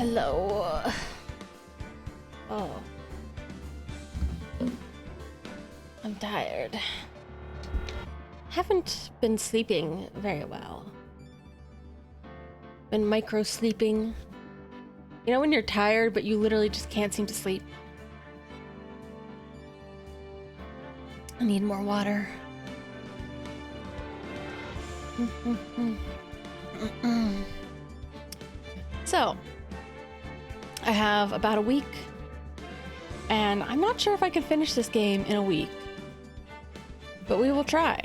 Hello. Oh. I'm tired. Haven't been sleeping very well. Been micro sleeping. You know when you're tired, but you literally just can't seem to sleep? I need more water. So, I have about a week, and I'm not sure if I can finish this game in a week, but we will try.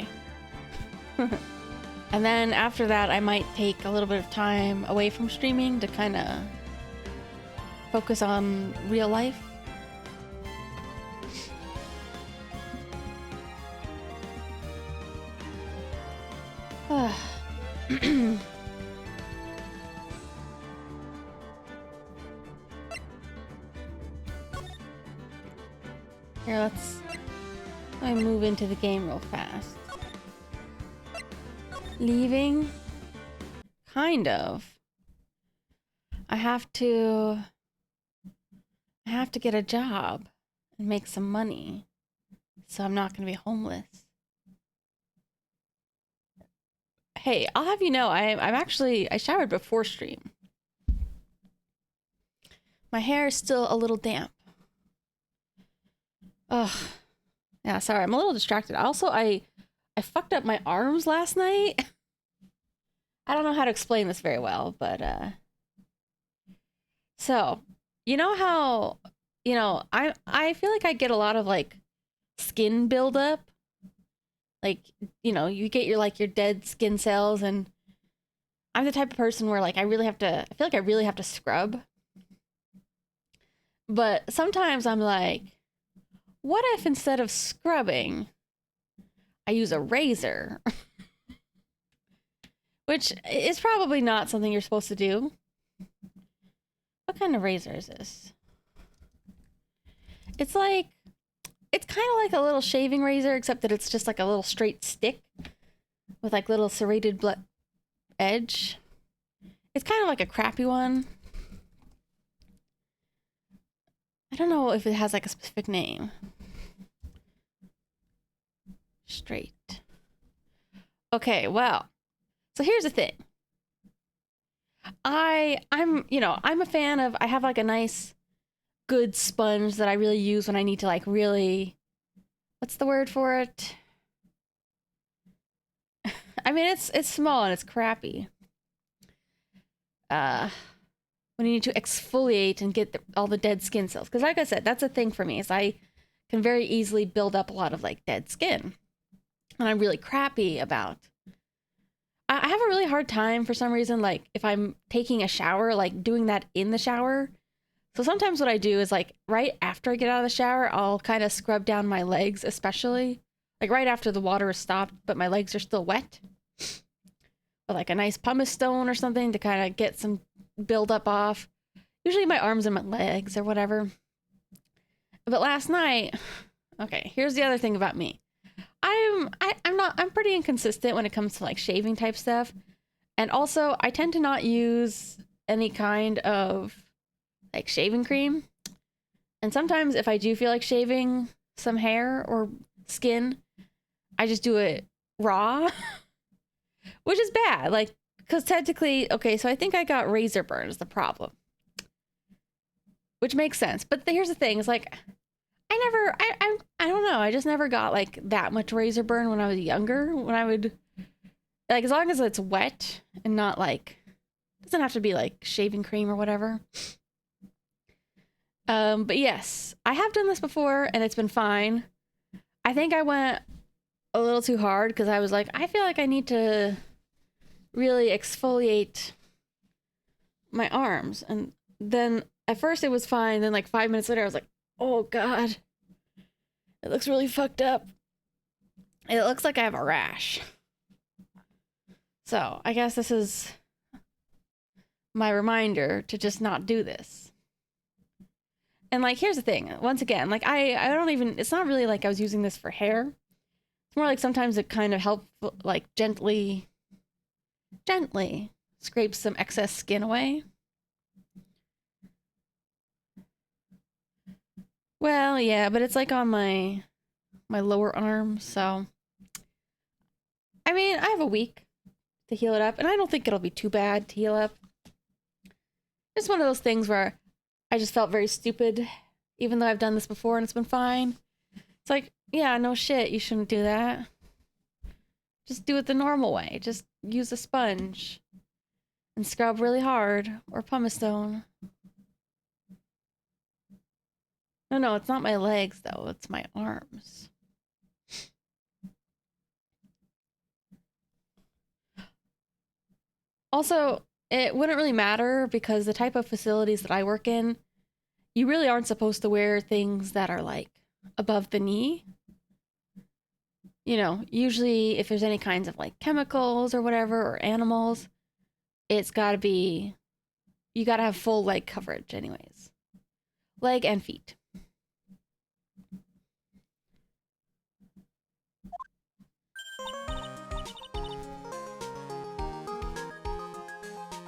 And then after that, I might take a little bit of time away from streaming to kind of focus on real life. Here, let's move into the game real fast. Leaving? Kind of. I have to get a job and make some money, so I'm not gonna be homeless. Hey, I'll have you know, I showered before stream. My hair is still a little damp. Ugh. Yeah, sorry, I'm a little distracted. Also, I fucked up my arms last night. I don't know how to explain this very well, but so, you know how, I feel like I get a lot of like skin buildup. Like, you get your dead skin cells, and I'm the type of person where like I feel like I really have to scrub. But sometimes I'm like, what if instead of scrubbing, I use a razor? Which is probably not something you're supposed to do. What kind of razor is this? It's kind of like a little shaving razor, except that it's just like a little straight stick with like little serrated edge. It's kind of like a crappy one. I don't know if it has like a specific name. Straight. Okay, well, so here's the thing. I'm a fan of, I have like a nice good sponge that I really use when I need to like really, what's the word for it? I mean, it's small and it's crappy. When you need to exfoliate and get all the dead skin cells. Because like I said, that's a thing for me, is I can very easily build up a lot of like dead skin. And I'm really crappy about. I have a really hard time for some reason, like if I'm taking a shower, like doing that in the shower. So sometimes what I do is like right after I get out of the shower, I'll kind of scrub down my legs, especially like right after the water is stopped, but my legs are still wet. With like a nice pumice stone or something to kind of get some buildup off. Usually my arms and my legs or whatever. But last night, okay, here's the other thing about me. I'm pretty inconsistent when it comes to like shaving type stuff. And also I tend to not use any kind of like shaving cream. And sometimes if I do feel like shaving some hair or skin, I just do it raw, which is bad. Like, because technically, okay, so I think I got razor burn is the problem, which makes sense. But here's the thing, is like, I don't know. I just never got like that much razor burn when I was younger. When I would, like, as long as it's wet and not like, doesn't have to be like shaving cream or whatever. But yes, I have done this before and it's been fine. I think I went a little too hard because I was like, I feel like I need to really exfoliate my arms. And then at first it was fine. Then like 5 minutes later, I was like, oh God, it looks really fucked up. It looks like I have a rash. So I guess this is my reminder to just not do this. And like, here's the thing. Once again, like I don't even, it's not really like I was using this for hair. It's more like sometimes it kind of helps like gently scrapes some excess skin away. Well, yeah, but it's like on my lower arm, so I mean, I have a week to heal it up, and I don't think it'll be too bad to heal up. It's one of those things where I just felt very stupid, even though I've done this before and it's been fine. It's like, yeah, no shit, you shouldn't do that. Just do it the normal way. Just use a sponge and scrub really hard, or pumice stone. No, it's not my legs though, it's my arms. Also, it wouldn't really matter because the type of facilities that I work in, you really aren't supposed to wear things that are like above the knee. You know, usually if there's any kinds of like chemicals or whatever or animals, it's gotta be, you gotta have full leg coverage anyways. Leg and feet.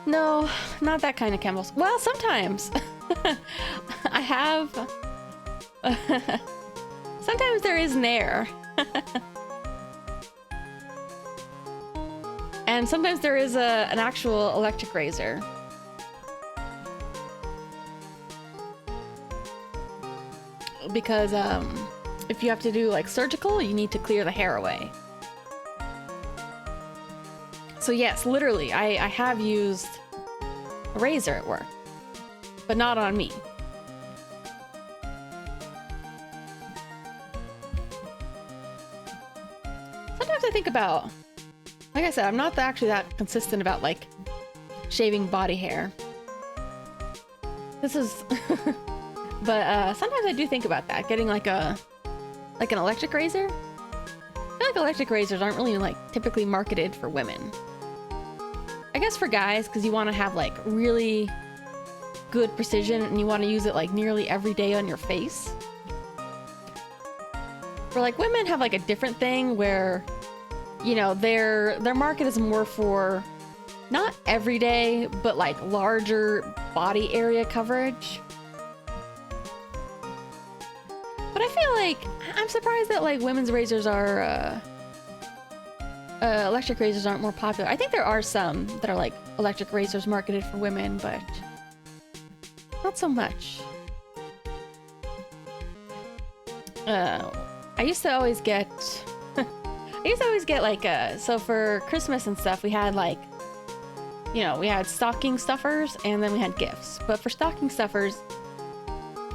No, not that kind of chemicals. Well, sometimes. I have. Sometimes there is Nair. And sometimes there is an actual electric razor. Because if you have to do like surgical, you need to clear the hair away. So yes, literally, I have used a razor at work, but not on me. Sometimes I think about, like I said, I'm not actually that consistent about like shaving body hair. This is, but sometimes I do think about that, getting like an electric razor. I feel like electric razors aren't really like typically marketed for women. I guess for guys, because you want to have like really good precision and you want to use it like nearly every day on your face. For like women have like a different thing where, you know, their market is more for not every day, but like larger body area coverage. But I feel like I'm surprised that like women's razors are electric razors aren't more popular. I think there are some that are like electric razors marketed for women, but not so much. I used to always get like so for Christmas and stuff we had like, you know, we had stocking stuffers and then we had gifts. But for stocking stuffers,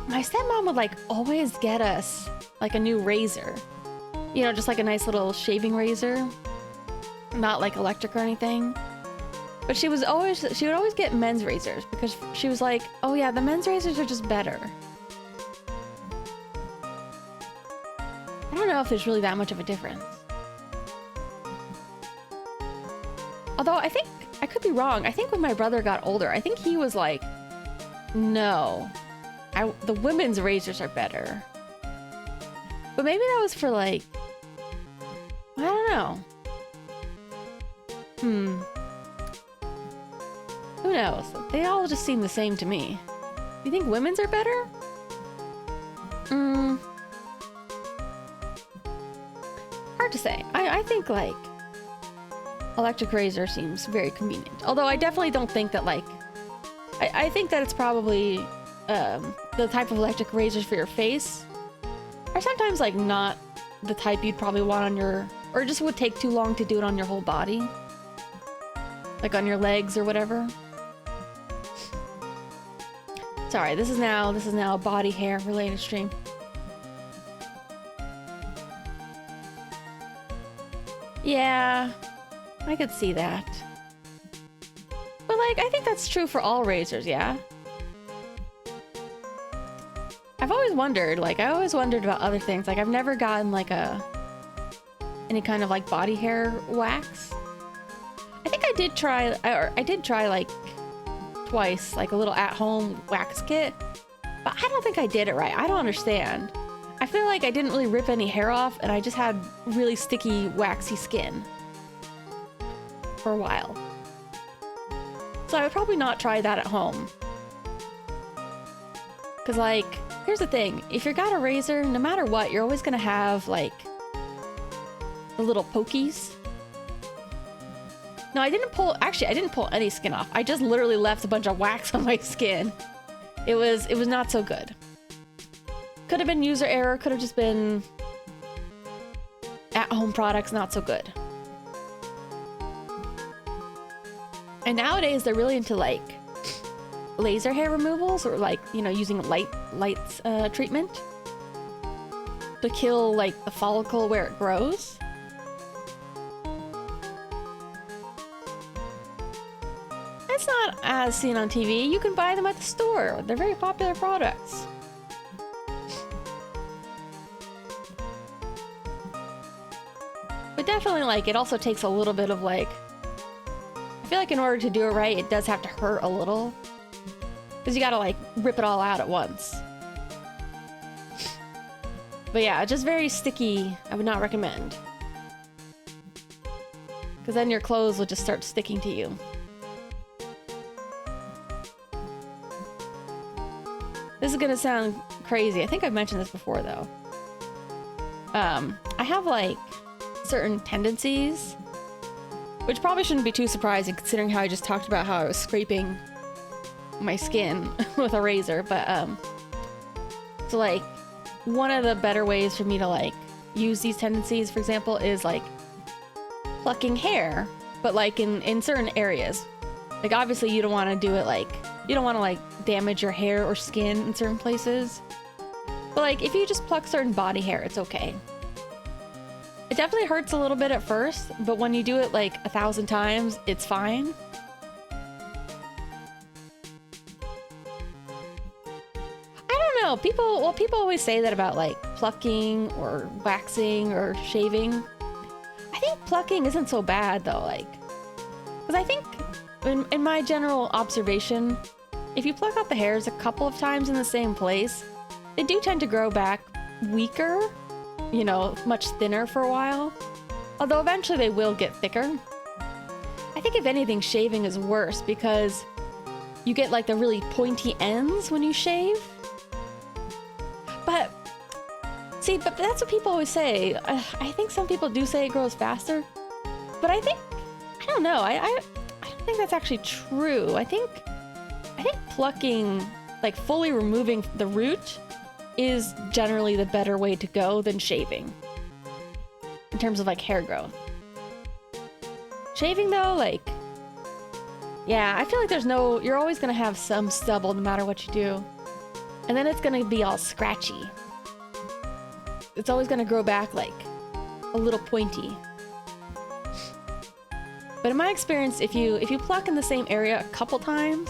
my stepmom would like always get us like a new razor. You know, just like a nice little shaving razor. Not like electric or anything. But she would always get men's razors because she was like, oh yeah, the men's razors are just better. I don't know if there's really that much of a difference. Although I think, I could be wrong, I think when my brother got older, I think he was like, no, the women's razors are better. But maybe that was for like, I don't know. Who knows? They all just seem the same to me. You think women's are better? Hard to say. I think like electric razor seems very convenient. Although I definitely don't think that like, I think that it's probably the type of electric razors for your face are sometimes like not the type you'd probably want on your, or just would take too long to do it on your whole body. Like on your legs or whatever. Sorry, this is now a body hair related stream. Yeah, I could see that. But like, I think that's true for all razors, yeah? I've always wondered, like, I always wondered about other things. Like, I've never gotten like any kind of like body hair wax. I think I did try like twice, like a little at-home wax kit, but I don't think I did it right. I don't understand. I feel like I didn't really rip any hair off and I just had really sticky, waxy skin for a while. So I would probably not try that at home. Because, like, here's the thing. If you got a razor, no matter what, you're always going to have, like, the little pokies. No, I didn't pull any skin off. I just literally left a bunch of wax on my skin. It was not so good. Could have been user error, could have just been at-home products, not so good. And nowadays, they're really into, like, laser hair removals, or, like, you know, using light treatment to kill, like, the follicle where it grows. It's not as seen on TV. You can buy them at the store. They're very popular products. But definitely, like, it also takes a little bit of, like, I feel like in order to do it right, it does have to hurt a little. Because you gotta, like, rip it all out at once. But yeah, just very sticky. I would not recommend. Because then your clothes will just start sticking to you. This is gonna sound crazy. I think I've mentioned this before, though. I have, like, certain tendencies, which probably shouldn't be too surprising considering how I just talked about how I was scraping my skin with a razor. But so, like, one of the better ways for me to, like, use these tendencies, for example, is, like, plucking hair, but, like, in certain areas. Like, obviously you don't want to do it, like, you don't want to, like, damage your hair or skin in certain places, but, like, if you just pluck certain body hair, it's okay. It definitely hurts a little bit at first, but when you do it, like, 1,000 times, it's fine. People always say that about, like, plucking or waxing or shaving. I think plucking isn't so bad, though, like, because I think in my general observation, if you pluck out the hairs a couple of times in the same place, they do tend to grow back weaker, you know, much thinner for a while, although eventually they will get thicker. I think if anything, shaving is worse because you get, like, the really pointy ends when you shave. But, see, but that's what people always say. I think some people do say it grows faster, but I don't know. I don't think that's actually true. I think plucking, like, fully removing the root is generally the better way to go than shaving in terms of, like, hair growth. Shaving, though, like, yeah, I feel like you're always gonna have some stubble no matter what you do. And then it's gonna be all scratchy. It's always gonna grow back, like, a little pointy. But in my experience, if you pluck in the same area a couple times,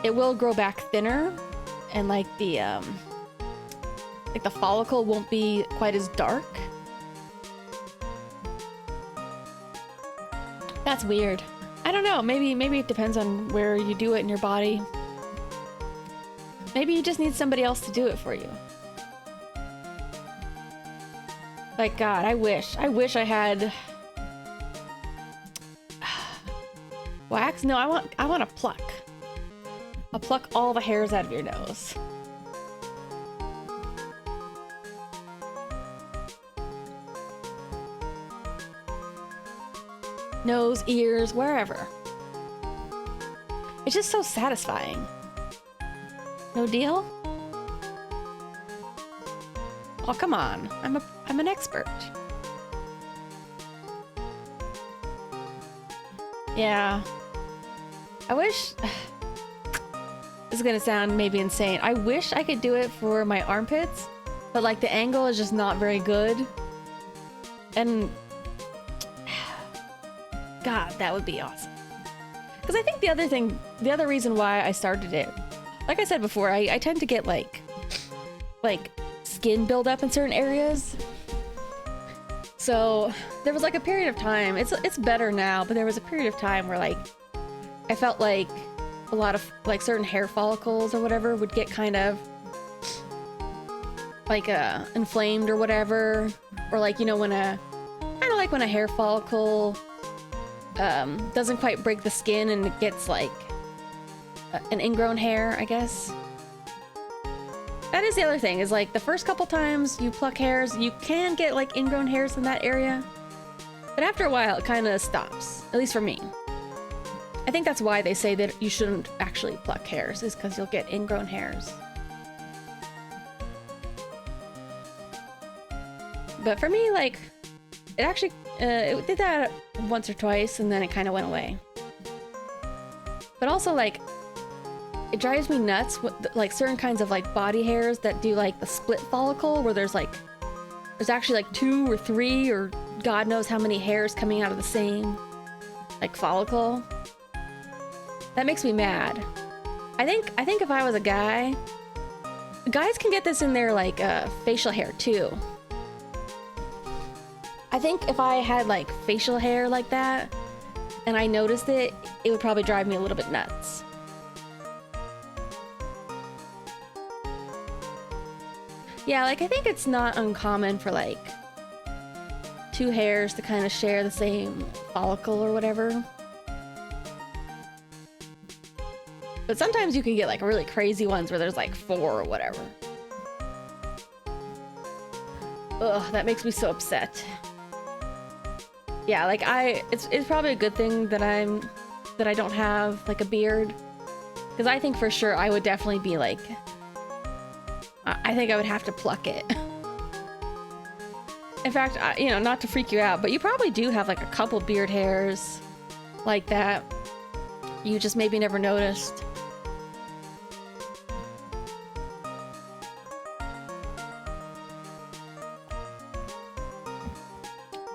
it will grow back thinner, and, like, the follicle won't be quite as dark. That's weird. I don't know. Maybe it depends on where you do it in your body. Maybe you just need somebody else to do it for you. Like, God, I wish I had wax. No, I want to pluck. I'll pluck all the hairs out of your nose. Nose, ears, wherever. It's just so satisfying. No deal? Oh, come on. I'm an expert. Yeah. I wish... This is gonna sound maybe insane. I wish I could do it for my armpits, but, like, the angle is just not very good. And... God, that would be awesome. Because I think the other reason why I started it, like I said before, I tend to get, like skin buildup in certain areas. So there was, like, a period of time, it's better now, but there was a period of time where, like, I felt like a lot of, like, certain hair follicles or whatever would get kind of, like, inflamed or whatever. Or, like, you know, when a hair follicle doesn't quite break the skin and it gets, like, an ingrown hair, I guess. That is the other thing, is like the first couple times you pluck hairs, you can get like ingrown hairs in that area. But after a while, it kind of stops, at least for me. I think that's why they say that you shouldn't actually pluck hairs, is because you'll get ingrown hairs. But for me, like, it actually, it did that once or twice, and then it kind of went away. But also, like, it drives me nuts with, like, certain kinds of, like, body hairs that do, like, the split follicle, where there's actually, like, 2 or 3 or God knows how many hairs coming out of the same, like, follicle. That makes me mad. I think if I was a guy, guys can get this in their, like, facial hair, too. I think if I had, like, facial hair like that, and I noticed it, it would probably drive me a little bit nuts. Yeah, like, I think it's not uncommon for, like, 2 hairs to kind of share the same follicle or whatever. But sometimes you can get, like, really crazy ones where there's, like, 4 or whatever. Ugh, that makes me so upset. Yeah, like, it's probably a good thing that I don't have, like, a beard. Because I think for sure I would definitely be, like, I think I would have to pluck it. In fact, you know, not to freak you out, but you probably do have, like, a couple beard hairs like that. You just maybe never noticed.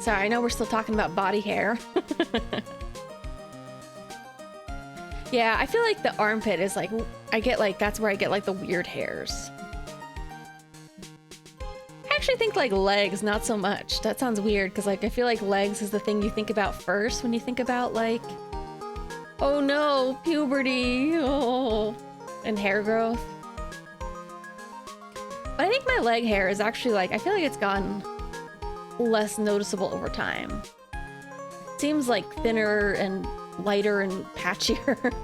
Sorry, I know we're still talking about body hair. Yeah, I feel like the armpit is like, that's where I get like the weird hairs. I actually think like legs, not so much. That sounds weird because like I feel like legs is the thing you think about first when you think about like, oh no, puberty, oh, and hair growth. But I think my leg hair is actually like, I feel like it's gotten less noticeable over time. Seems like thinner and lighter and patchier.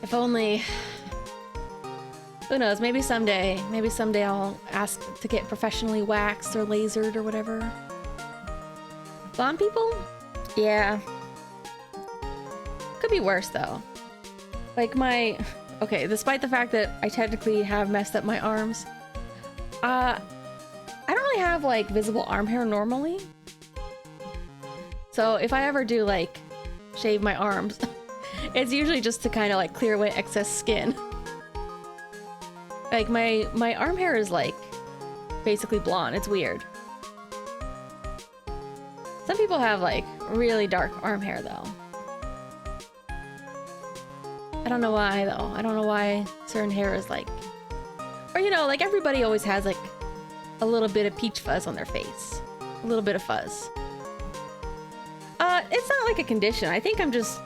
If only, who knows, maybe someday I'll ask to get professionally waxed or lasered or whatever. Blonde people? Yeah. Could be worse though. Like okay, despite the fact that I technically have messed up my arms, I don't really have like visible arm hair normally. So if I ever do like shave my arms, it's usually just to kind of like clear away excess skin. Like my arm hair is like basically blonde. It's weird. Some people have like really dark arm hair though. I don't know why though. I don't know why certain hair is like, or you know, like everybody always has like a little bit of peach fuzz on their face. A little bit of fuzz. It's not like a condition. I think I'm just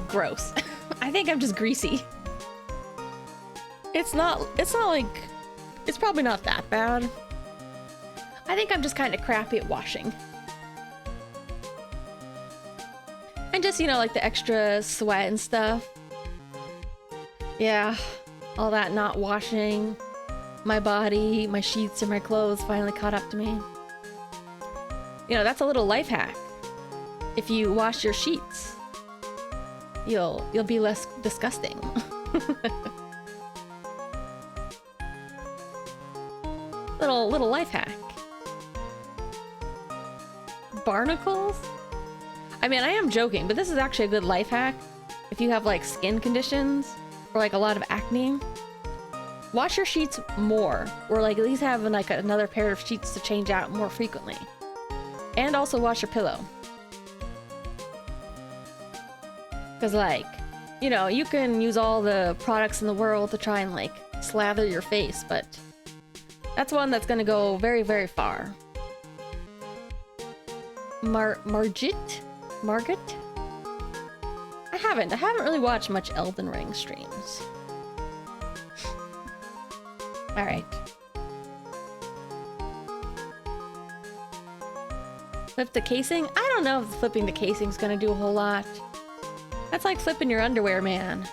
gross. I think I'm just greasy. It's probably not that bad. I think I'm just kind of crappy at washing. And just, you know, like the extra sweat and stuff. Yeah, all that not washing. My body, my sheets, and my clothes finally caught up to me. You know, that's a little life hack. If you wash your sheets, you'll be less disgusting. little life hack. Barnacles? I mean, I am joking, but this is actually a good life hack. If you have like skin conditions or like a lot of acne, wash your sheets more, or like at least have like another pair of sheets to change out more frequently. And also wash your pillow. Because like, you know, you can use all the products in the world to try and like slather your face, but that's one that's gonna go very, very far. Margit? I haven't really watched much Elden Ring streams. All right. Flip the casing? I don't know if flipping the casing is gonna do a whole lot. That's like flipping your underwear, man.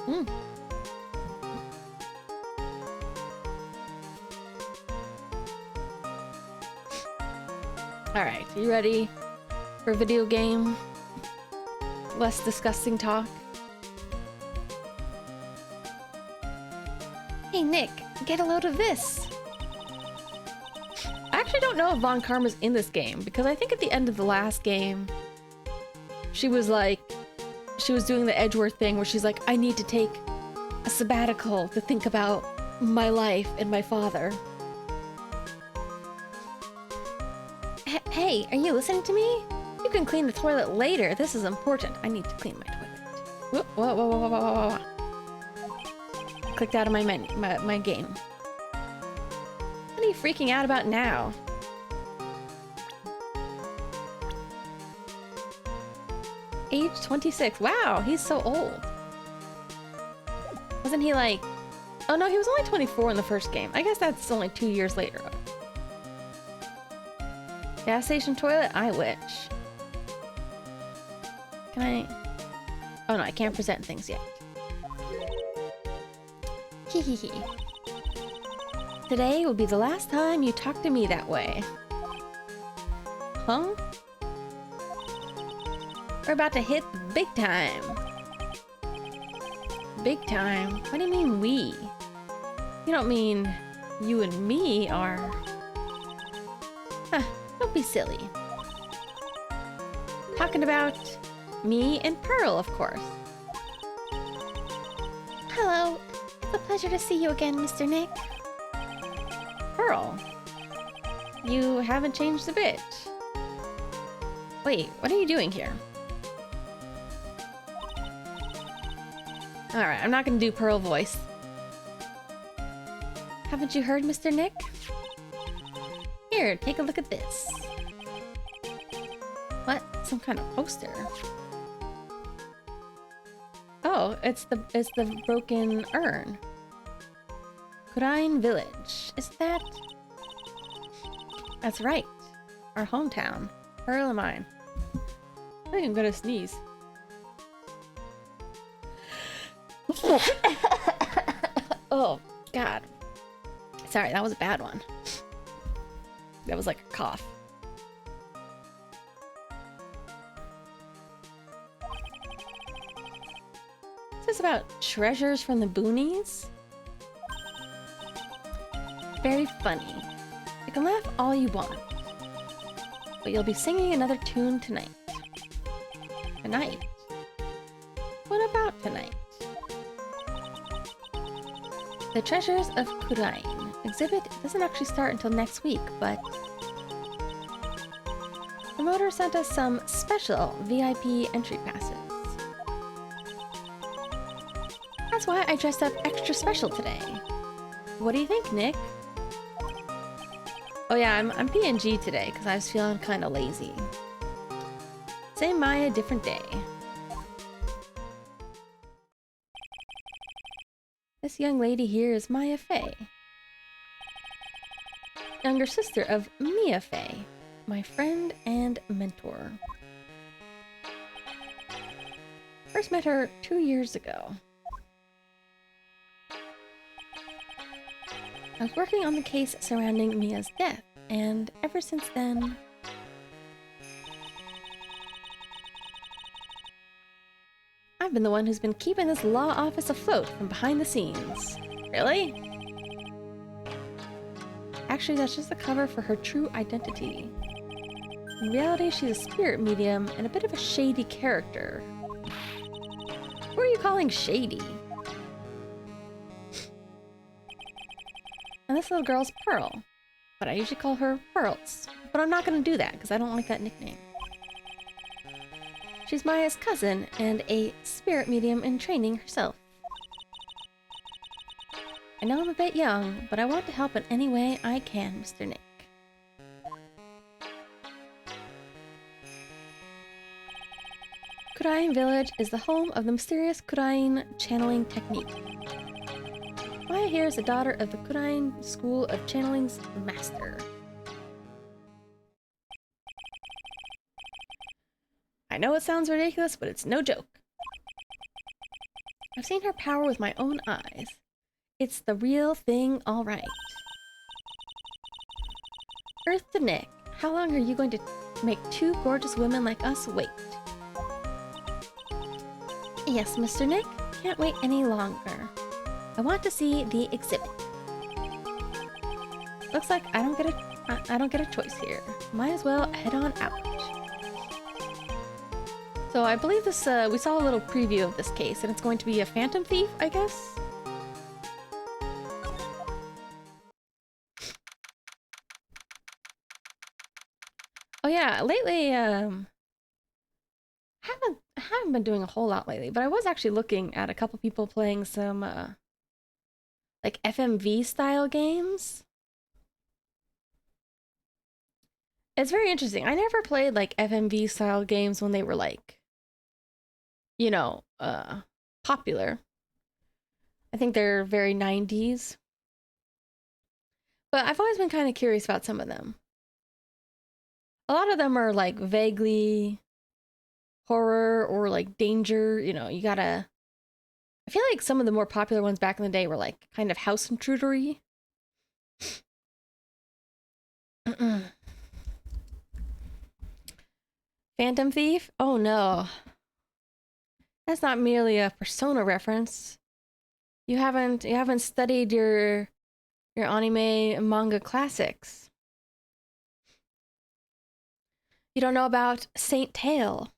Mm. Alright, you ready for a video game? Less disgusting talk? Hey Nick, get a load of this! I actually don't know if Von Karma's in this game, because I think at the end of the last game, she was doing the Edgeworth thing where she's like, I need to take a sabbatical to think about my life and my father. Hey, are you listening to me? You can clean the toilet later. This is important. I need to clean my toilet. Whoa, whoa, whoa, whoa, whoa, whoa, whoa. Clicked out of my menu, my game. What are you freaking out about now? Age 26. Wow, he's so old. Wasn't he like... Oh no, he was only 24 in the first game. I guess that's only 2 years later. Gas station toilet? I wish. Can I... Oh no, I can't present things yet. Hehehe. Today will be the last time you talk to me that way. Huh? We're about to hit the big time. Big time? What do you mean we? You don't mean you and me are... Huh, don't be silly. Talking about me and Pearl, of course. Hello. It's a pleasure to see you again, Mr. Nick. Pearl. You haven't changed a bit. Wait, what are you doing here? Alright, I'm not gonna do Pearl voice. Haven't you heard, Mr. Nick? Here, take a look at this. What? Some kind of poster. Oh, it's the broken urn. Kurain Village. Is that... That's right. Our hometown. Pearl and mine. I think I'm gonna sneeze. Oh, God. Sorry, that was a bad one. That was like a cough. Is this about treasures from the boonies? Very funny. You can laugh all you want, but you'll be singing another tune tonight. Tonight? What about tonight? The Treasures of Kurain exhibit doesn't actually start until next week, but the promoter sent us some special VIP entry passes. That's why I dressed up extra special today. What do you think, Nick? Oh yeah, I'm PNG today because I was feeling kind of lazy. Same Maya, different day. This young lady here is Maya Fey, younger sister of Mia Fey, my friend and mentor. First met her 2 years ago. I was working on the case surrounding Mia's death, and ever since then... I've been the one who's been keeping this law office afloat from behind the scenes. Really? Actually, that's just the cover for her true identity. In reality, she's a spirit medium and a bit of a shady character. Who are you calling shady? And this little girl's Pearl, but I usually call her Pearls. But I'm not going to do that because I don't like that nickname. She's Maya's cousin and a spirit medium in training herself. I know I'm a bit young, but I want to help in any way I can, Mr. Nick. Kurain Village is the home of the mysterious Kurain channeling technique. Maya here is the daughter of the Kurain School of Channeling's master. I know it sounds ridiculous, but it's no joke. I've seen her power with my own eyes. It's the real thing, all right. Earth to Nick, how long are you going to make two gorgeous women like us wait? Yes, Mr. Nick, can't wait any longer. I want to see the exhibit. Looks like I don't get a choice here. Might as well head on out. So I believe this, we saw a little preview of this case, and it's going to be a phantom thief, I guess? Oh yeah, lately, I haven't been doing a whole lot lately, but I was actually looking at a couple people playing some, like FMV style games. It's very interesting. I never played like FMV style games when they were like, you know, popular. I think they're very 90s. But I've always been kind of curious about some of them. A lot of them are like vaguely horror or like danger, you know, you gotta... I feel like some of the more popular ones back in the day were like kind of house intrudery. Phantom Thief? Oh no. That's not merely a Persona reference. You haven't studied your anime and manga classics. You don't know about Saint Tail.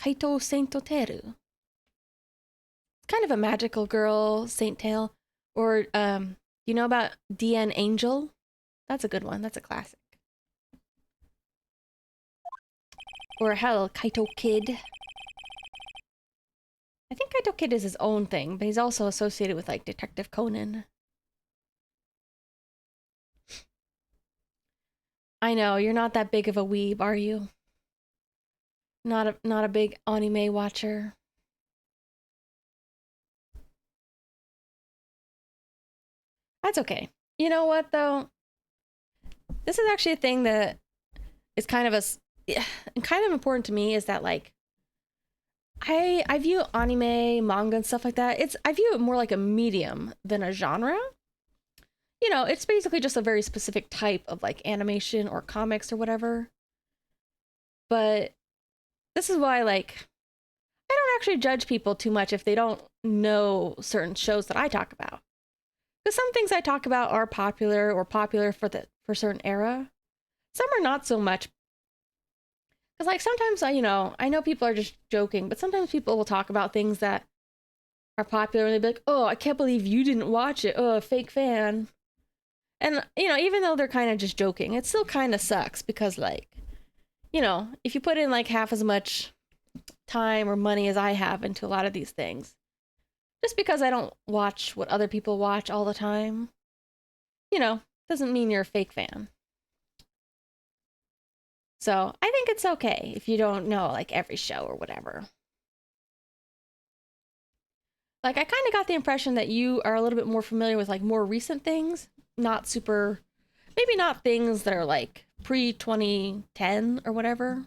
Kaito Saintoteru. It's kind of a magical girl, Saint Tail. Or you know about DN Angel? That's a good one. That's a classic. Or hell, Kaito Kid. I think Kaito Kid is his own thing, but he's also associated with like Detective Conan. I know, you're not that big of a weeb, are you? Not a big anime watcher. That's okay. You know what though? This is actually a thing that is kind of important to me, is that like I view anime, manga, and stuff like that. I view it more like a medium than a genre. You know, it's basically just a very specific type of like animation or comics or whatever. But this is why like I don't actually judge people too much if they don't know certain shows that I talk about. Because some things I talk about are popular or popular for certain era. Some are not so much. Because like sometimes I know people are just joking, but sometimes people will talk about things that are popular and they'll be like, oh, I can't believe you didn't watch it. Oh, fake fan. And, you know, even though they're kind of just joking, it still kind of sucks because, like, you know, if you put in like half as much time or money as I have into a lot of these things, just because I don't watch what other people watch all the time, you know, doesn't mean you're a fake fan. So I think it's okay if you don't know like every show or whatever. Like I kind of got the impression that you are a little bit more familiar with like more recent things, not super, maybe not things that are like pre-2010 or whatever.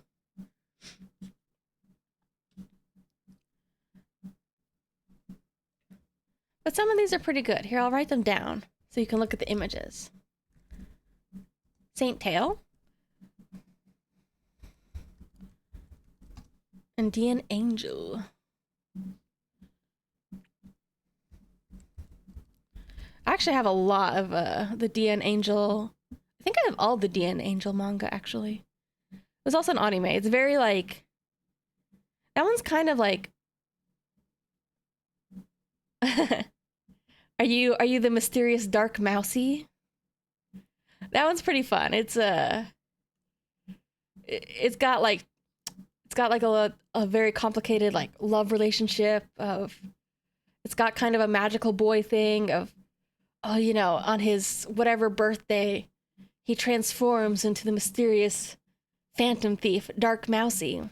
But some of these are pretty good. Here, I'll write them down so you can look at the images. Saint Tail. And DN Angel. I actually have a lot of the DN Angel. I think I have all the DN Angel manga, actually. It was also an anime. It's very like... That one's kind of like... Are you the mysterious dark mousy? That one's pretty fun. It's got like a very complicated like love relationship of... It's got kind of a magical boy thing of, oh, you know, on his whatever birthday, he transforms into the mysterious phantom thief, Dark Mousy.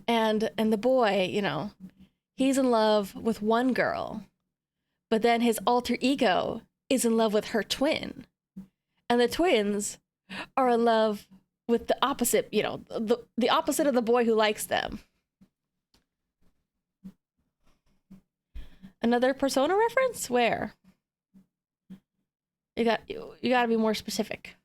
And the boy, you know, he's in love with one girl, but then his alter ego is in love with her twin. And the twins are in love with the opposite, you know, the opposite of the boy who likes them. Another Persona reference? Where? You got to be more specific.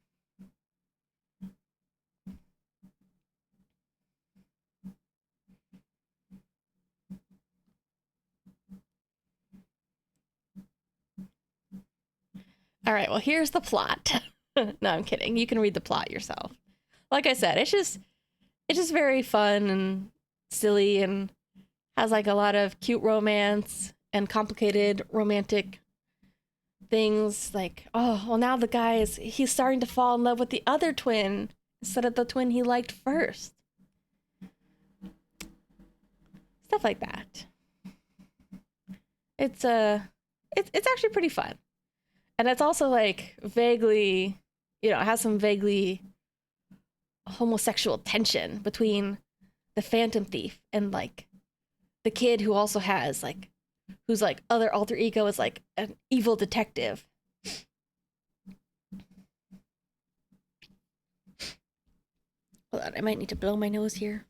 All right, well, here's the plot. No, I'm kidding. You can read the plot yourself. Like I said, it's just very fun and silly and has like a lot of cute romance and complicated romantic things like, oh, well, now he's starting to fall in love with the other twin instead of the twin he liked first. Stuff like that. It's actually pretty fun. And it's also like vaguely, it has some vaguely homosexual tension between the Phantom Thief and like the kid who also has like, whose like other alter ego is like an evil detective. Hold on, I might need to blow my nose here.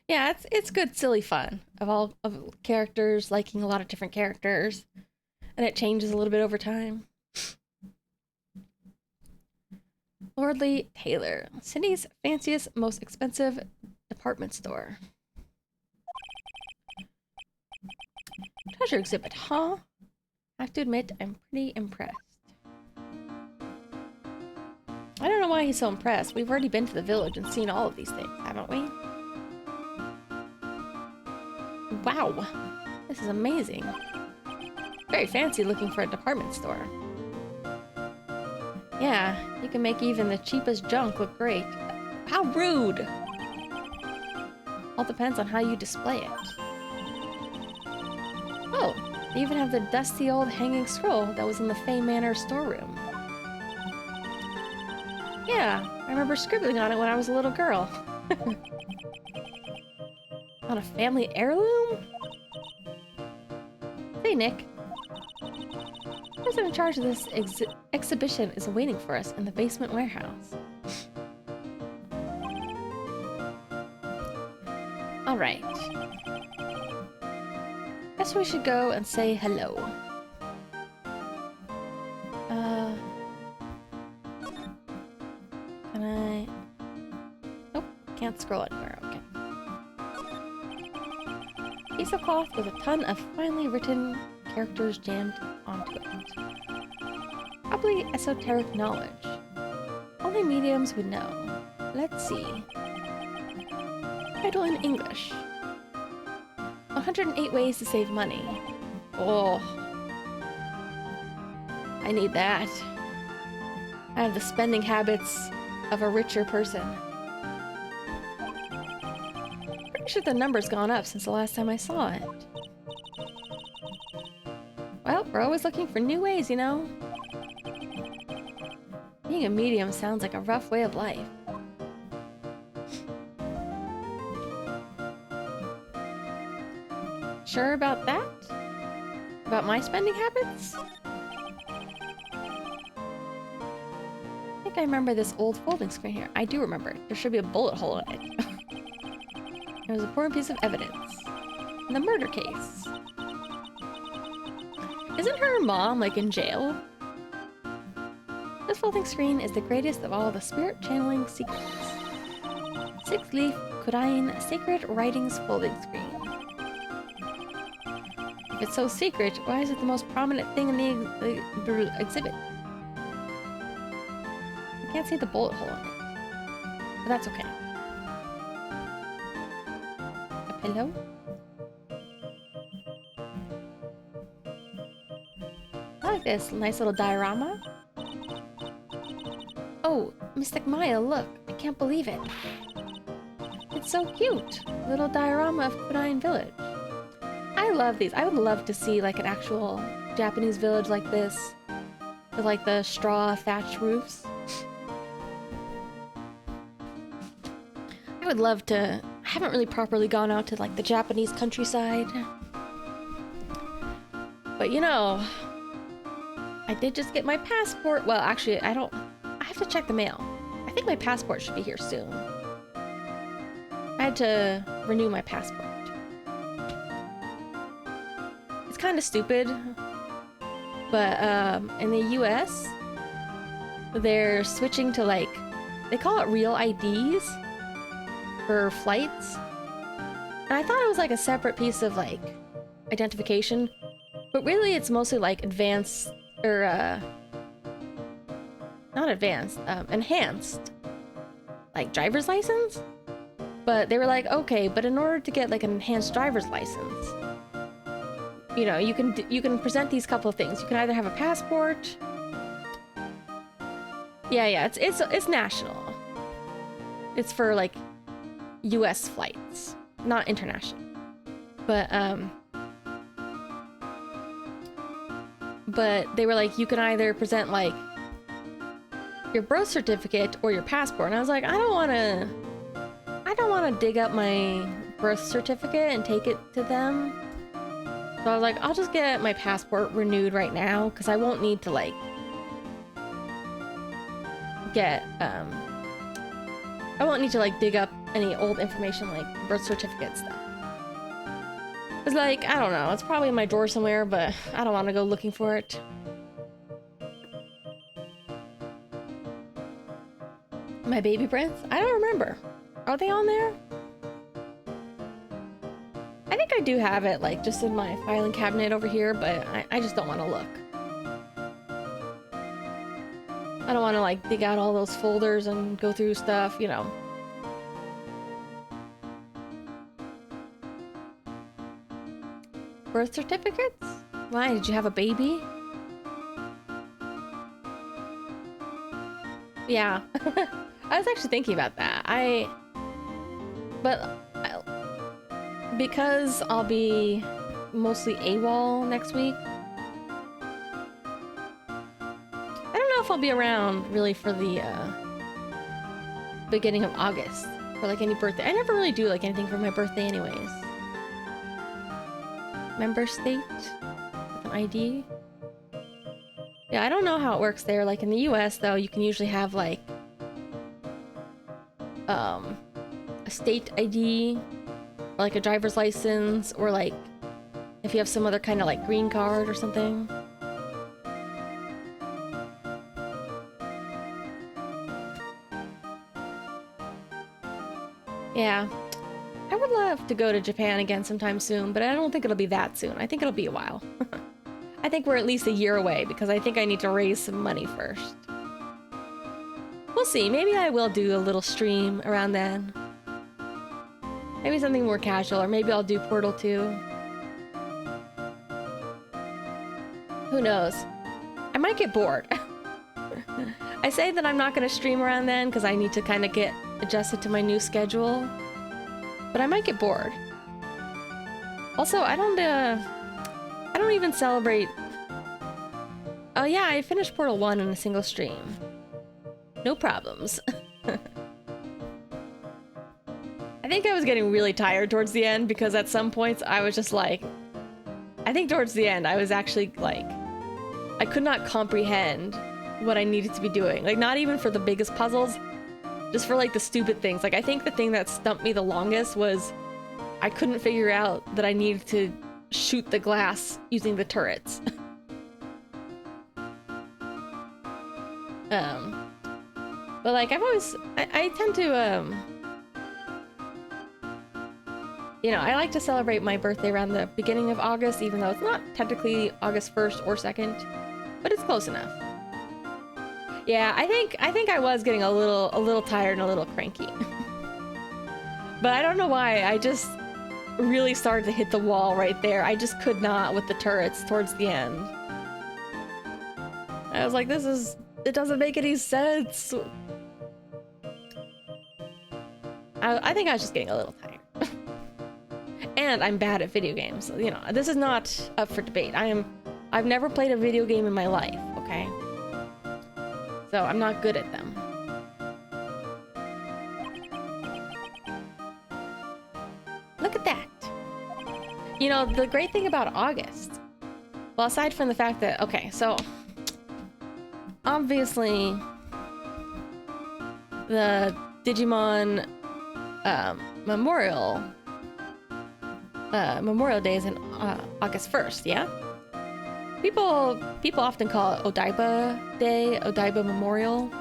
Yeah, it's good, silly fun of characters liking a lot of different characters, and it changes a little bit over time. Lordly Taylor, city's fanciest, most expensive department store. Treasure exhibit, huh? I have to admit, I'm pretty impressed. I don't know why he's so impressed. We've already been to the village and seen all of these things, haven't we? Wow, this is amazing. Very fancy looking for a department store. Yeah, you can make even the cheapest junk look great. How rude! All depends on how you display it. Oh, they even have the dusty old hanging scroll that was in the Fay Manor storeroom. Yeah, I remember scribbling on it when I was a little girl. On a family heirloom? Hey, Nick. The person in charge of this exhibition is waiting for us in the basement warehouse. Alright. Guess we should go and say hello. Can I... Nope, can't scroll anywhere. Okay. Piece of cloth with a ton of finely written characters jammed onto it. Probably esoteric knowledge. Only mediums would know. Let's see. Title in English. 108 ways to save money. Oh. I need that. I have the spending habits of a richer person. Pretty sure the number's gone up since the last time I saw it. Well, we're always looking for new ways, you know? Being a medium sounds like a rough way of life. Sure about that? About my spending habits? I think I remember this old folding screen here. I do remember it. There should be a bullet hole in it. It was an important piece of evidence. The murder case. Isn't her mom, like, in jail? This folding screen is the greatest of all the spirit channeling secrets. 6-leaf Kodain Sacred Writings folding screen. If it's so secret, why is it the most prominent thing in the exhibit? I can't see the bullet hole in it, but that's okay. A pillow? I like this nice little diorama. Oh, Mystic Maya, look! I can't believe it. It's so cute! Little diorama of Kodain Village. I love these. I would love to see like an actual Japanese village like this with like the straw thatched roofs. I would love to. I haven't really properly gone out to like the Japanese countryside, but you know, I did just get my passport. Well, actually, I have to check the mail. I think my passport should be here soon. I had to renew my passport. It's kind of stupid, but in the US, they're switching to like, they call it real IDs for flights. And I thought it was like a separate piece of like identification, but really it's mostly like advanced or not advanced, enhanced, like driver's license. But they were like, okay, but in order to get like an enhanced driver's license, you know, you can present these couple of things. You can either have a passport. Yeah, it's national. It's for like US flights, not international. But they were like, you can either present like your birth certificate or your passport. And I was like, I don't want to dig up my birth certificate and take it to them. So I was like, I'll just get my passport renewed right now, because I won't need to like I won't need to like dig up any old information like birth certificate stuff. It's like, I don't know, it's probably in my drawer somewhere, but I don't want to go looking for it. My baby prints? I don't remember. Are they on there? I think I do have it like just in my filing cabinet over here, but I just don't want to look. I don't want to like dig out all those folders and go through stuff, you know. Birth certificates? Why? Did you have a baby? Yeah. I was actually thinking about that. Because I'll be mostly AWOL next week, I don't know if I'll be around really for the beginning of August for like any birthday. I never really do like anything for my birthday anyways. Member state with an ID. Yeah, I don't know how it works there. Like in the US though, you can usually have like a state ID or like a driver's license, or like if you have some other kind of like green card or something. Yeah. I would love to go to Japan again sometime soon, but I don't think it'll be that soon. I think it'll be a while. I think we're at least a year away, because I think I need to raise some money first. We'll see. Maybe I will do a little stream around then. Maybe something more casual, or maybe I'll do Portal 2. Who knows? I might get bored. I say that I'm not going to stream around then because I need to kind of get adjusted to my new schedule. But I might get bored. Also, I don't even celebrate. Oh yeah, I finished Portal 1 in a single stream. No problems. I think I was getting really tired towards the end, because at some points I was just like, I think towards the end I was actually like, I could not comprehend what I needed to be doing. Like, not even for the biggest puzzles, just for like the stupid things. Like, I think the thing that stumped me the longest was I couldn't figure out that I needed to shoot the glass using the turrets. But like, I tend to, you know, I like to celebrate my birthday around the beginning of August, even though it's not technically August 1st or 2nd, but it's close enough. Yeah, I think I was getting a little tired and a little cranky. But I don't know why, I just really started to hit the wall right there. I just could not with the turrets towards the end. I was like, it doesn't make any sense. I think I was just getting a little tired. And I'm bad at video games. So, you know, this is not up for debate. I've never played a video game in my life, okay? So I'm not good at them. Look at that. You know, the great thing about August, well, aside from the fact that, okay, so obviously, the Digimon Memorial Day is in August 1st, yeah? People often call it Odaiba Day, Odaiba Memorial.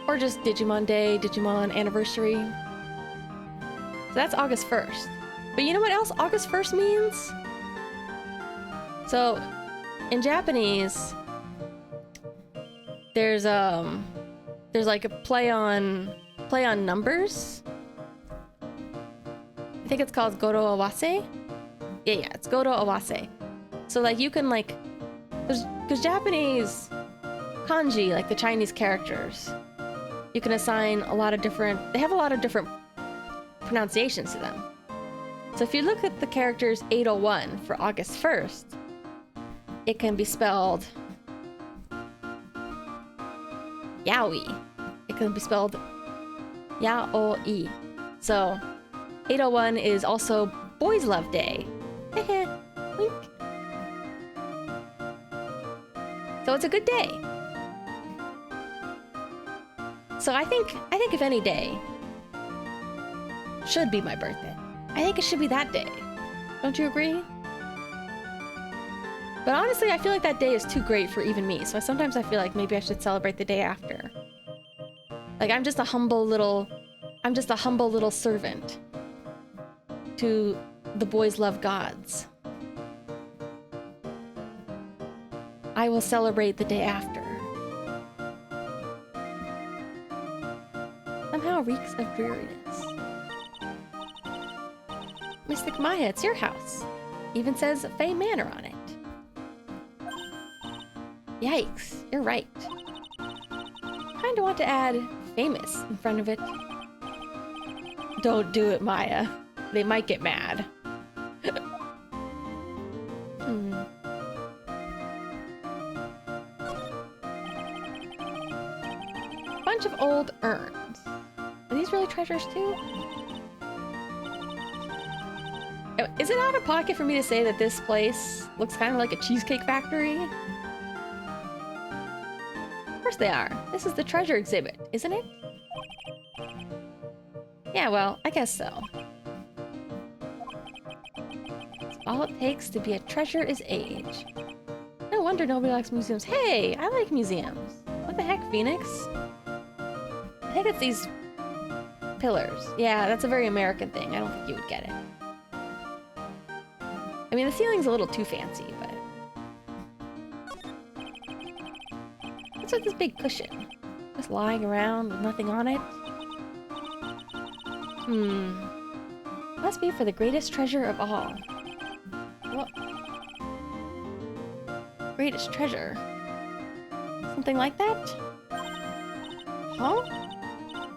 Or just Digimon Day, Digimon Anniversary. So that's August 1st. But you know what else August 1st means? So, in Japanese, there's like a play on numbers. I think it's called Goro Awase. Yeah, it's Goro Awase. So like you can like, because Japanese kanji, like the Chinese characters, you can assign they have a lot of different pronunciations to them. So if you look at the characters 801 for August 1st, it can be spelled Yaoi. It can be spelled Yaoi. So 801 is also Boys Love Day. Wink. So it's a good day. So I think if any day should be my birthday, I think it should be that day. Don't you agree? But honestly, I feel like that day is too great for even me. So sometimes I feel like maybe I should celebrate the day after. Like I'm just a humble little servant to the boys love gods. I will celebrate the day after. Somehow reeks of dreariness. Mystic Maya, it's your house. Even says Fey Manor on it. Yikes, you're right. Kinda want to add famous in front of it. Don't do it, Maya. They might get mad. Bunch of old urns. Are these really treasures too? Is it out of pocket for me to say that this place looks kind of like a cheesecake factory? Of course they are. This is the treasure exhibit, isn't it? Yeah, well, I guess so. All it takes to be a treasure is age. No wonder nobody likes museums. Hey, I like museums. What the heck, Phoenix? I think it's these pillars. Yeah, that's a very American thing. I don't think you would get it. I mean, the ceiling's a little too fancy, but... what's with this big cushion? Just lying around with nothing on it? Must be for the greatest treasure of all. What? Greatest treasure? Something like that? Huh?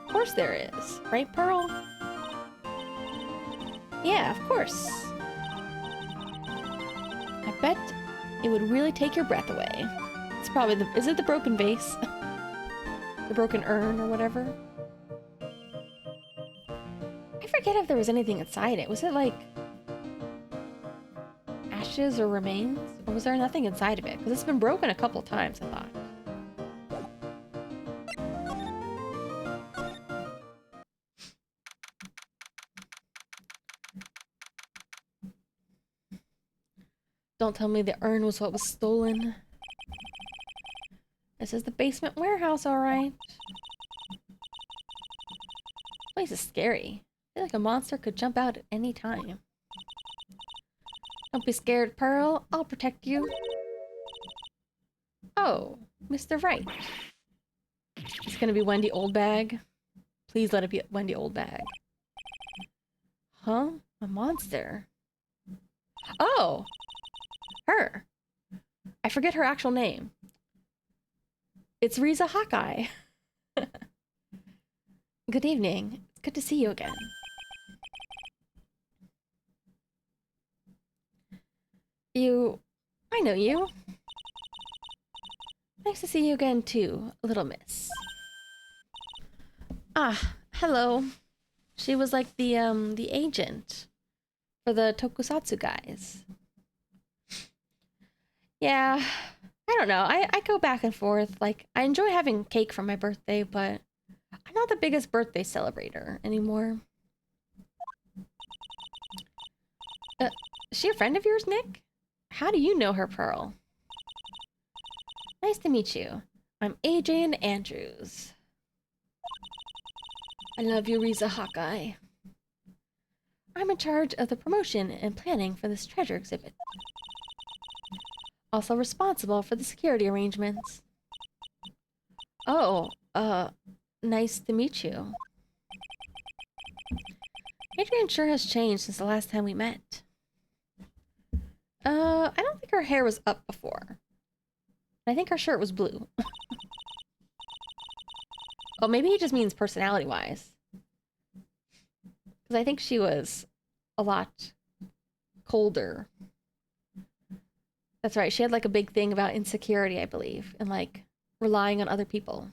Of course there is. Right, Pearl? Yeah, of course. I bet it would really take your breath away. It's probably is it the broken vase? The broken urn or whatever? I forget if there was anything inside it. Was it like ashes or remains? Or was there nothing inside of it? Because it's been broken a couple times, I thought. Don't tell me the urn was what was stolen. This is the basement warehouse, alright. This place is scary. I feel like a monster could jump out at any time. Don't be scared, Pearl. I'll protect you. Oh, Mr. Right. It's gonna be Wendy Oldbag. Please let it be Wendy Oldbag. Huh? A monster? Oh! Her. I forget her actual name. It's Riza Hawkeye. Good evening. It's good to see you again. I know you. Nice to see you again too, little miss. Ah, hello. She was like the agent for the tokusatsu guys. Yeah, I don't know. I go back and forth. Like, I enjoy having cake for my birthday, but I'm not the biggest birthday celebrator anymore. Is she a friend of yours, Nick? How do you know her, Pearl? Nice to meet you. I'm Adrian Andrews. I love you, Riza Hawkeye. I'm in charge of the promotion and planning for this treasure exhibit. Also responsible for the security arrangements. Oh, nice to meet you. Adrian sure has changed since the last time we met. I don't think her hair was up before. I think her shirt was blue. Oh, maybe he just means personality-wise. Because I think she was a lot colder. That's right, she had like a big thing about insecurity, I believe, and like relying on other people.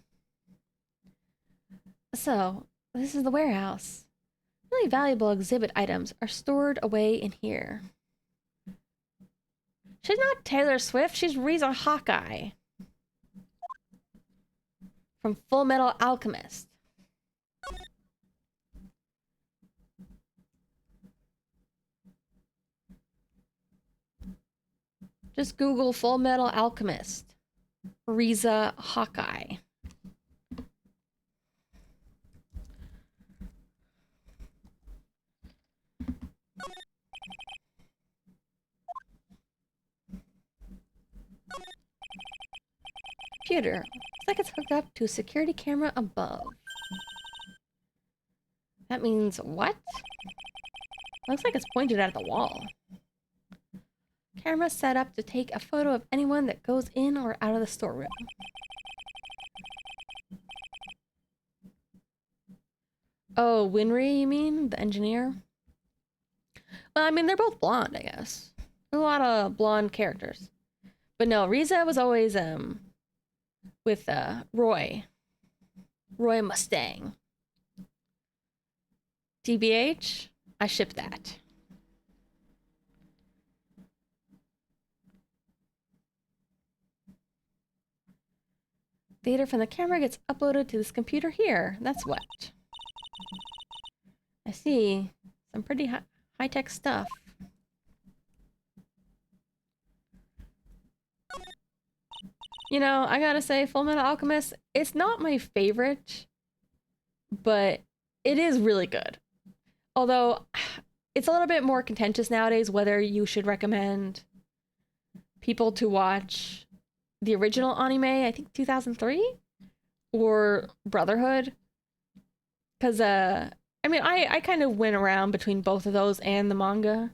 So, this is the warehouse. Really valuable exhibit items are stored away in here. She's not Taylor Swift, she's Riza Hawkeye. From Full Metal Alchemist. Just Google Full Metal Alchemist. Riza Hawkeye. Computer. Looks like it's hooked up to a security camera above. That means what? Looks like it's pointed at the wall. Camera set up to take a photo of anyone that goes in or out of the storeroom. Oh, Winry, you mean? The engineer? Well, I mean, they're both blonde, I guess. There's a lot of blonde characters. But no, Riza was always, with, Roy. Roy Mustang. TBH, I ship that. Data from the camera gets uploaded to this computer here. That's what. I see. Some pretty high-tech stuff. You know, I gotta say, Full Metal Alchemist, it's not my favorite, but it is really good. Although, it's a little bit more contentious nowadays whether you should recommend people to watch the original anime, I think 2003, or Brotherhood. Because, I mean, I kind of went around between both of those and the manga.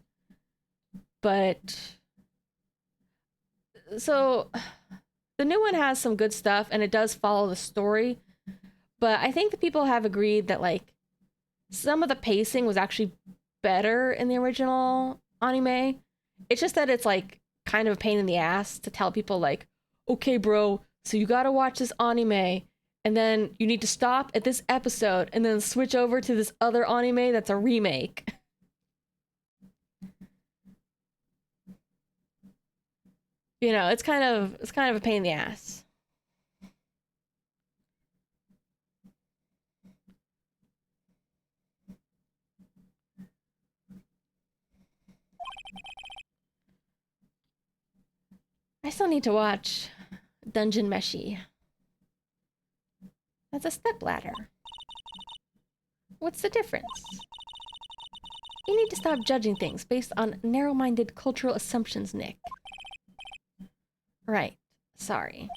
But, so, the new one has some good stuff, and it does follow the story. But I think the people have agreed that, like, some of the pacing was actually better in the original anime. It's just that it's, like, kind of a pain in the ass to tell people, like, okay, bro, so you gotta watch this anime, and then you need to stop at this episode, and then switch over to this other anime that's a remake. You know, it's kind of a pain in the ass. I still need to watch Dungeon Meshi. That's a stepladder. What's the difference? You need to stop judging things based on narrow-minded cultural assumptions, Nick. Right. Sorry.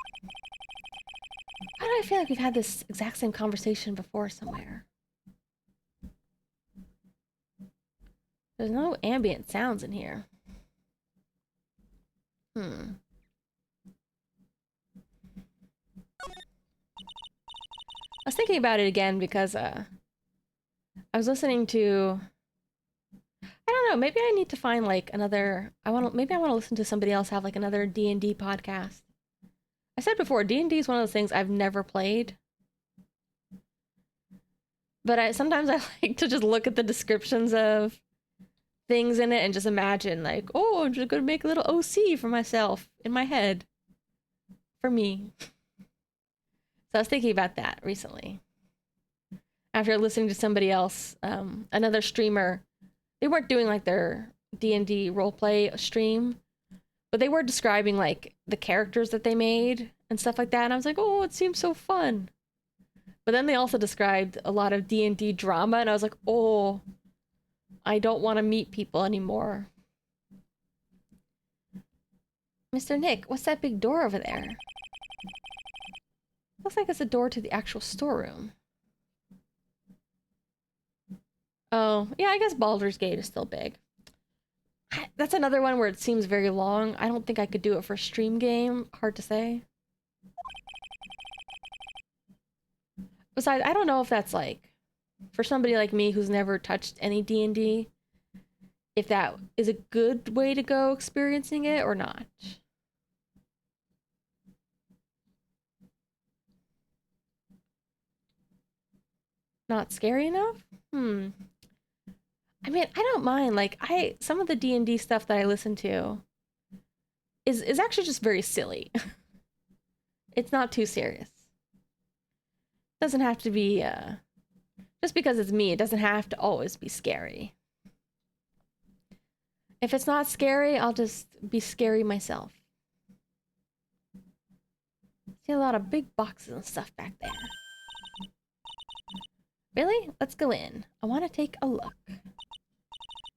Why do I feel like we've had this exact same conversation before somewhere? There's no ambient sounds in here. I was thinking about it again because I was listening to, I don't know, maybe I need to find like another, maybe I want to listen to somebody else have like another D&D podcast. I said before, D&D is one of those things I've never played. But sometimes I like to just look at the descriptions of things in it and just imagine like, oh, I'm just gonna make a little OC for myself in my head. for me. So I was thinking about that recently. After listening to somebody else, another streamer, they weren't doing like their D&D roleplay stream, but they were describing like the characters that they made and stuff like that. And I was like, oh, it seems so fun. But then they also described a lot of D&D drama, and I was like, oh, I don't want to meet people anymore. Mr. Nick, what's that big door over there? Looks like it's a door to the actual storeroom. Oh, yeah, I guess Baldur's Gate is still big. That's another one where it seems very long. I don't think I could do it for a stream game. Hard to say. Besides, I don't know if that's like, for somebody like me who's never touched any D&D, if that is a good way to go experiencing it or not. Not scary enough? I mean, I don't mind. Like, some of the D&D stuff that I listen to is actually just very silly. It's not too serious. Doesn't have to be just because it's me, it doesn't have to always be scary. If it's not scary, I'll just be scary myself. See a lot of big boxes and stuff back there. Really? Let's go in. I want to take a look.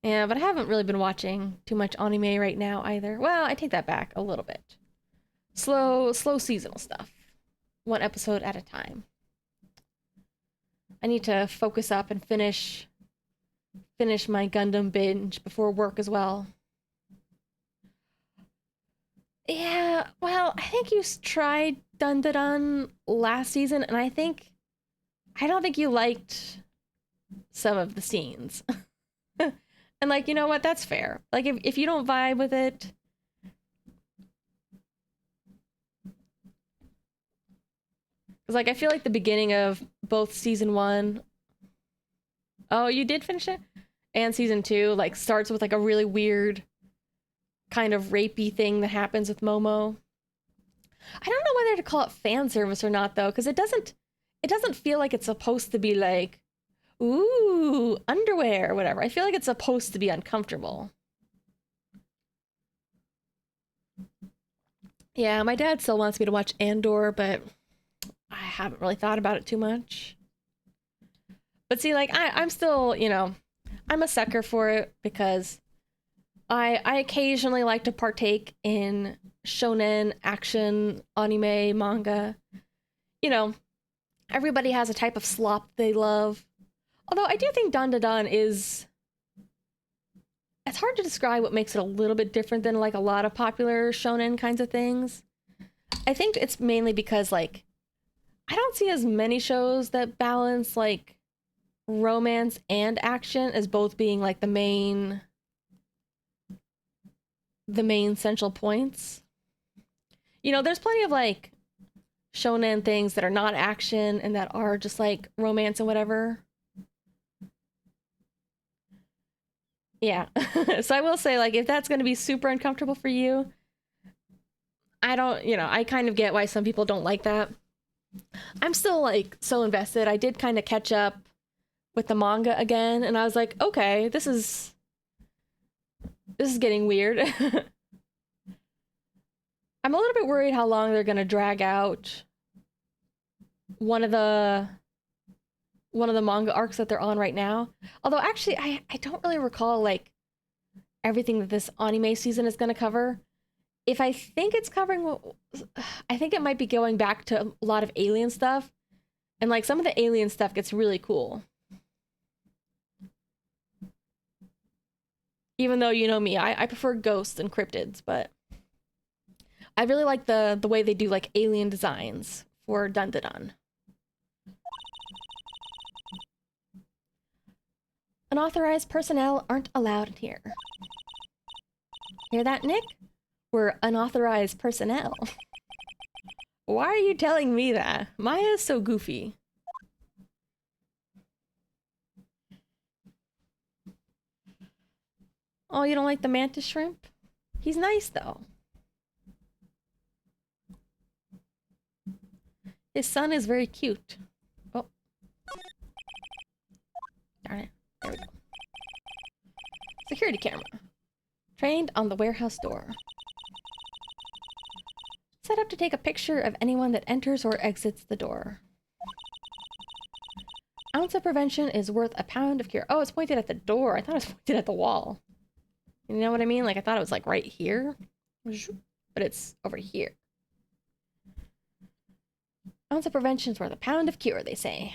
Yeah, but I haven't really been watching too much anime right now either. Well, I take that back a little bit. Slow seasonal stuff. One episode at a time. I need to focus up and finish my Gundam binge before work as well. Yeah, well, I think you tried Dun Dun Dun last season, and I don't think you liked some of the scenes. And like, you know what? That's fair. Like, if you don't vibe with it, because like I feel like the beginning of both season 1. Oh, you did finish it? And season 2 like starts with like a really weird kind of rapey thing that happens with Momo. I don't know whether to call it fan service or not though, because it doesn't feel like it's supposed to be like, ooh, underwear or whatever. I feel like it's supposed to be uncomfortable. Yeah, my dad still wants me to watch Andor, but I haven't really thought about it too much. But see, like, I'm still, I'm a sucker for it because I occasionally like to partake in shonen, action, anime, manga. Everybody has a type of slop they love. Although I do think Don Da Don is... It's hard to describe what makes it a little bit different than, like, a lot of popular shonen kinds of things. I think it's mainly because, like, I don't see as many shows that balance, like, romance and action as both being, like, the main central points. There's plenty of, like, shonen things that are not action and that are just, like, romance and whatever. Yeah. So I will say, like, if that's going to be super uncomfortable for you, I kind of get why some people don't like that. I'm still, like, so invested. I did kind of catch up with the manga again, and I was like, okay, this is getting weird. I'm a little bit worried how long they're going to drag out one of the manga arcs that they're on right now. Although actually I don't really recall like everything that this anime season is going to cover. If I think it's covering, I think it might be going back to a lot of alien stuff, and like some of the alien stuff gets really cool. Even though you know me, I prefer ghosts and cryptids, but I really like the way they do like alien designs for Dun Dun Dun. Unauthorized personnel aren't allowed here. Hear that, Nick? We're unauthorized personnel. Why are you telling me that? Maya's so goofy. Oh, you don't like the mantis shrimp? He's nice, though. His son is very cute. Oh. Darn it. There we go. Security camera. Trained on the warehouse door. Set up to take a picture of anyone that enters or exits the door. Ounce of prevention is worth a pound of cure. Oh, it's pointed at the door. I thought it was pointed at the wall. You know what I mean? Like, I thought it was, like, right here. But it's over here. Ounce of prevention is worth a pound of cure, they say.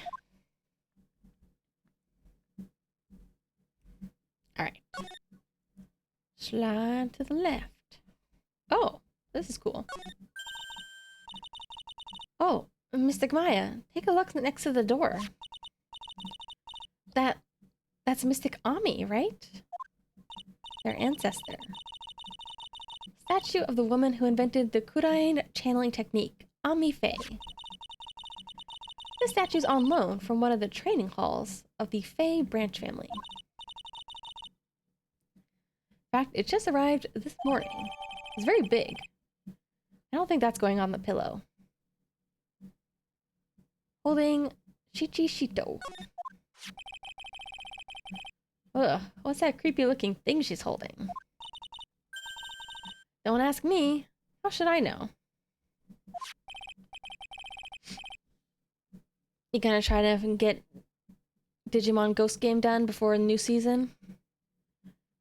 Alright. Slide to the left. Oh, this is cool. Oh, Mystic Maya, take a look next to the door. That's Mystic Ami, right? Their ancestor. Statue of the woman who invented the Kurain channeling technique, Ami Faye. This statue's on loan from one of the training halls of the Faye branch family. In fact, it just arrived this morning. It's very big. I don't think that's going on the pillow. Holding Shichi Shito. Ugh, what's that creepy looking thing she's holding? Don't ask me. How should I know? You gonna try to get Digimon Ghost Game done before a new season?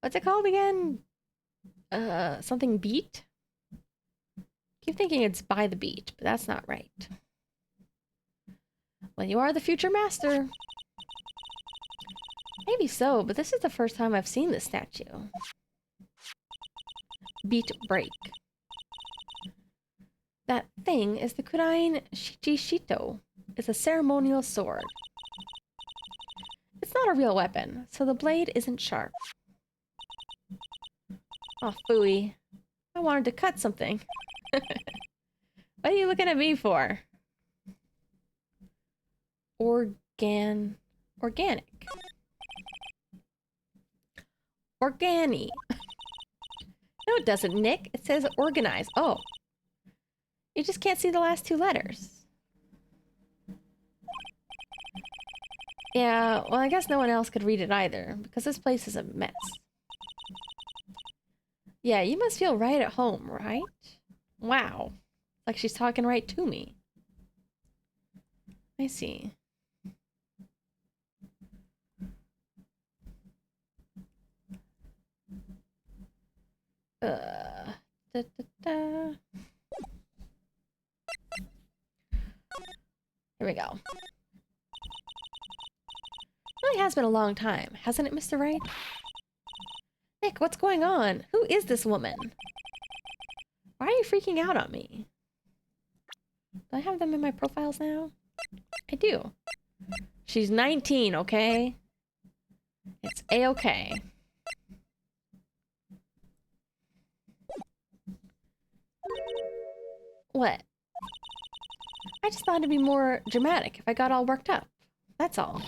What's it called again? Something Beat? Keep thinking it's By the Beat, but that's not right. Well, you are the future master. Maybe so, but this is the first time I've seen this statue. Beat Break. That thing is the Kurain Shichi Shito. It's a ceremonial sword. It's not a real weapon, so the blade isn't sharp. Oh, phooey. I wanted to cut something. What are you looking at me for? Organic. Organi. No, it doesn't, Nick. It says organize. Oh. You just can't see the last two letters. Yeah, well, I guess no one else could read it either, because this place is a mess. Yeah, you must feel right at home, right? Wow. Like she's talking right to me. I see. Da, da, da. Here we go. Really has been a long time, hasn't it, Mr. Wright? Nick, what's going on? Who is this woman? Why are you freaking out on me? Do I have them in my profiles now? I do. She's 19, okay? It's A-okay. What? I just thought it'd be more dramatic if I got all worked up. That's all.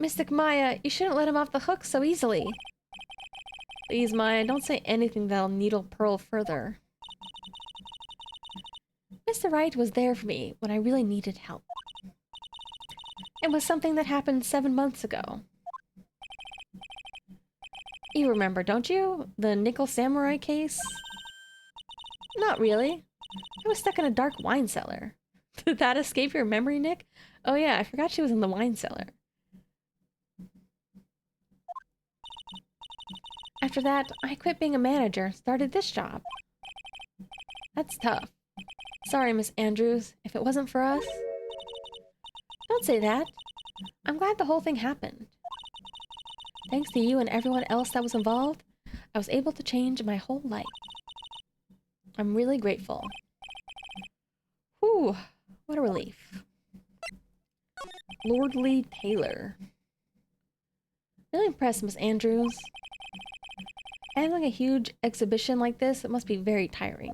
Mystic Maya, you shouldn't let him off the hook so easily. Please, Maya, don't say anything that'll needle Pearl further. Mr. Wright was there for me when I really needed help. It was something that happened 7 months ago. You remember, don't you? The Nickel Samurai case? Not really. I was stuck in a dark wine cellar. Did that escape your memory, Nick? Oh yeah, I forgot she was in the wine cellar. After that, I quit being a manager, started this job. That's tough. Sorry, Miss Andrews, if it wasn't for us. Don't say that. I'm glad the whole thing happened. Thanks to you and everyone else that was involved, I was able to change my whole life. I'm really grateful. Whew, what a relief. Lordly Taylor. Really impressed, Miss Andrews. Handling a huge exhibition like this, it must be very tiring.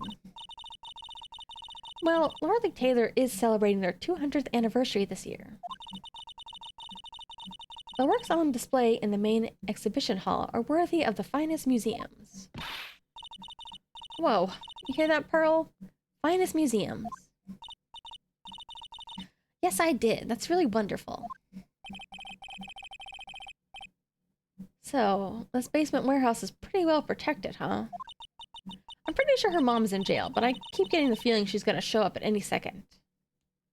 Well, Lordly Taylor is celebrating their 200th anniversary this year. The works on display in the main exhibition hall are worthy of the finest museums. Whoa, you hear that, Pearl? Finest museums. Yes, I did. That's really wonderful. So, this basement warehouse is pretty well protected, huh? I'm pretty sure her mom's in jail, but I keep getting the feeling she's gonna show up at any second.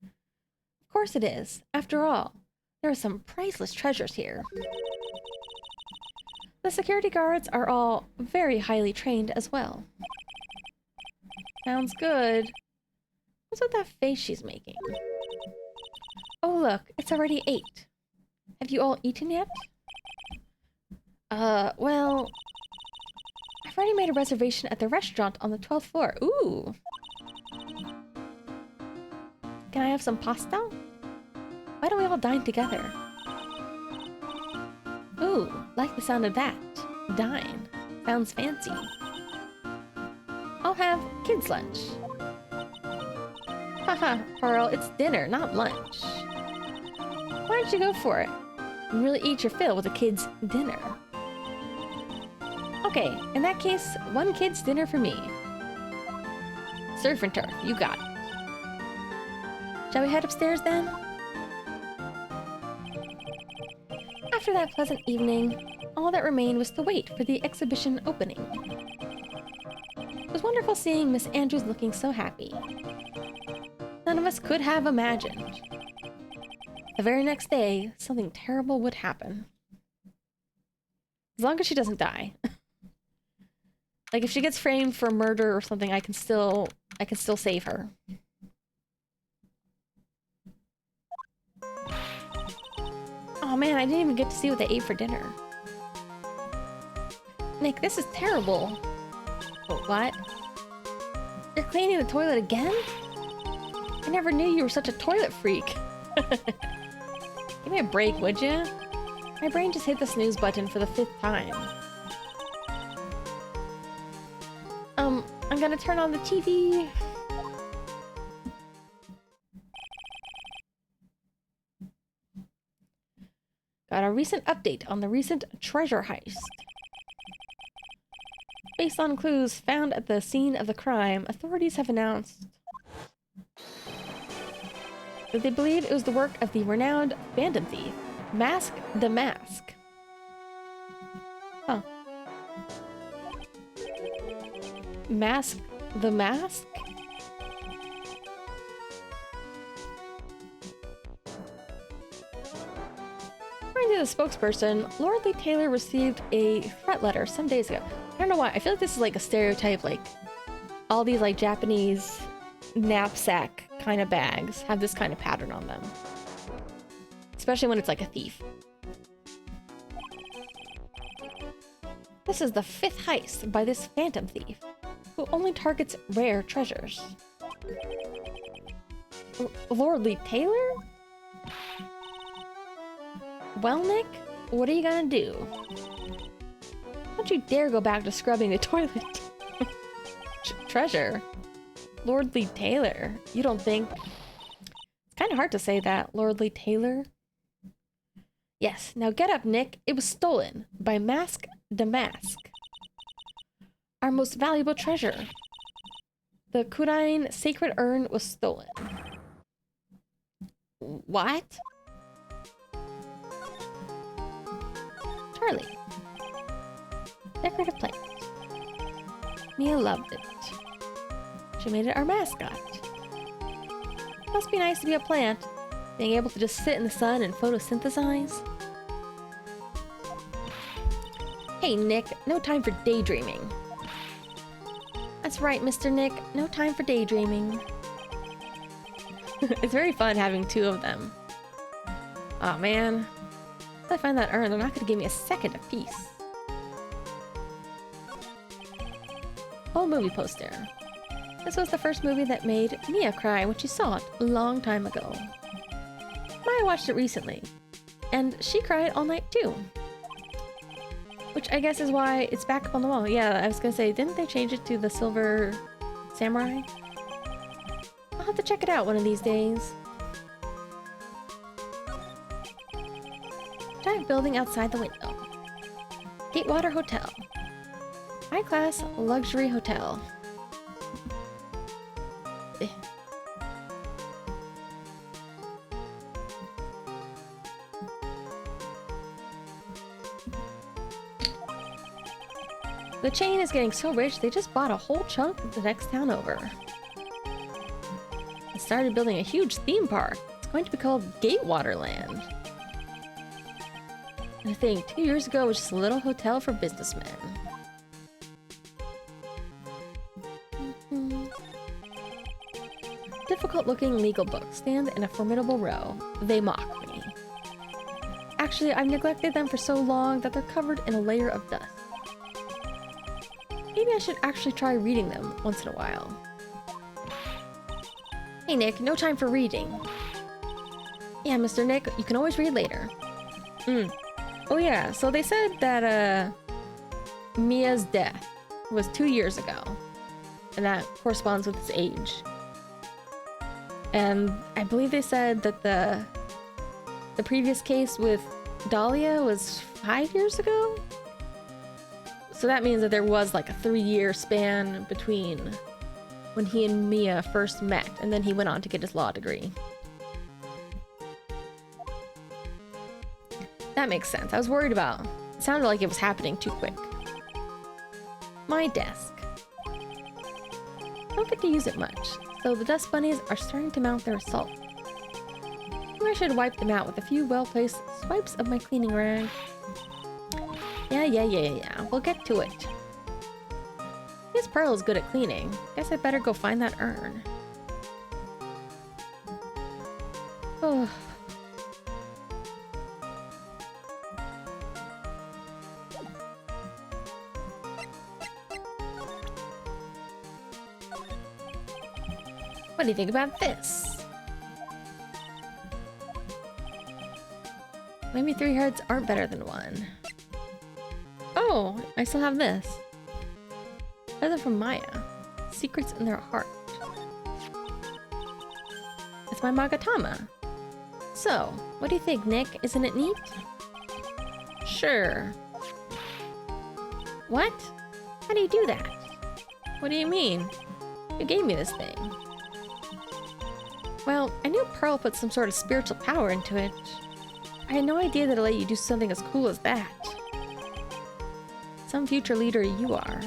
Of course it is. After all, there are some priceless treasures here. The security guards are all very highly trained as well. Sounds good. What's with that face she's making? Oh look, it's already 8. Have you all eaten yet? Well... I've already made a reservation at the restaurant on the 12th floor. Ooh! Can I have some pasta? Why don't we all dine together? Ooh, like the sound of that. Dine. Sounds fancy. I'll have kids' lunch. Haha, Pearl, it's dinner, not lunch. Why don't you go for it? And really eat your fill with a kid's dinner. Okay, in that case, one kid's dinner for me. Surf and turf, you got it. Shall we head upstairs then? After that pleasant evening, all that remained was to wait for the exhibition opening. It was wonderful seeing Miss Andrews looking so happy. None of us could have imagined. The very next day, something terrible would happen. As long as she doesn't die. Like, if she gets framed for murder or something, I can still save her. Oh man, I didn't even get to see what they ate for dinner. Nick, this is terrible. What? You're cleaning the toilet again? I never knew you were such a toilet freak. Give me a break, would ya? My brain just hit the snooze button for the 5th time. I'm gonna turn on the TV. Got a recent update on the recent treasure heist. Based on clues found at the scene of the crime, authorities have announced that they believe it was the work of the renowned phantom thief, Mask the Mask. Huh. Mask the Mask? According to the spokesperson, Lordly Taylor received a threat letter some days ago. I don't know why. I feel like this is like a stereotype, like all these like Japanese knapsack kind of bags have this kind of pattern on them. Especially when it's like a thief. This is the 5th heist by this phantom thief, who only targets rare treasures. Lordly Taylor? Well, Nick, what are you gonna do? Don't you dare go back to scrubbing the toilet. Treasure? Lordly Taylor? You don't think... It's kind of hard to say that, Lordly Taylor. Yes, now get up, Nick. It was stolen by Mask the Mask. Our most valuable treasure. The Kurain sacred urn was stolen. What? Charlie. Decorative plant. Mia loved it. She made it our mascot. Must be nice to be a plant, being able to just sit in the sun and photosynthesize. Hey Nick, no time for daydreaming. That's right, Mr. Nick, no time for daydreaming. It's very fun having 2 of them. Aw, man. If I find that urn, they're not gonna give me a second apiece. Old movie poster. This was the first movie that made Mia cry when she saw it a long time ago. Maya watched it recently, and she cried all night too. Which I guess is why it's back up on the wall. Yeah, I was gonna say, didn't they change it to the Silver Samurai? I'll have to check it out one of these days. Giant building outside the window. Gatewater Hotel. High-class luxury hotel. The chain is getting so rich, they just bought a whole chunk of the next town over. They started building a huge theme park. It's going to be called Gatewaterland. I think 2 years ago it was just a little hotel for businessmen. Difficult-looking legal books stand in a formidable row. They mock me. Actually, I've neglected them for so long that they're covered in a layer of dust. Maybe I should actually try reading them once in a while. Hey Nick, no time for reading. Yeah, Mr. Nick, you can always read later. Oh yeah, so they said that Mia's death was 2 years ago. And that corresponds with his age. And I believe they said that the previous case with Dahlia was 5 years ago? So that means that there was like a 3-year span between when he and Mia first met, and then he went on to get his law degree. That makes sense. I was worried about. It sounded like it was happening too quick. My desk. I don't get to use it much, so the dust bunnies are starting to mount their assault. Maybe I should wipe them out with a few well-placed swipes of my cleaning rag. Yeah. We'll get to it. This Pearl is good at cleaning. Guess I'd better go find that urn. Oh. What do you think about this? Maybe 3 hearts aren't better than 1. Oh, I still have this. Present from Maya. Secrets in their heart. It's my Magatama. So, what do you think, Nick? Isn't it neat? Sure. What? How do you do that? What do you mean? You gave me this thing. Well, I knew Pearl put some sort of spiritual power into it. I had no idea that it'd let you do something as cool as that. Some future leader you are.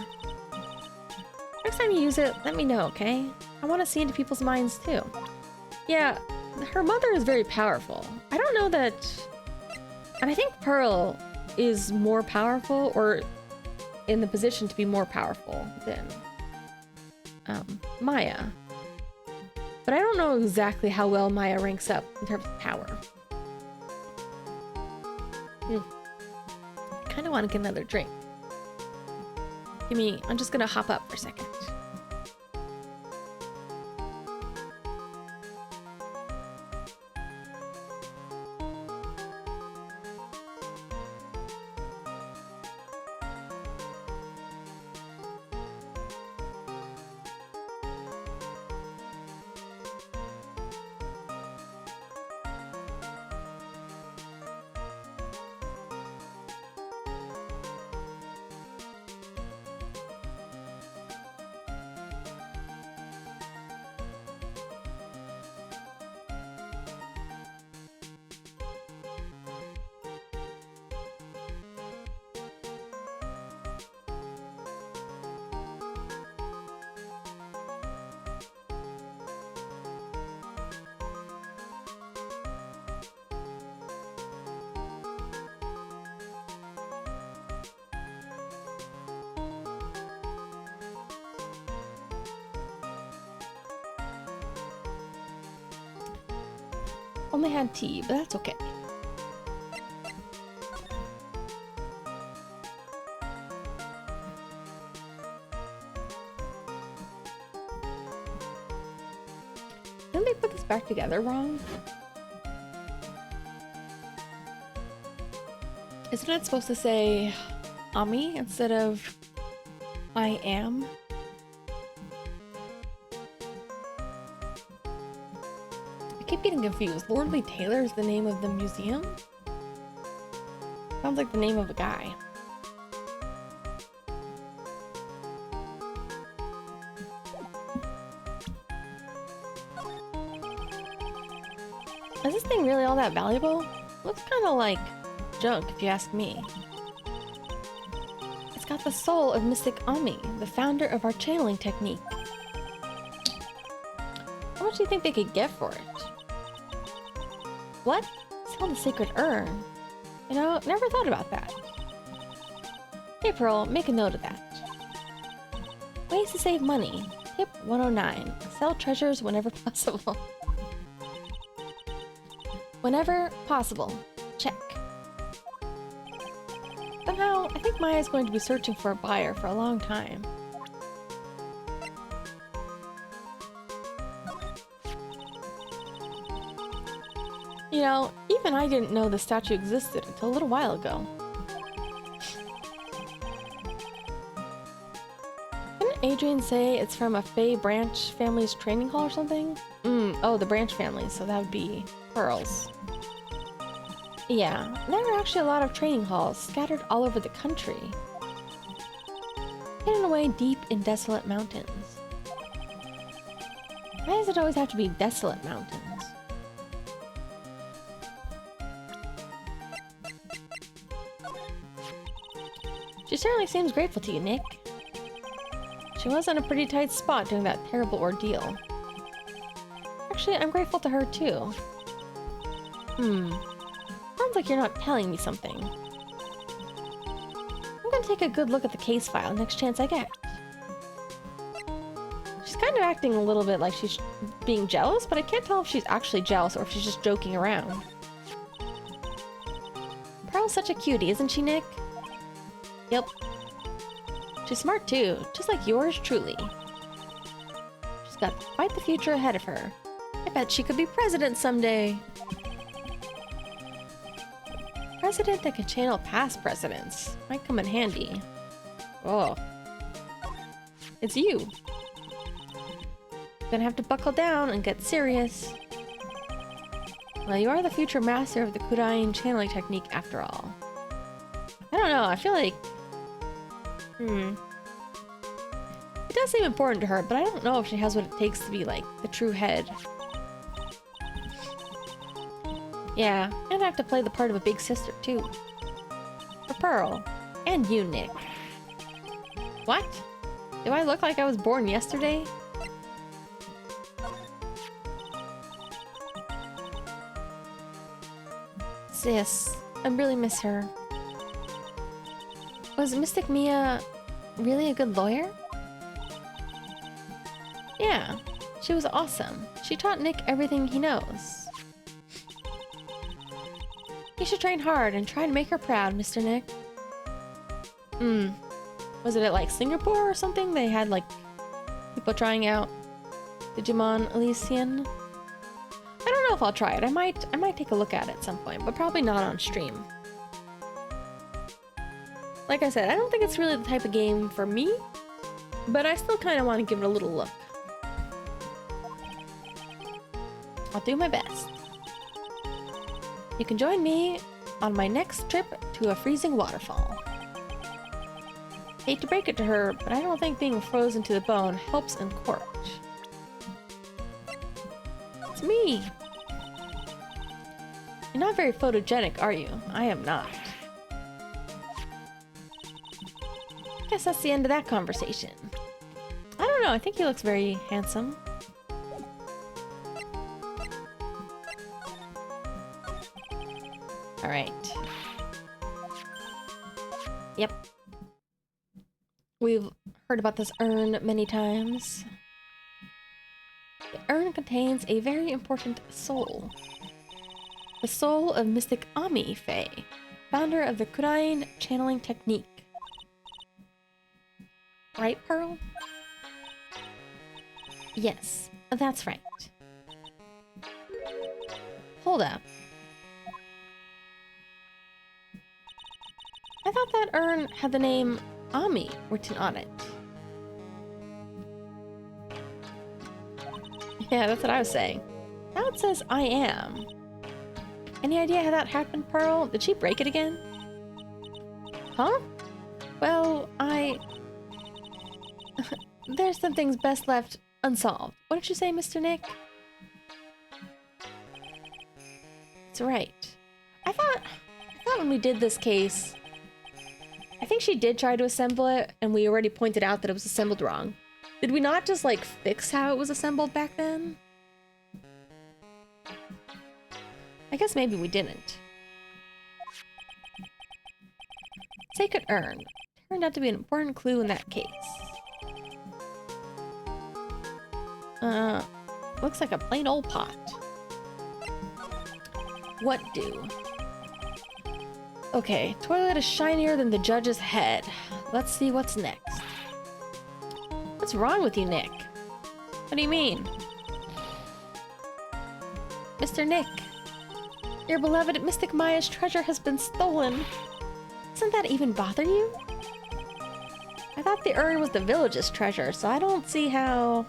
Next time you use it, let me know, okay? I want to see into people's minds too. Yeah, her mother is very powerful. I don't know that... And I think Pearl is more powerful, or in the position to be more powerful than Maya. But I don't know exactly how well Maya ranks up in terms of power. I kind of want to get another drink. I'm just gonna hop up for a second. Only had tea, but that's okay. Didn't they put this back together wrong? Isn't it supposed to say Ami instead of I am? I keep getting confused. Lordly Taylor is the name of the museum? Sounds like the name of a guy. Is this thing really all that valuable? Looks kind of like junk, if you ask me. It's got the soul of Mystic Ami, the founder of our channeling technique. How much do you think they could get for it? What? Sell the sacred urn. You know, never thought about that. Hey Pearl, make a note of that. Ways to save money. Tip 109. Sell treasures whenever possible. Whenever possible. Check. Somehow, I think Maya's going to be searching for a buyer for a long time. You know, even I didn't know the statue existed until a little while ago. Didn't Adrian say it's from a Fey Branch family's training hall or something? Oh, the Branch family, so that would be Pearl's. Yeah, there are actually a lot of training halls scattered all over the country. Hidden away deep in desolate mountains. Why does it always have to be desolate mountains? She certainly seems grateful to you, Nick. She was in a pretty tight spot during that terrible ordeal. Actually, I'm grateful to her too. Sounds like you're not telling me something. I'm gonna take a good look at the case file next chance I get. She's kind of acting a little bit like she's being jealous, but I can't tell if she's actually jealous or if she's just joking around. Pearl's such a cutie, isn't she, Nick? Yep. She's smart too, just like yours truly. She's got quite the future ahead of her. I bet she could be president someday. President that can channel past presidents. Might come in handy. Oh. It's you. Gonna have to buckle down and get serious. Well, you are the future master of the Kudain channeling technique after all. I don't know, I feel like... It does seem important to her, but I don't know if she has what it takes to be, like, the true head. Yeah, and I have to play the part of a big sister, too. For Pearl. And you, Nick. What? Do I look like I was born yesterday? Sis, I really miss her. Was Mystic Mia really a good lawyer? Yeah, she was awesome. She taught Nick everything he knows. You should train hard and try to make her proud, Mr. Nick. Was it at like Singapore or something? They had like people trying out Digimon Elysian. I don't know if I'll try it. I might take a look at it at some point, but probably not on stream. Like I said, I don't think it's really the type of game for me, but I still kind of want to give it a little look. I'll do my best. You can join me on my next trip to a freezing waterfall. Hate to break it to her, but I don't think being frozen to the bone helps in court. It's me! You're not very photogenic, are you? I am not. Guess that's the end of that conversation. I don't know, I think he looks very handsome. Alright. Yep. We've heard about this urn many times. The urn contains a very important soul. The soul of Mystic Ami Faye, founder of the Kudain channeling technique. Right, Pearl? Yes, that's right. Hold up. I thought that urn had the name Ami written on it. Yeah, that's what I was saying. Now it says I am. Any idea how that happened, Pearl? Did she break it again? Huh? Well, there's some things best left unsolved. What did you say, Mr. Nick? That's right. I thought when we did this case, I think she did try to assemble it, and we already pointed out that it was assembled wrong. Did we not just, like, fix how it was assembled back then? I guess maybe we didn't. Sacred urn. Turned out to be an important clue in that case. Looks like a plain old pot. What do? Okay, toilet is shinier than the judge's head. Let's see what's next. What's wrong with you, Nick? What do you mean? Mr. Nick, your beloved Mystic Maya's treasure has been stolen. Doesn't that even bother you? I thought the urn was the village's treasure, so I don't see how...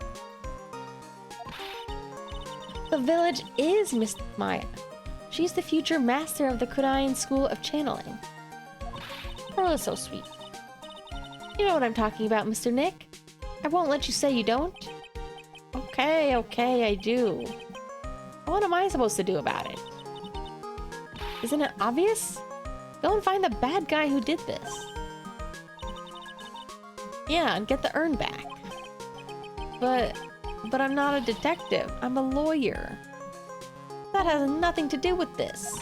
The village is Mystic Maya. She's the future master of the Kodayan School of Channeling. Pearl is so sweet. You know what I'm talking about, Mr. Nick. I won't let you say you don't. Okay, I do. What am I supposed to do about it? Isn't it obvious? Go and find the bad guy who did this. Yeah, and get the urn back. But I'm not a detective. I'm a lawyer. That has nothing to do with this.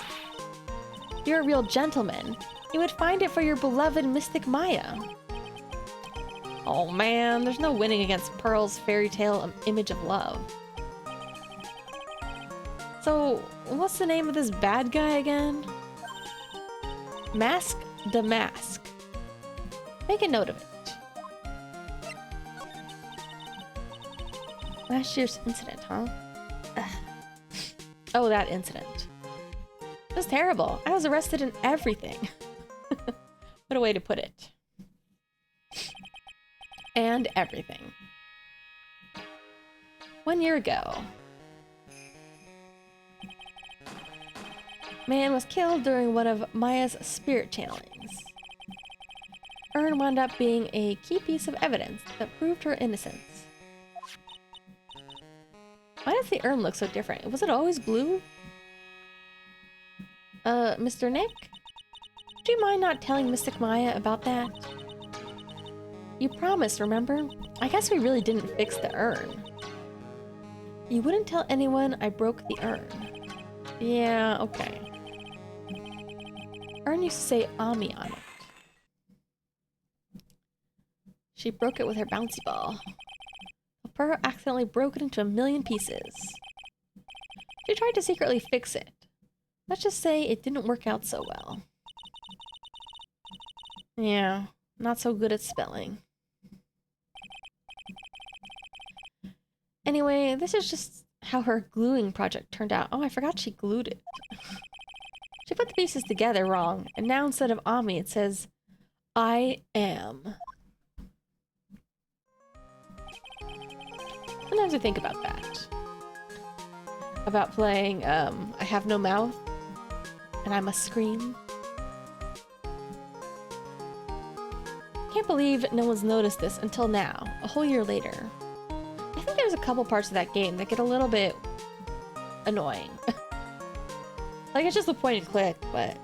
If you're a real gentleman, you would find it for your beloved Mystic Maya. Oh man, there's no winning against Pearl's fairy tale image of love. So, what's the name of this bad guy again? Mask the Mask. Make a note of it. Last year's incident, huh? Ugh. Oh, that incident. It was terrible. I was arrested and everything. What a way to put it. And everything. 1 year ago. Man was killed during one of Maya's spirit channelings. Urn wound up being a key piece of evidence that proved her innocence. Why does the urn look so different? Was it always blue? Mr. Nick? Do you mind not telling Mystic Maya about that? You promised, remember? I guess we really didn't fix the urn. You wouldn't tell anyone I broke the urn. Yeah, okay. Urn used to say Ami on it. She broke it with her bouncy ball. Pearl accidentally broke it into a million pieces. She tried to secretly fix it. Let's just say it didn't work out so well. Yeah, not so good at spelling. Anyway, this is just how her gluing project turned out. Oh, I forgot she glued it. She put the pieces together wrong, and now instead of Ami, it says, I am. Sometimes I think about that. About playing, I have no mouth, and I must scream. Can't believe no one's noticed this until now, a whole year later. I think there's a couple parts of that game that get a little bit annoying. Like, it's just a point and click, but...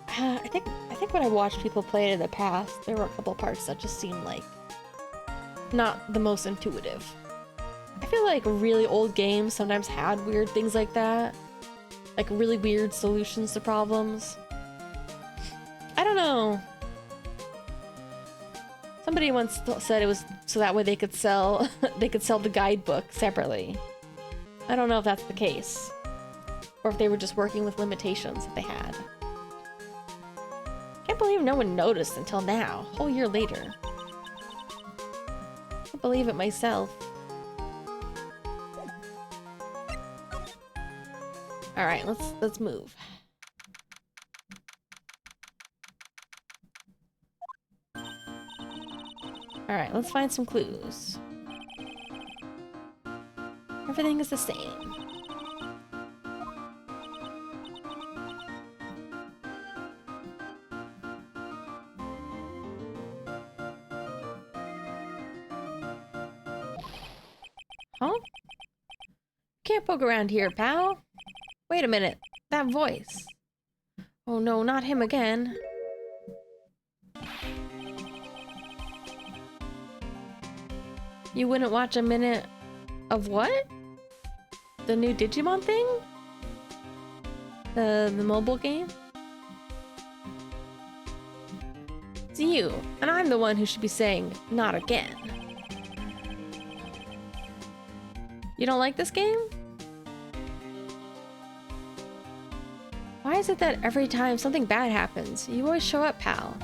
I think when I watched people play it in the past, there were a couple parts that just seemed like not the most intuitive. I feel like really old games sometimes had weird things like that. Like really weird solutions to problems. I don't know. Somebody once said it was so that way they could sell the guidebook separately. I don't know if that's the case. Or if they were just working with limitations that they had. Can't believe no one noticed until now, a whole year later. Can't believe it myself. Alright, let's move. Alright, let's find some clues. Everything is the same. Huh? Can't poke around here, pal. Wait a minute. That voice. Oh no, not him again. You wouldn't watch a minute of what? The new Digimon thing? The mobile game? It's you, and I'm the one who should be saying, not again. You don't like this game? Why is it that every time something bad happens, you always show up, pal?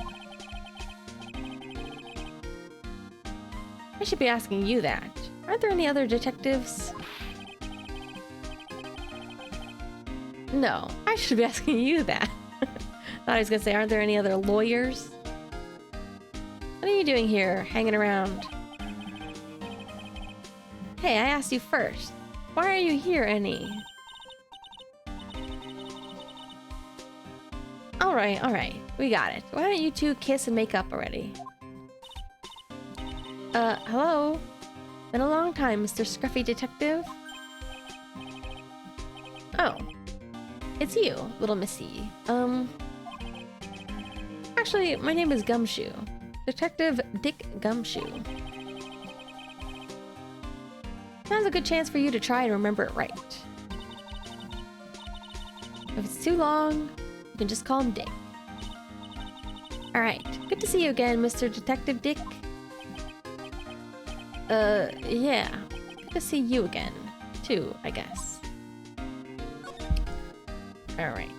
I should be asking you that. Aren't there any other detectives? No, I should be asking you that. Thought I was gonna say, aren't there any other lawyers? What are you doing here, hanging around? Hey, I asked you first. Why are you here, Annie? Alright, we got it. Why don't you two kiss and make up already? Hello? Been a long time, Mr. Scruffy Detective. Oh. It's you, little missy. Actually, my name is Gumshoe. Detective Dick Gumshoe. Now's a good chance for you to try and remember it right. If it's too long, you can just call him Dick. Alright, good to see you again, Mr. Detective Dick. Yeah. Good to see you again, too, I guess. Alright.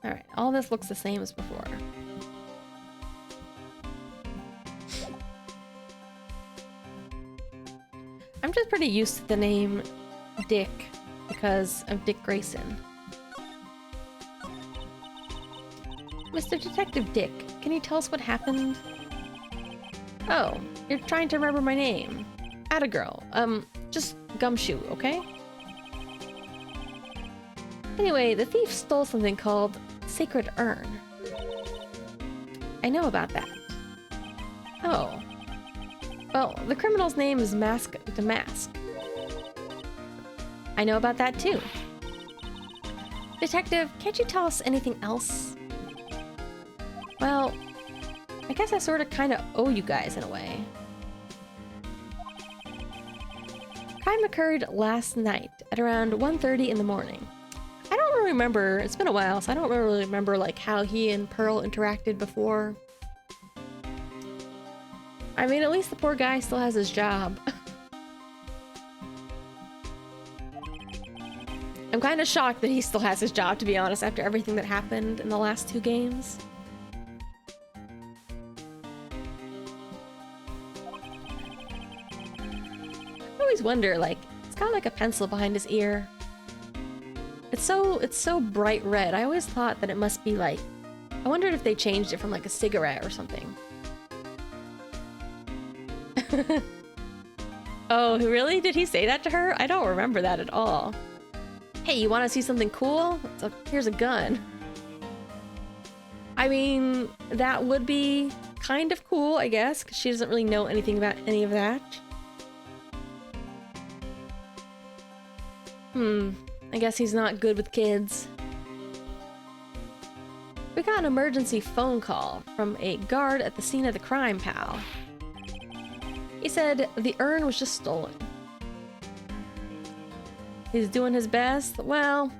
Alright, all this looks the same as before. I'm just pretty used to the name Dick because of Dick Grayson. Mr. Detective Dick, can you tell us what happened? Oh, you're trying to remember my name. Atta girl. Just Gumshoe, okay? Anyway, the thief stole something called Sacred Urn. I know about that. Oh. Well, the criminal's name is Mask Damask. I know about that too. Detective, can't you tell us anything else? Well, I guess I sort of kind of owe you guys in a way. Crime occurred last night at around 1:30 in the morning. I don't really remember, it's been a while, so I don't really remember like how he and Pearl interacted before. I mean, at least the poor guy still has his job. I'm kind of shocked that he still has his job, to be honest, after everything that happened in the last 2 games. I always wonder, like, it's got like a pencil behind his ear. It's so bright red. I always thought that it must be like, I wondered if they changed it from like a cigarette or something. Oh, really? Did he say that to her? I don't remember that at all. Hey, you want to see something cool? Here's a gun. I mean, that would be kind of cool, I guess, because she doesn't really know anything about any of that. I guess he's not good with kids. We got an emergency phone call from a guard at the scene of the crime, pal. He said the urn was just stolen. He's doing his best. Well,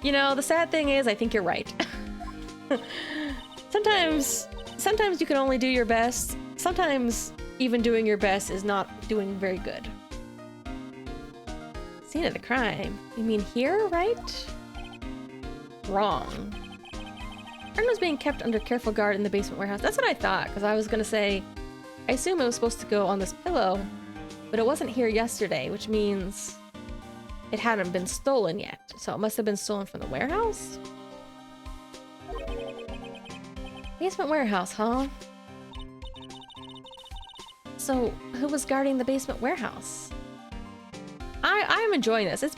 you know, the sad thing is I think you're right. Sometimes you can only do your best. Sometimes even doing your best is not doing very good. Scene of the crime. You mean here, right? Wrong. Urn was being kept under careful guard in the basement warehouse. That's what I thought, because I was gonna say, I assume it was supposed to go on this pillow, but it wasn't here yesterday, which means it hadn't been stolen yet. So it must have been stolen from the warehouse? Basement warehouse, huh? So who was guarding the basement warehouse? I am enjoying this. I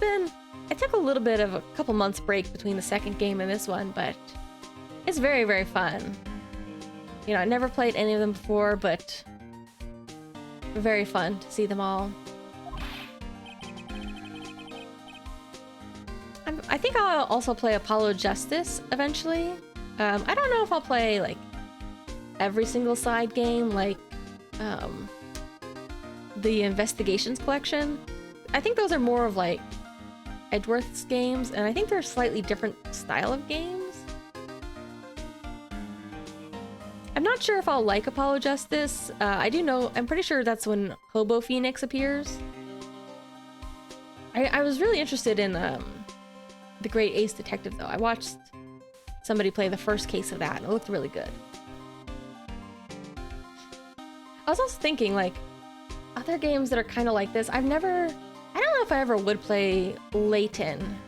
took a little bit of a couple months break between the second game and this one, but it's very, very fun. You know, I never played any of them before, but very fun to see them all. I think I'll also play Apollo Justice eventually. I don't know if I'll play like every single side game, like the Investigations collection. I think those are more of like Edgeworth's games, and I think they're a slightly different style of games. I'm not sure if I'll like Apollo Justice. I do know, I'm pretty sure that's when Hobo Phoenix appears. I was really interested in The Great Ace Detective, though. I watched somebody play the first case of that, and it looked really good. I was also thinking, like, other games that are kind of like this. I don't know if I ever would play Layton.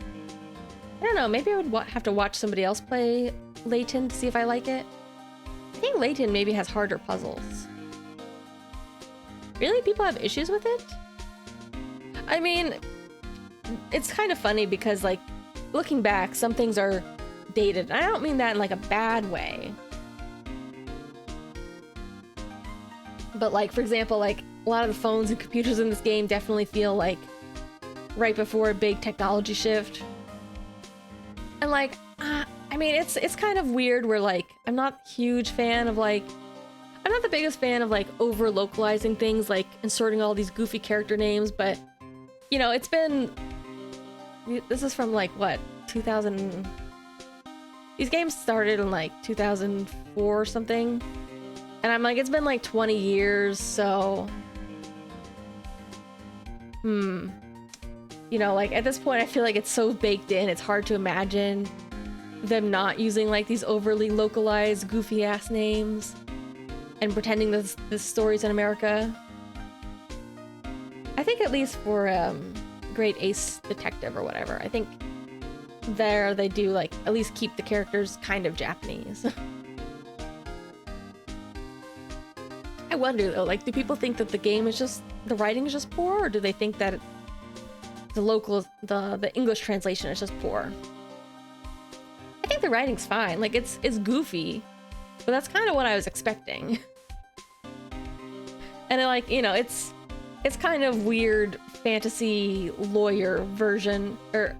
I don't know, maybe I would have to watch somebody else play Layton to see if I like it. I think Layton maybe has harder puzzles. Really? People have issues with it? I mean, it's kind of funny because, like, looking back, some things are dated. I don't mean that in, like, a bad way. But, like, for example, like, a lot of the phones and computers in this game definitely feel like right before a big technology shift. And, like, I mean, it's kind of weird where, like, I'm not a huge fan of, like, I'm not the biggest fan of, like, over-localizing things, like, inserting all these goofy character names, but, you know, it's been, this is from, like, what, 2000, these games started in, like, 2004 or something, and I'm like, it's been, like, 20 years, so, you know, like, at this point, I feel like it's so baked in, it's hard to imagine them not using, like, these overly localized, goofy-ass names and pretending this story's in America. I think at least for Great Ace Detective or whatever, I think there they do, like, at least keep the characters kind of Japanese. I wonder, though, like, do people think that the game is just, the writing is just poor, or do they think that the English translation is just poor? I think the writing's fine. Like, it's goofy, but that's kind of what I was expecting. And like, you know, it's kind of weird fantasy lawyer version, or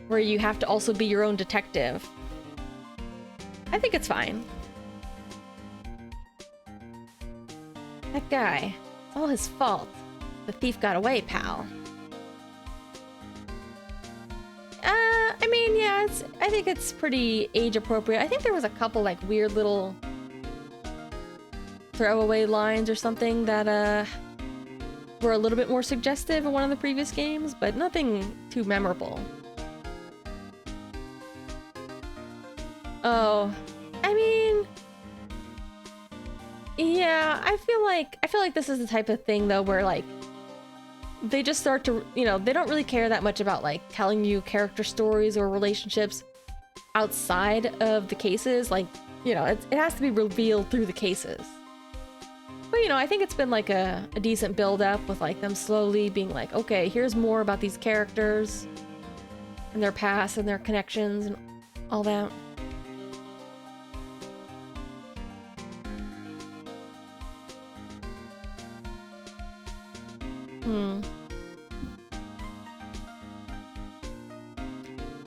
where you have to also be your own detective. I think it's fine. That guy, it's all his fault. The thief got away, pal. I mean, yeah, I think it's pretty age appropriate. I think there was a couple, like, weird little throwaway lines or something that were a little bit more suggestive in one of the previous games, but nothing too memorable. Oh, I mean, yeah, I feel like this is the type of thing, though, where, like, they just start to, you know, they don't really care that much about, like, telling you character stories or relationships outside of the cases. Like, you know, it has to be revealed through the cases. But, you know, I think it's been, like, a decent build-up with, like, them slowly being like, okay, here's more about these characters and their past and their connections and all that.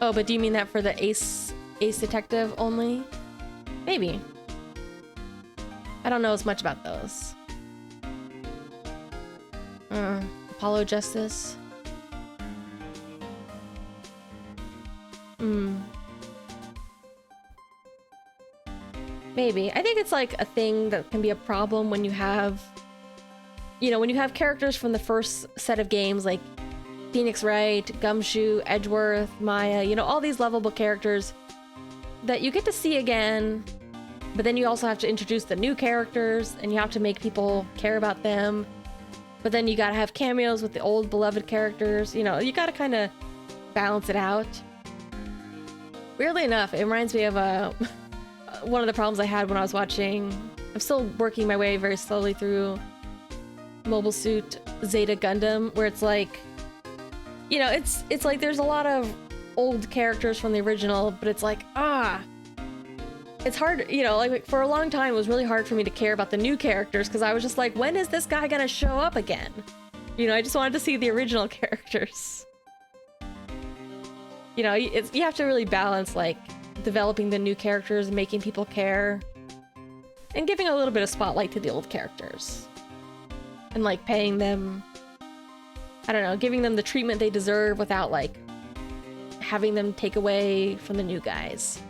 Oh, but do you mean that for the Ace Detective only? Maybe. I don't know as much about those. Apollo Justice. Maybe. I think it's like a thing that can be a problem when you have, you know, when you have characters from the first set of games, like Phoenix Wright, Gumshoe, Edgeworth, Maya, you know, all these lovable characters that you get to see again, but then you also have to introduce the new characters and you have to make people care about them. But then you gotta have cameos with the old beloved characters. You know, you gotta kind of balance it out. Weirdly enough, it reminds me of one of the problems I had when I was watching. I'm still working my way very slowly through Mobile Suit Zeta Gundam, where it's like, you know, it's like there's a lot of old characters from the original, but it's like, it's hard, you know, like for a long time it was really hard for me to care about the new characters because I was just like, when is this guy gonna show up again? You know, I just wanted to see the original characters. You know, you have to really balance, like, developing the new characters, making people care, and giving a little bit of spotlight to the old characters. And, like, paying them, I don't know, giving them the treatment they deserve without, like, having them take away from the new guys.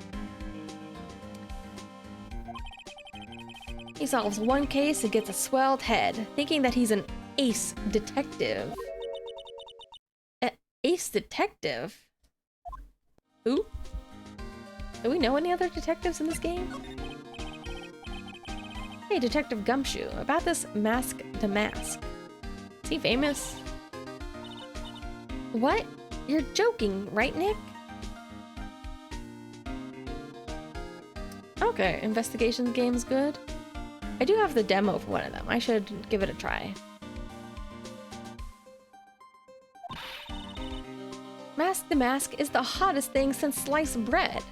He solves one case and gets a swelled head, thinking that he's an ace detective. Ace detective? Who? Do we know any other detectives in this game? Hey, Detective Gumshoe, about this mask to mask. Is he famous? What? You're joking, right, Nick? Okay, investigation game's good. I do have the demo for one of them. I should give it a try. Mask the Mask is the hottest thing since sliced bread.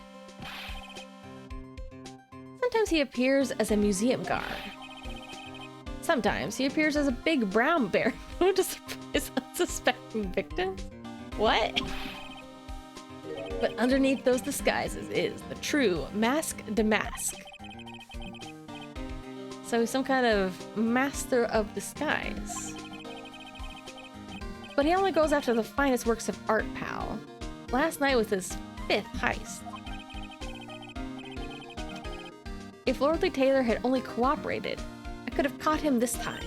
Sometimes he appears as a museum guard. Sometimes he appears as a big brown bear to surprise unsuspecting victims. What? But underneath those disguises is the true Mask the Mask. So he's some kind of master of disguise. But he only goes after the finest works of art, pal. Last night was his 5th heist. If Lordly Taylor had only cooperated, I could have caught him this time.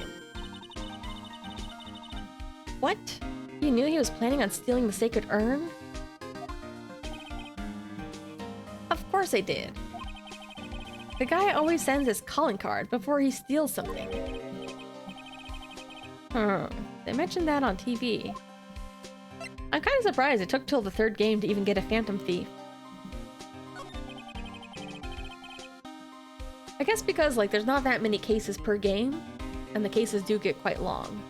What? You knew he was planning on stealing the sacred urn? Of course I did. The guy always sends his calling card before he steals something. They mentioned that on TV. I'm kind of surprised it took till the 3rd game to even get a Phantom Thief. I guess because, like, there's not that many cases per game, and the cases do get quite long.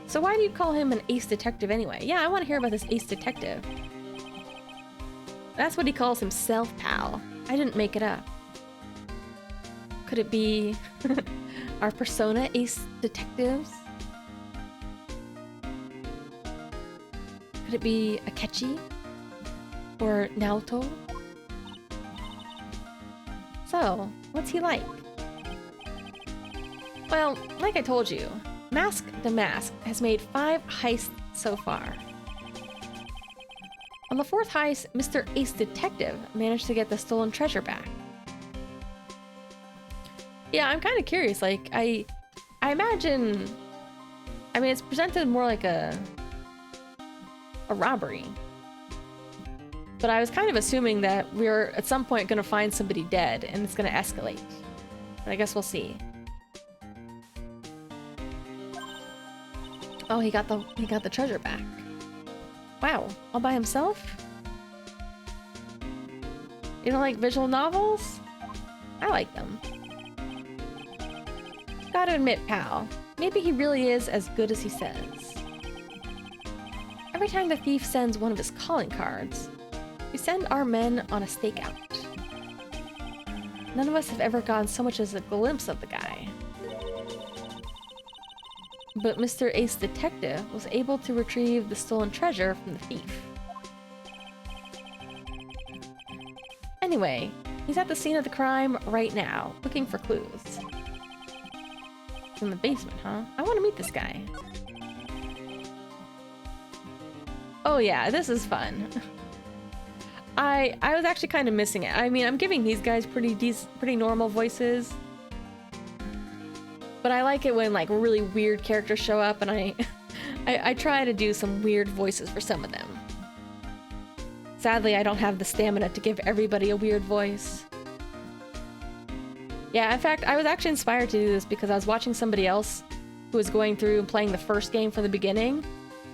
So why do you call him an ace detective anyway? Yeah, I want to hear about this ace detective. That's what he calls himself, pal. I didn't make it up. Could it be our Persona ace detectives? Could it be Akechi? Or Naoto? So, what's he like? Well, like I told you, Mask the Mask has made 5 heists so far. On the 4th heist, Mr. Ace Detective managed to get the stolen treasure back. Yeah, I'm kind of curious, like, I imagine... I mean, it's presented more like a robbery. But I was kind of assuming that we're at some point going to find somebody dead and it's going to escalate. But I guess we'll see. Oh, he got the treasure back. Wow, all by himself? You don't like visual novels? I like them. Gotta admit, pal, maybe he really is as good as he says. Every time the thief sends one of his calling cards, we send our men on a stakeout. None of us have ever gotten so much as a glimpse of the guy. But Mr. Ace Detective was able to retrieve the stolen treasure from the thief. Anyway, he's at the scene of the crime right now, looking for clues. It's in the basement, huh? I want to meet this guy. Oh yeah, this is fun. I was actually kind of missing it. I mean, I'm giving these guys pretty normal voices. But I like it when, like, really weird characters show up, and I try to do some weird voices for some of them. Sadly, I don't have the stamina to give everybody a weird voice. Yeah, in fact, I was actually inspired to do this because I was watching somebody else who was going through and playing the first game from the beginning.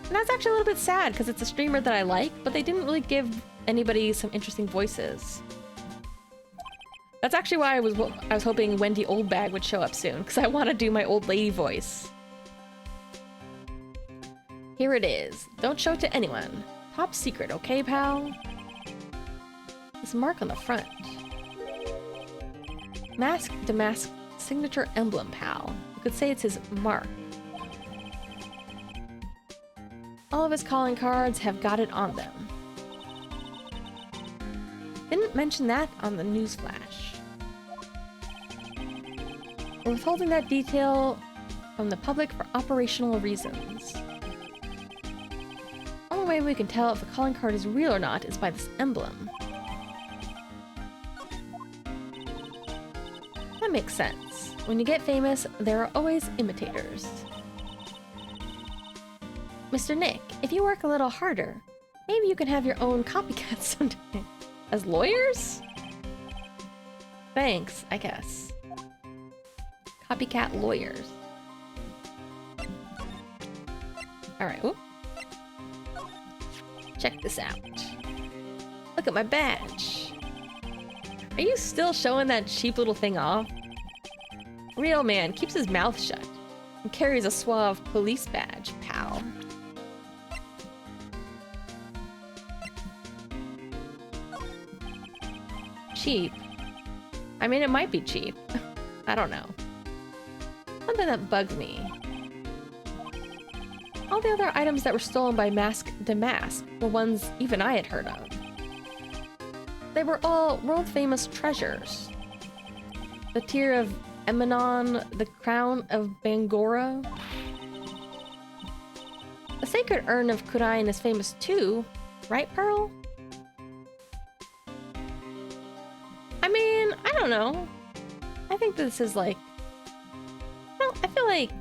And that's actually a little bit sad because it's a streamer that I like, but they didn't really give anybody some interesting voices. That's actually why I was hoping Wendy Oldbag would show up soon, because I want to do my old lady voice. Here it is. Don't show it to anyone. Top secret, okay, pal? This mark on the front. Mask to Mask signature emblem, pal. You could say it's his mark. All of his calling cards have got it on them. Didn't mention that on the news flash. We're withholding that detail from the public for operational reasons. The only way we can tell if the calling card is real or not is by this emblem. That makes sense. When you get famous, there are always imitators. Mr. Nick, if you work a little harder, maybe you can have your own copycat someday. As lawyers? Thanks, I guess. Copycat lawyers. Alright, whoop. Check this out. Look at my badge. Are you still showing that cheap little thing off? Real man keeps his mouth shut and carries a suave police badge, pal. Cheap. I mean, it might be cheap. I don't know. Something that bugs me. All the other items that were stolen by Mask de Mask were ones even I had heard of. They were all world-famous treasures. The Tear of Emanon, the Crown of Bangora. The Sacred Urn of Kurain is famous too, right, Pearl? I mean, I don't know. I think this is like... Well, I feel like...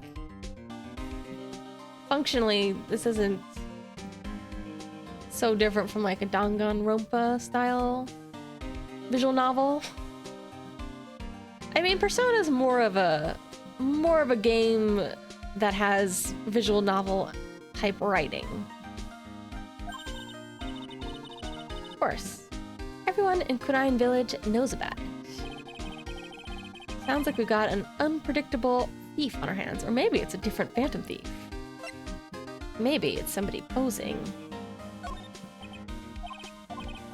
Functionally, this isn't so different from like a Danganronpa style visual novel. I mean, Persona is more of a game that has visual novel type writing. Of course, everyone in Kurain Village knows about it. Sounds like we've got an unpredictable thief on our hands, or maybe it's a different phantom thief. Maybe it's somebody posing.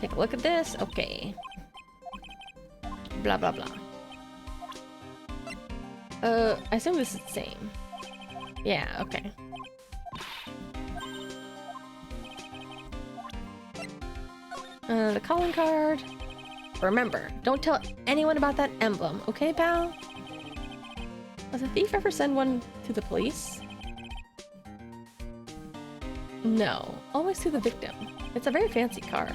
Take a look at this. Okay. Blah, blah, blah. I assume this is the same. Yeah, okay. The calling card. Remember, don't tell anyone about that emblem, okay, pal? Does a thief ever send one to the police? No, always to the victim. It's a very fancy card.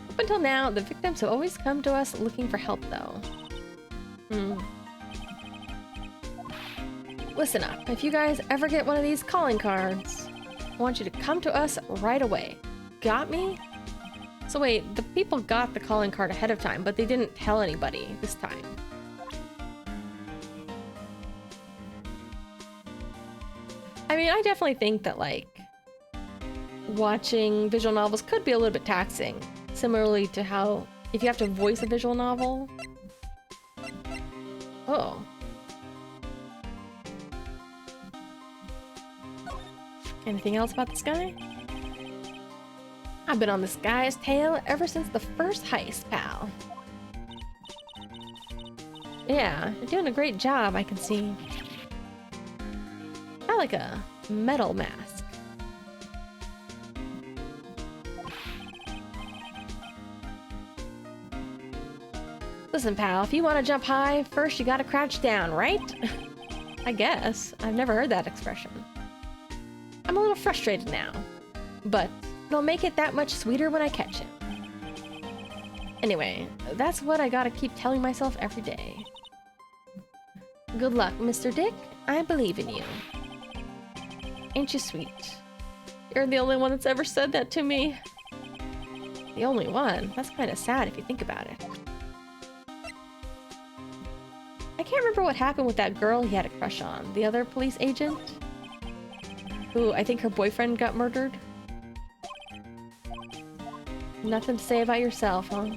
Up until now, the victims have always come to us looking for help, though. Listen up, if you guys ever get one of these calling cards, I want you to come to us right away. Got me? So wait, the people got the calling card ahead of time, but they didn't tell anybody this time. I mean, I definitely think that, like, watching visual novels could be a little bit taxing. Similarly to how, if you have to voice a visual novel... Oh. Anything else about this guy? I've been on this guy's tail ever since the first heist, pal. Yeah, you're doing a great job, I can see. I like a metal mask. Listen, pal, if you want to jump high, first you gotta crouch down, right? I guess. I've never heard that expression. I'm a little frustrated now, but it'll make it that much sweeter when I catch him. Anyway, that's what I gotta keep telling myself every day. Good luck, Mr. Dick. I believe in you. Ain't you sweet? You're the only one that's ever said that to me. The only one? That's kind of sad if you think about it. I can't remember what happened with that girl he had a crush on. The other police agent? Who, I think her boyfriend got murdered? Nothing to say about yourself, huh?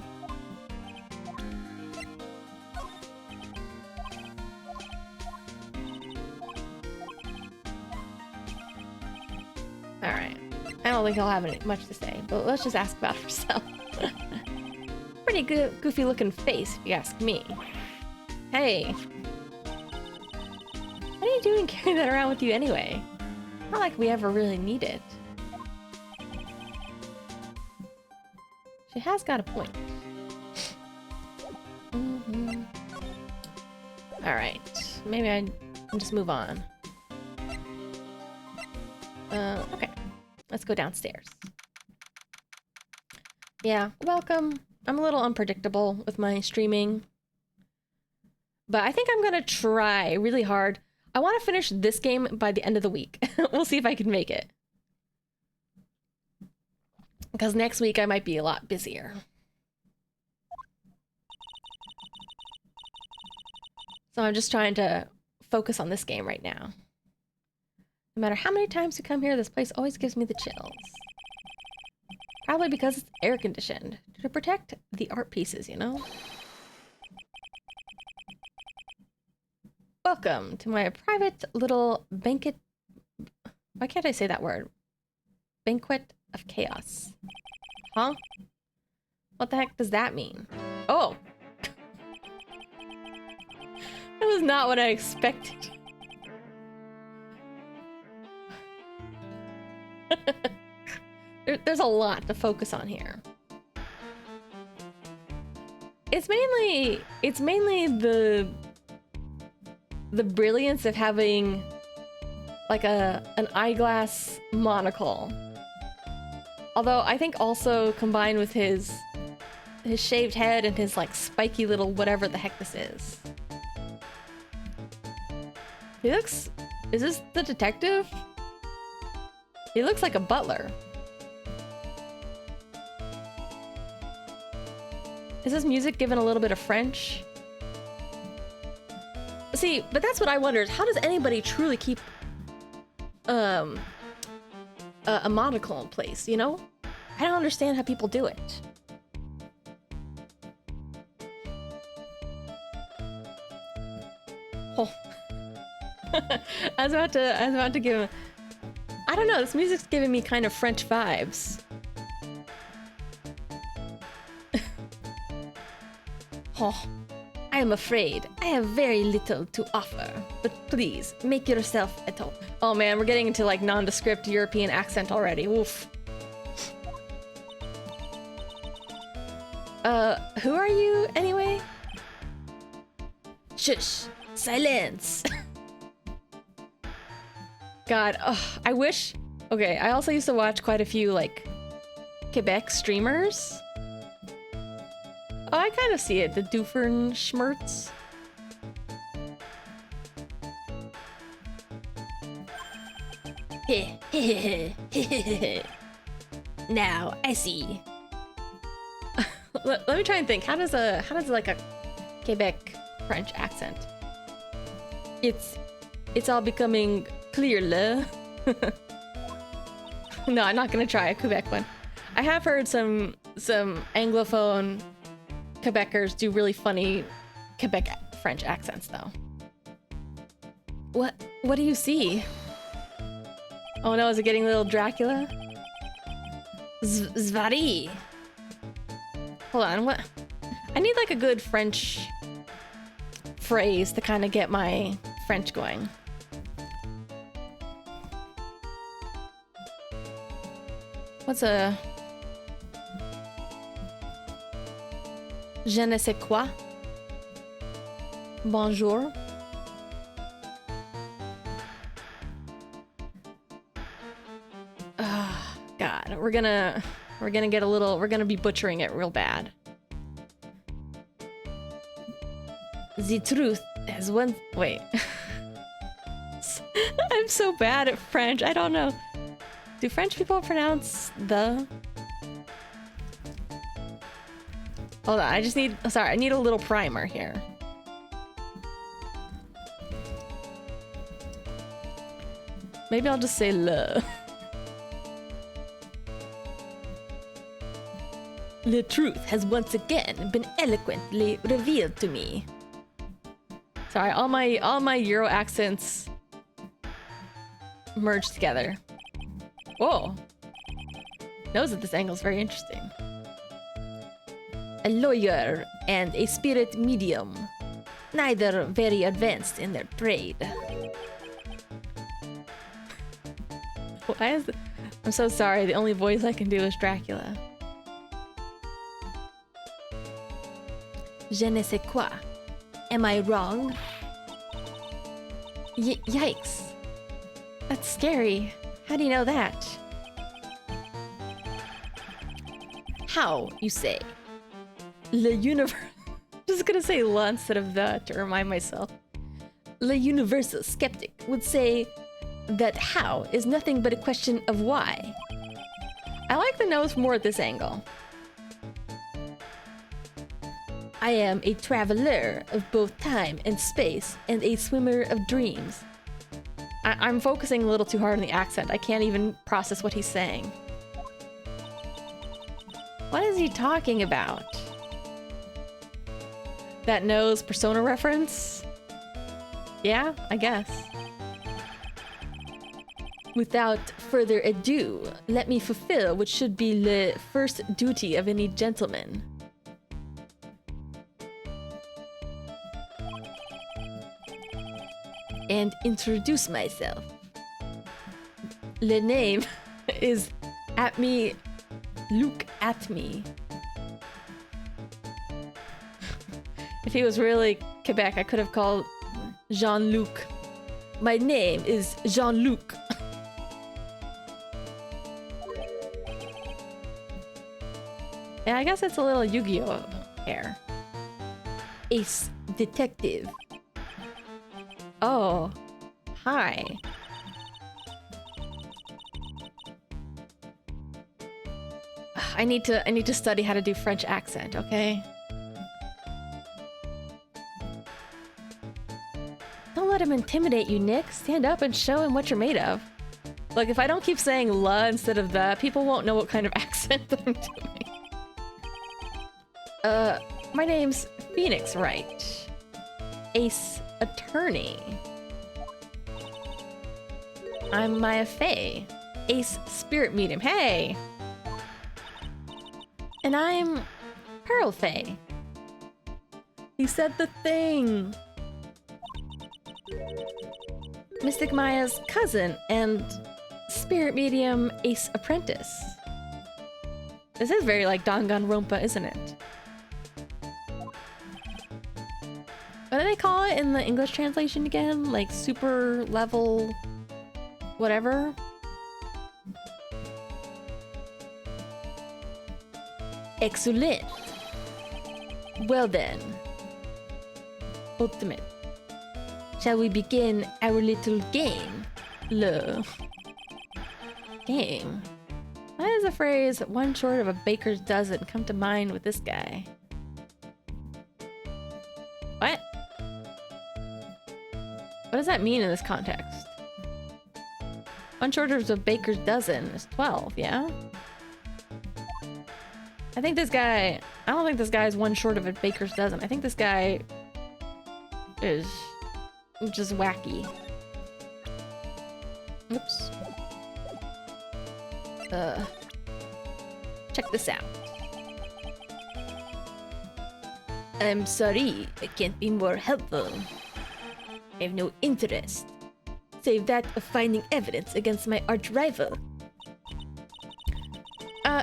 Alright. I don't think he'll have much to say, but let's just ask about herself. Pretty good, goofy looking face, if you ask me. Hey. What are you doing carrying that around with you anyway? Not like we ever really need it. She has got a point. Alright. Maybe I can just move on. Okay. Let's go downstairs. Yeah, welcome. I'm a little unpredictable with my streaming. But I think I'm gonna try really hard. I want to finish this game by the end of the week. We'll see if I can make it. Because next week I might be a lot busier. So I'm just trying to focus on this game right now. No matter how many times we come here, this place always gives me the chills. Probably because it's air conditioned. To protect the art pieces, you know? Welcome to my private little banquet. Why can't I say that word? Banquet of chaos. Huh? What the heck does that mean? Oh! That was not what I expected. There's a lot to focus on here. It's mainly the brilliance of having like an eyeglass monocle. Although I think also combined with his shaved head and his like spiky little whatever the heck this is. He looks... Is this the detective? He looks like a butler. Is this music given a little bit of French? See, but that's what I wonder is how does anybody truly keep a monocle in place, you know? I don't understand how people do it. Oh. I was about to give him... I don't know, this music's giving me kind of French vibes. Oh, I am afraid I have very little to offer, but please, make yourself at home. Oh man, we're getting into like nondescript European accent already, oof. Who are you anyway? Shush, silence. God, I wish... Okay, I also used to watch quite a few, like, Quebec streamers. Oh, I kind of see it, the Doofenshmirtz. Now, I see. Let me try and think. How does like a Quebec French accent? It's all becoming clear, le. No, I'm not gonna try a Quebec one. I have heard some Anglophone Quebecers do really funny Quebec French accents, though. What do you see? Oh no, is it getting a little Dracula? Zvari. Hold on, what? I need like a good French phrase to kind of get my French going. What's a... Je ne sais quoi? Bonjour. God, we're gonna get a little... We're gonna be butchering it real bad. The truth has one... Wait. I'm so bad at French. I don't know. Do French people pronounce the? Hold on, I just need... Sorry, I need a little primer here. Maybe I'll just say le. The truth has once again been eloquently revealed to me. Sorry, all my Euro accents merged together. Whoa. Knows that this angle is very interesting. A lawyer and a spirit medium, neither very advanced in their trade. Why is... I'm so sorry, the only voice I can do is Dracula. Je ne sais quoi. Am I wrong? Yikes. That's scary. How do you know that? How, you say? Le universe... I'm just gonna say la instead of the to remind myself. Le universal skeptic would say that how is nothing but a question of why. I like the nose more at this angle. I am a traveler of both time and space and a swimmer of dreams. I'm focusing a little too hard on the accent. I can't even process what he's saying. What is he talking about? That nose Persona reference? Yeah, I guess. Without further ado, let me fulfill what should be the first duty of any gentleman. And introduce myself. The name is At Me, Luke At Me. If he was really Quebec, I could have called Jean-Luc. My name is Jean-Luc. Yeah, I guess it's a little Yu-Gi-Oh hair. Ace Detective. Oh, hi. I need to study how to do French accent, okay? Don't let him intimidate you, Nick. Stand up and show him what you're made of. Look, if I don't keep saying la instead of the, people won't know what kind of accent I'm doing. My name's Phoenix Wright. Ace Attorney. I'm Maya Fey. Ace Spirit Medium. Hey! And I'm Pearl Fey. He said the thing! Mystic Maya's cousin and Spirit Medium Ace Apprentice. This is very like Danganronpa, isn't it? What do they call it in the English translation again? Like super level... whatever? Excellent. Well then. Ultimate. Shall we begin our little game? Le. Game. Why does the phrase one short of a baker's dozen come to mind with this guy? What? What does that mean in this context? One short of a baker's dozen is 12, yeah? I think this guy... I don't think this guy is one short of a baker's dozen. I think this guy is just wacky. Oops. Check this out. I'm sorry, I can't be more helpful. I have no interest, save that of finding evidence against my arch rival.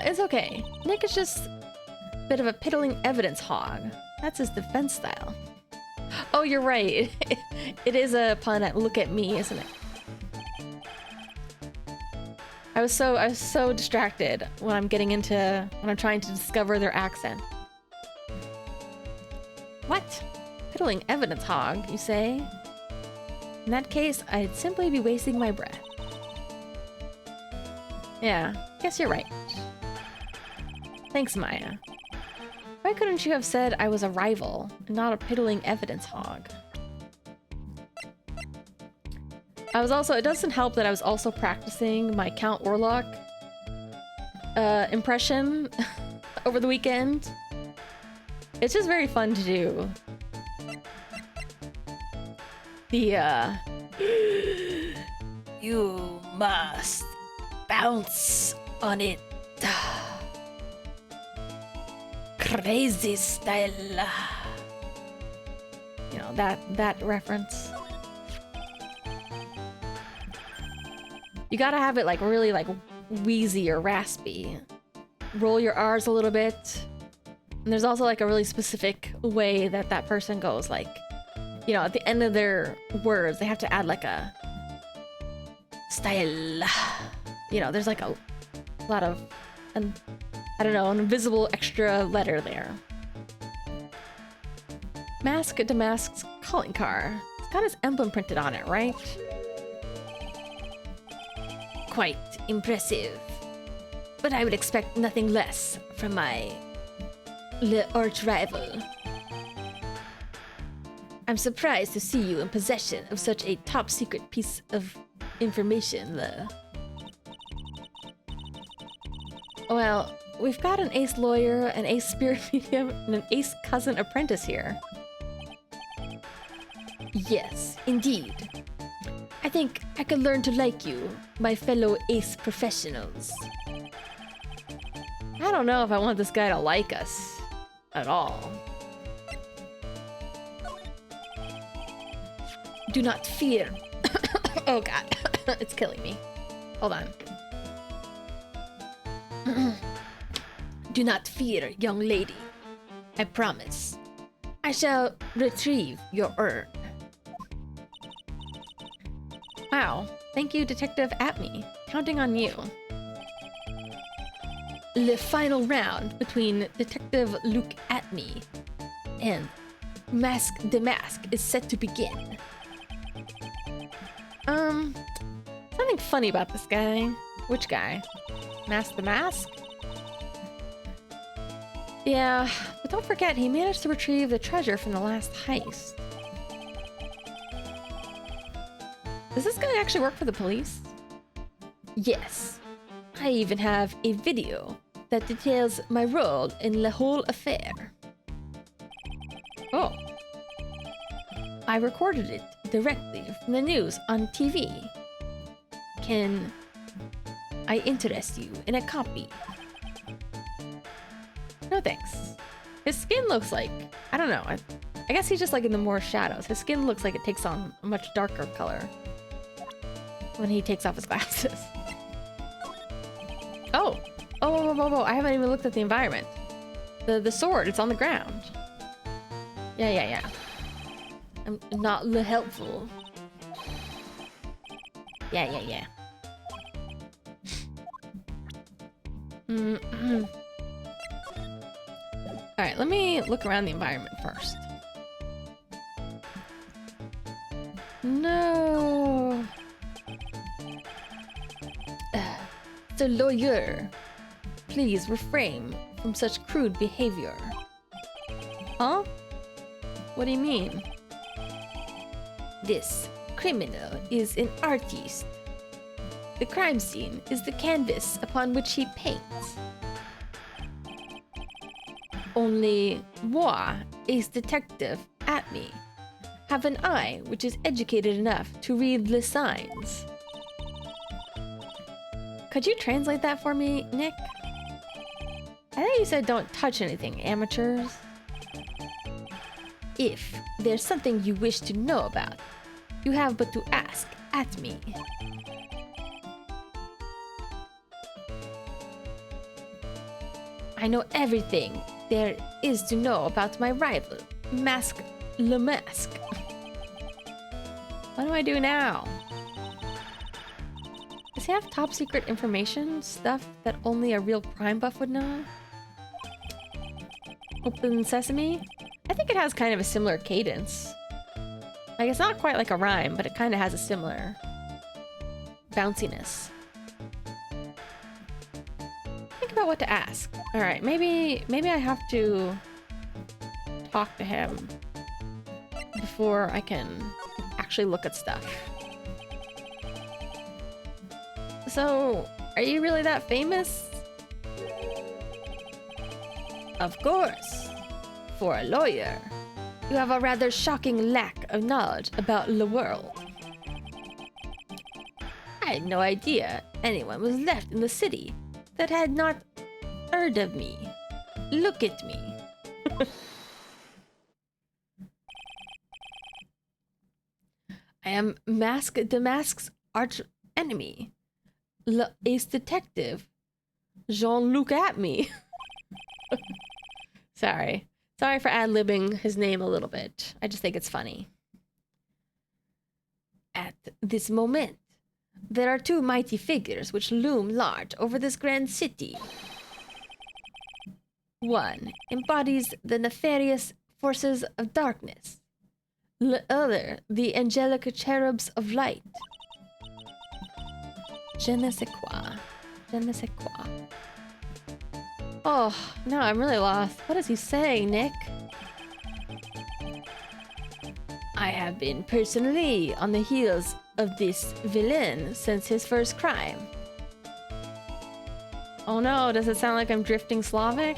It's okay. Nick is just a bit of a piddling evidence hog. That's his defense style. Oh, you're right. It is a pun at look at me, isn't it? I was so distracted when I'm trying to discover their accent. What? Piddling evidence hog, you say? In that case, I'd simply be wasting my breath. Yeah, guess you're right. Thanks, Maya. Why couldn't you have said I was a rival and not a piddling evidence hog? It doesn't help that I was also practicing my Count Orlok impression over the weekend. It's just very fun to do. The, you must bounce on it. Crazy style. You know, that reference. You gotta have it like really like wheezy or raspy. Roll your R's a little bit. And there's also like a really specific way that that person goes, like, you know, at the end of their words, they have to add like a style. You know, there's like a lot of, I don't know, an invisible extra letter there. Mask Damask's calling car. It's got his emblem printed on it, right? Quite impressive. But I would expect nothing less from my arch rival. I'm surprised to see you in possession of such a top secret piece of information, though. Well, we've got an ace lawyer, an ace spirit medium, and an ace cousin apprentice here. Yes, indeed. I think I could learn to like you, my fellow ace professionals. I don't know if I want this guy to like us at all. Do not fear. Oh god, it's killing me. Hold on. Do not fear, young lady. I promise. I shall retrieve your urn. Wow. Thank you, Detective Atme. Counting on you. The final round between Detective Luke Atme and Mask Damask is set to begin. Something funny about this guy. Which guy? Mask Damask? Yeah, but don't forget, he managed to retrieve the treasure from the last heist. Does this guy actually work for the police? Yes. I even have a video that details my role in the whole affair. Oh. I recorded it directly from the news on TV. Can I interest you in a copy? No thanks. His skin looks like, I don't know, I guess he's just like in the more shadows. His skin looks like it takes on a much darker color when he takes off his glasses. Oh, whoa, I haven't even looked at the environment. The sword, it's on the ground. Yeah. I'm not helpful. Yeah. Alright, let me look around the environment first. No. The lawyer. Please refrain from such crude behavior. Huh? What do you mean? This criminal is an artist. The crime scene is the canvas upon which he paints. Only moi, ace detective Atme, have an eye which is educated enough to read the signs. Could you translate that for me, Nick? I think you said don't touch anything, amateurs. If there's something you wish to know about, you have but to ask Atme. I know everything there is to know about my rival, Mask Le Mask. What do I do now? Does he have top secret information? Stuff that only a real crime buff would know? Open Sesame? I think it has kind of a similar cadence. Like, it's not quite like a rhyme, but it kind of has a similar bounciness. Think about what to ask. Alright, maybe I have to talk to him before I can actually look at stuff. So, are you really that famous? Of course. For a lawyer, you have a rather shocking lack of knowledge about the world. I had no idea anyone was left in the city that had not heard of me. Look at me. I am Mask Damask's arch enemy, Ace Detective. Jean-Luc at me. Sorry. Sorry for ad-libbing his name a little bit. I just think it's funny. At this moment, there are two mighty figures which loom large over this grand city. One embodies the nefarious forces of darkness. The other, the angelic cherubs of light. Je ne sais quoi. Je ne sais quoi. Oh, no, I'm really lost. What is he saying, Nick? I have been personally on the heels of this villain since his first crime. Oh no, does it sound like I'm drifting Slavic?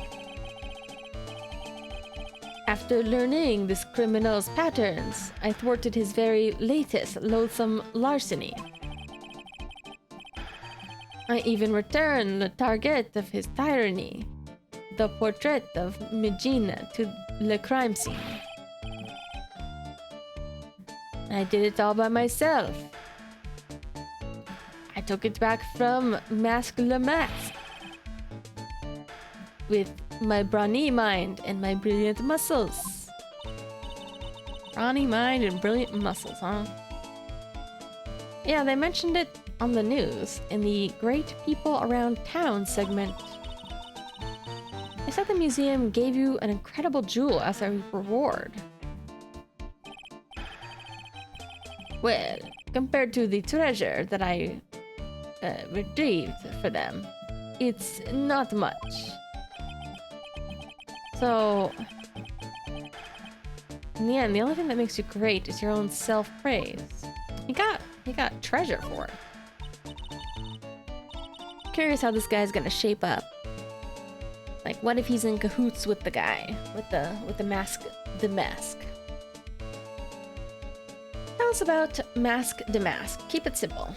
After learning this criminal's patterns, I thwarted his very latest loathsome larceny. I even returned the target of his tyranny, the portrait of Megina, to the crime scene. I did it all by myself. I took it back from Masque le Masque with my brawny mind and my brilliant muscles. Brawny mind and brilliant muscles, huh? Yeah, they mentioned it on the news in the Great People Around Town segment. They said the museum gave you an incredible jewel as a reward. Well, compared to the treasure that I retrieved for them, it's not much. So, in the end, the only thing that makes you great is your own self-praise. He got treasure for it. Curious how this guy's gonna shape up. Like, what if he's in cahoots with the guy with the mask? The mask. Tell us about Mask de Mask. Keep it simple.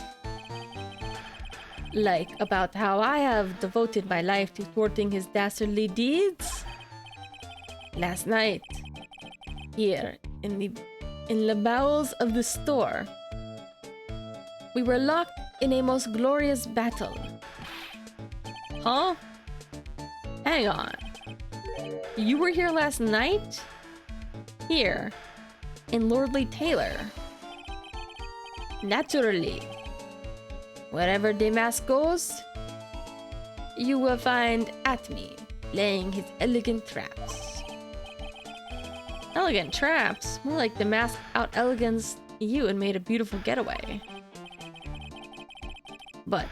Like about how I have devoted my life to thwarting his dastardly deeds. Last night, here in the bowels of the store, we were locked in a most glorious battle. Huh? Hang on. You were here last night? Here, in Lordly Taylor. Naturally. Wherever Damask goes, you will find Atme laying his elegant traps. Elegant traps? More like Damask out-elegance you and made a beautiful getaway. But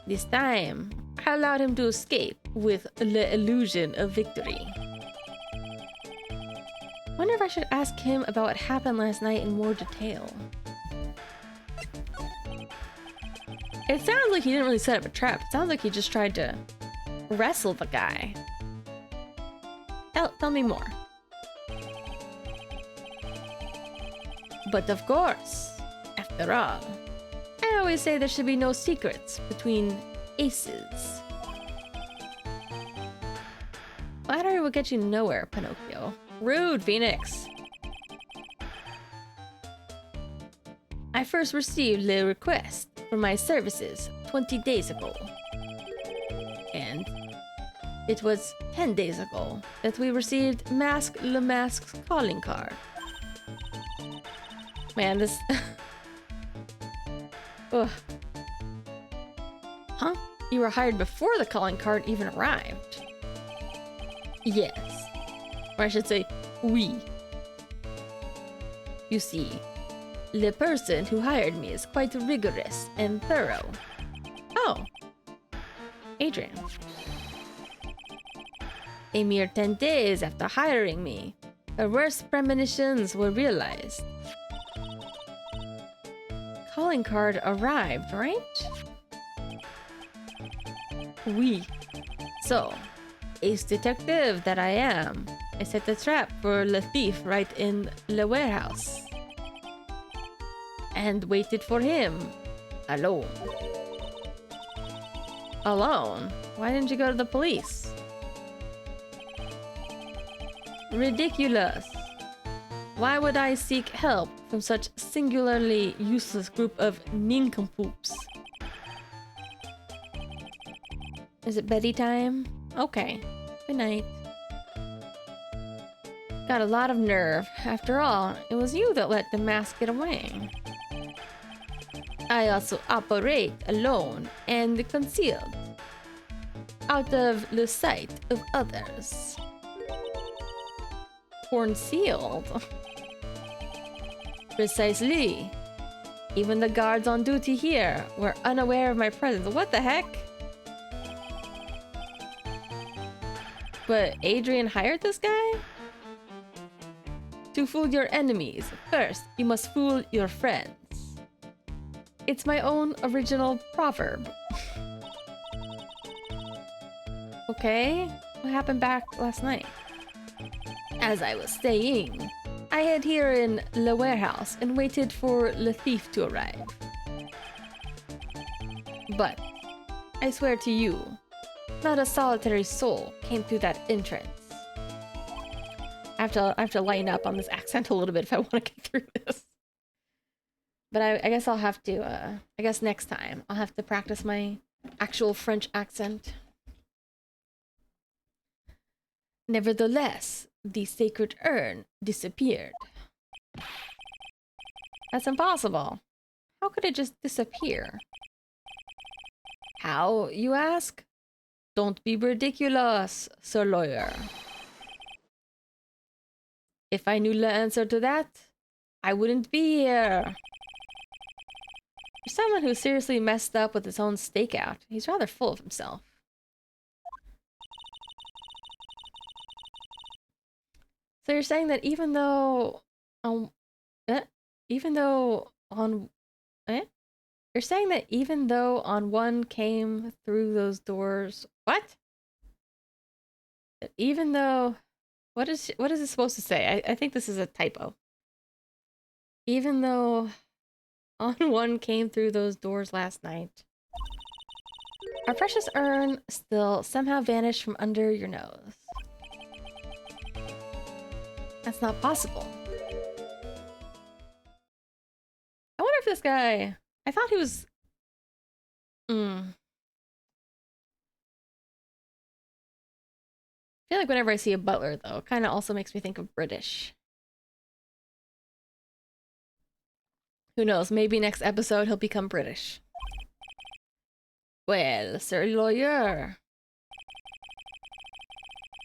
this time, I allowed him to escape with the illusion of victory. Wonder if I should ask him about what happened last night in more detail. It sounds like he didn't really set up a trap. It sounds like he just tried to wrestle the guy. Tell me more. But of course, after all, I always say there should be no secrets between aces. Flattery will get you nowhere, Pinocchio. Rude, Phoenix. I first received the request for my services 20 days ago. And it was 10 days ago that we received Masque le Masque's calling card. Man, this... Ugh. Huh? You were hired before the calling card even arrived. Yes. Or I should say, we. You see, the person who hired me is quite rigorous and thorough. Oh. Adrian. A mere 10 days after hiring me, her worst premonitions were realized. Calling card arrived, right? Oui. So, ace detective that I am, I set the trap for the thief right in the warehouse. And waited for him. Alone. Alone? Why didn't you go to the police? Ridiculous. Why would I seek help from such singularly useless group of nincompoops? Is it beddy time? Okay. Good night. Got a lot of nerve. After all, it was you that let the mask get away. I also operate alone and concealed, out of the sight of others. Concealed? Precisely. Even the guards on duty here were unaware of my presence. What the heck? But Adrian hired this guy? To fool your enemies, first you must fool your friends. It's my own original proverb. Okay, what happened back last night? As I was saying, I hid here in the warehouse and waited for the thief to arrive. But, I swear to you, not a solitary soul came through that entrance. I have to lighten up on this accent a little bit if I want to get through this. But I guess I'll have to, I guess next time I'll have to practice my actual French accent. Nevertheless, the sacred urn disappeared. That's impossible. How could it just disappear? How, you ask? Don't be ridiculous, Sir Lawyer. If I knew the answer to that, I wouldn't be here. For someone who seriously messed up with his own stakeout, he's rather full of himself. So you're saying that even though you're saying that even though on one came through those doors, what? Even though, what is it supposed to say? I think this is a typo. Even though on one came through those doors last night, our precious urn still somehow vanished from under your nose. That's not possible. I wonder if this guy... I thought he was... I feel like whenever I see a butler, though, it kind of also makes me think of British. Who knows? Maybe next episode he'll become British. Well, Sir Lawyer,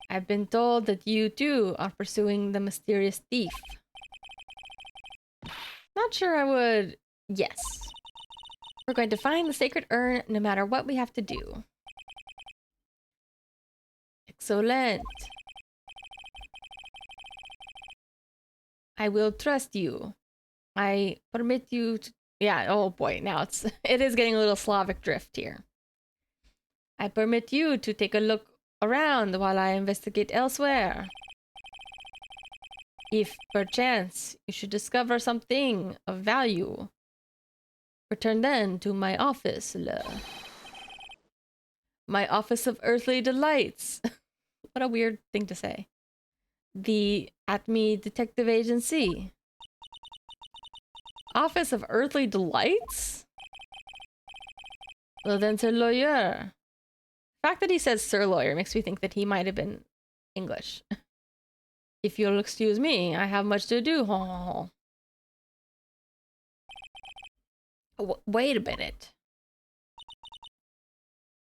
I've been told that you too are pursuing the mysterious thief. Not sure I would... Yes. We're going to find the sacred urn no matter what we have to do. Excellent. I will trust you. I permit you to... Yeah, oh boy, now it is getting a little Slavic drift here. I permit you to take a look around while I investigate elsewhere. If, perchance, you should discover something of value, return then to my office, my office of earthly delights. What a weird thing to say. The Atme Detective Agency. Office of Earthly Delights? Well then, Sir Lawyer. The fact that he says Sir Lawyer makes me think that he might have been English. If you'll excuse me, I have much to do. Wait a minute.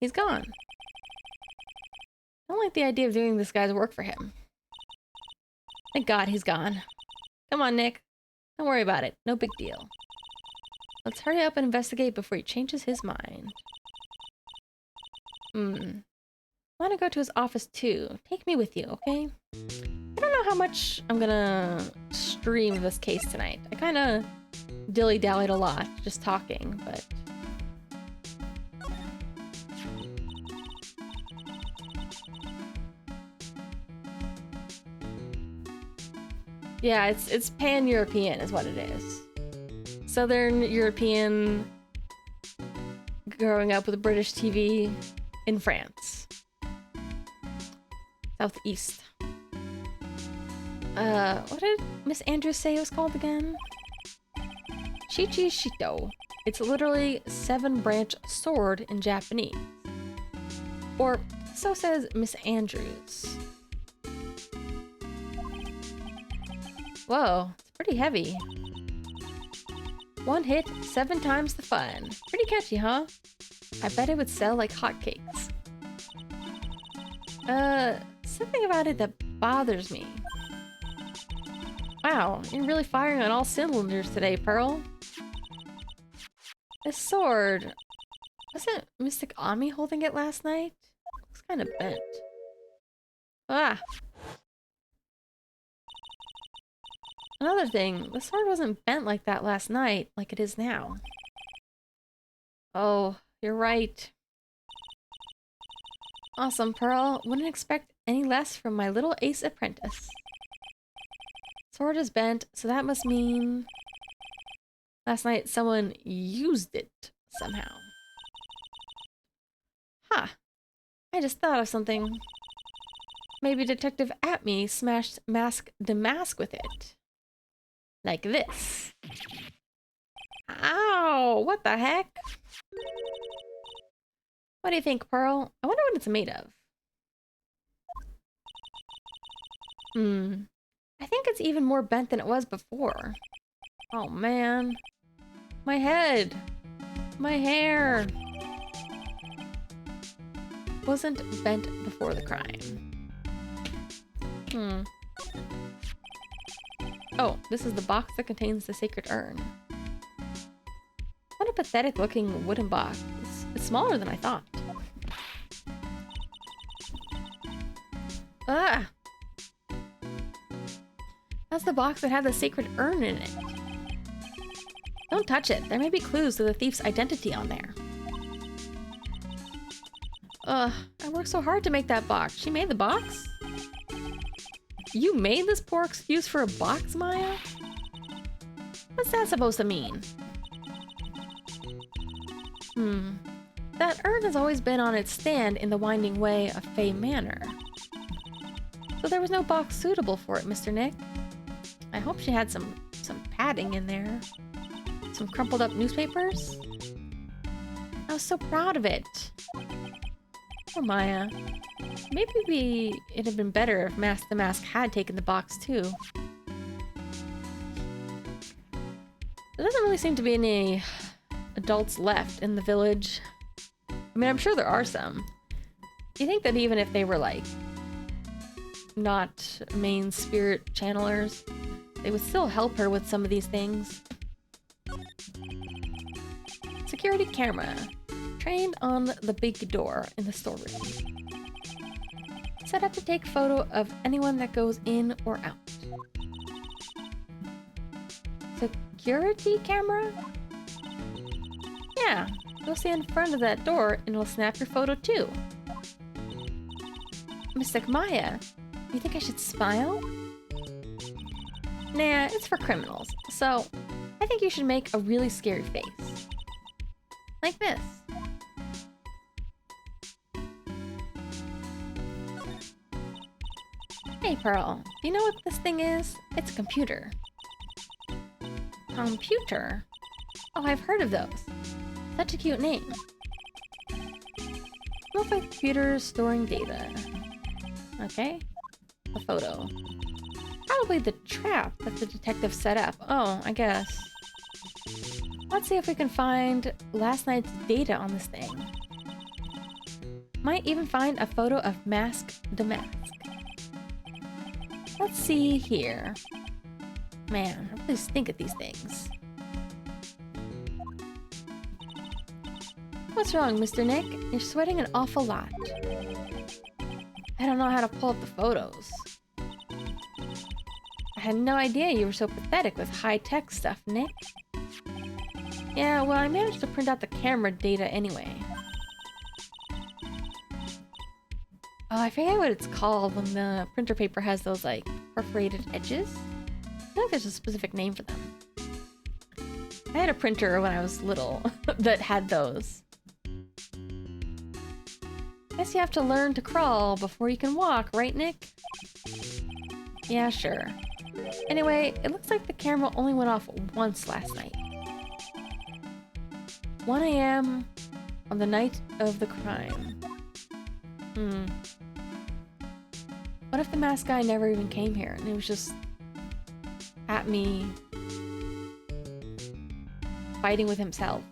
He's gone. I don't like the idea of doing this guy's work for him. Thank God he's gone. Come on, Nick. Don't worry about it. No big deal. Let's hurry up and investigate before he changes his mind. I want to go to his office too. Take me with you, okay? I don't know how much I'm gonna stream this case tonight. I kind of dilly-dallied a lot, just talking, but... Yeah, it's pan-European is what it is. Southern European growing up with British TV in France. Southeast. What did Miss Andrews say it was called again? Shichi Shito. It's literally 7-branch sword in Japanese. Or so says Miss Andrews. Whoa, it's pretty heavy. One hit, 7 times the fun. Pretty catchy, huh? I bet it would sell like hotcakes. Something about it that bothers me. Wow, you're really firing on all cylinders today, Pearl. This sword... Wasn't Mystic Ami holding it last night? Looks kind of bent. Ah! Another thing, the sword wasn't bent like that last night, like it is now. Oh, you're right. Awesome, Pearl. Wouldn't expect any less from my little ace apprentice. Sword is bent, so that must mean... Last night someone used it somehow. Huh. I just thought of something. Maybe Detective Atme smashed the mask with it. Like this. Ow! What the heck? What do you think, Pearl? I wonder what it's made of. I think it's even more bent than it was before. Oh man. My head. My hair. Wasn't bent before the crime. Oh, this is the box that contains the sacred urn. What a pathetic looking wooden box. It's smaller than I thought. Ah! That's the box that had the sacred urn in it. Don't touch it. There may be clues to the thief's identity on there. Ugh, I worked so hard to make that box. She made the box? You made this poor excuse for a box, Maya? What's that supposed to mean? That urn has always been on its stand in the winding way of Fey Manor. So there was no box suitable for it, Mr. Nick. I hope she had some padding in there. Some crumpled up newspapers. I was so proud of it. Poor Maya. Maybe it'd have been better if the Mask had taken the box too. There doesn't really seem to be any adults left in the village. I mean, I'm sure there are some. Do you think that even if they were like not main spirit channelers, they would still help her with some of these things? Security camera. Trained on the big door in the storeroom. Set up to take photo of anyone that goes in or out. Security camera? Yeah, go stand in front of that door and it'll snap your photo too. Mystic Maya, you think I should smile? Nah, it's for criminals, so I think you should make a really scary face. Like this. Hey Pearl, do you know what this thing is? It's a computer. Computer? Oh, I've heard of those. Such a cute name. Mobile computers storing data. Okay. A photo. Probably the trap that the detective set up. Oh, I guess. Let's see if we can find last night's data on this thing. Might even find a photo of the Mask. Let's see here. Man, I really stink at these things. What's wrong, Mr. Nick? You're sweating an awful lot. I don't know how to pull up the photos. I had no idea you were so pathetic with high-tech stuff, Nick. Yeah, well, I managed to print out the camera data anyway. Oh, I forget what it's called when the printer paper has those, like, perforated edges. I feel like there's a specific name for them. I had a printer when I was little that had those. Guess you have to learn to crawl before you can walk, right, Nick? Yeah, sure. Anyway, it looks like the camera only went off once last night. 1 AM on the night of the crime. Hmm. What if the masked guy never even came here and it was just at me fighting with himself?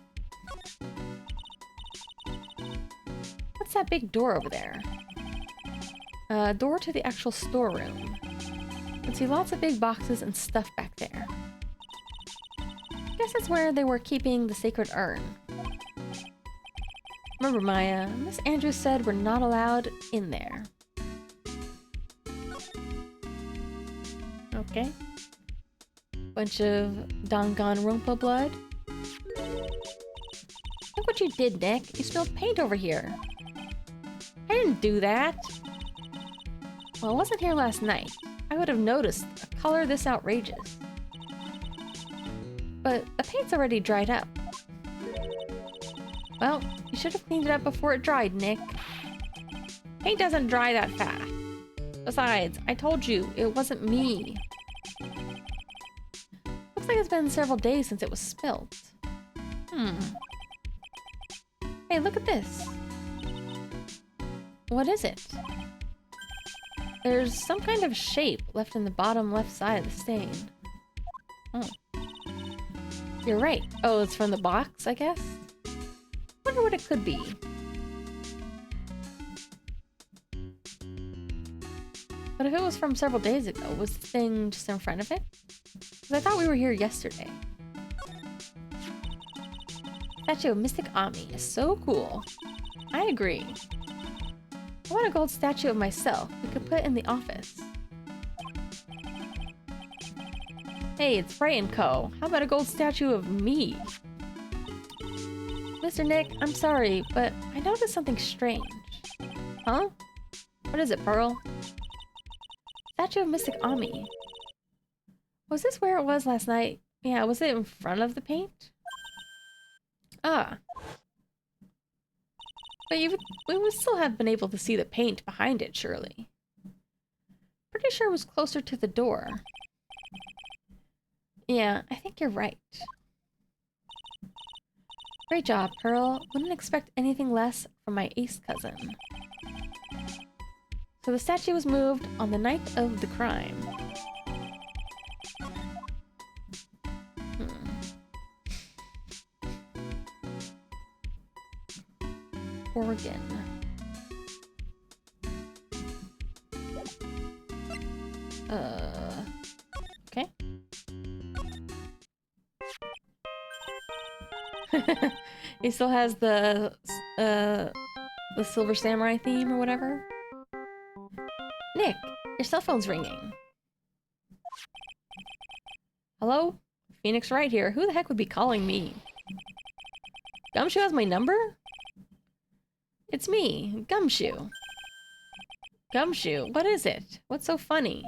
What's that big door over there? Door to the actual storeroom. I can see lots of big boxes and stuff back there. Guess that's where they were keeping the sacred urn. Remember, Maya, Miss Andrews said we're not allowed in there. Okay. Bunch of Danganronpa blood. Look what you did, Nick. You spilled paint over here. I didn't do that. Well, I wasn't here last night. I would have noticed a color this outrageous. But the paint's already dried up. Well, you should have cleaned it up before it dried, Nick. Paint doesn't dry that fast. Besides, I told you, it wasn't me. Looks like it's been several days since it was spilt. Hey, look at this. What is it? There's some kind of shape left in the bottom left side of the stain. Oh. You're right. Oh, it's from the box, I guess? Wonder what it could be. But if it was from several days ago, was the thing just in front of it? Because I thought we were here yesterday. Statue of Mystic Ami is so cool. I agree. I want a gold statue of myself we could put in the office. Hey, it's Frey & Co. How about a gold statue of me? Mr. Nick, I'm sorry, but I noticed something strange. Huh? What is it, Pearl? Statue of Mystic Ami. Was this where it was last night? Yeah, was it in front of the paint? Ah. But we would still have been able to see the paint behind it, surely. Pretty sure it was closer to the door. Yeah, I think you're right. Great job, Pearl. Wouldn't expect anything less from my ace cousin. So the statue was moved on the night of the crime. Oregon. Okay. He still has the Silver Samurai theme or whatever. Nick, your cell phone's ringing. Hello? Phoenix Wright here. Who the heck would be calling me? Gumshoe has my number? It's me, Gumshoe. Gumshoe, what is it? What's so funny?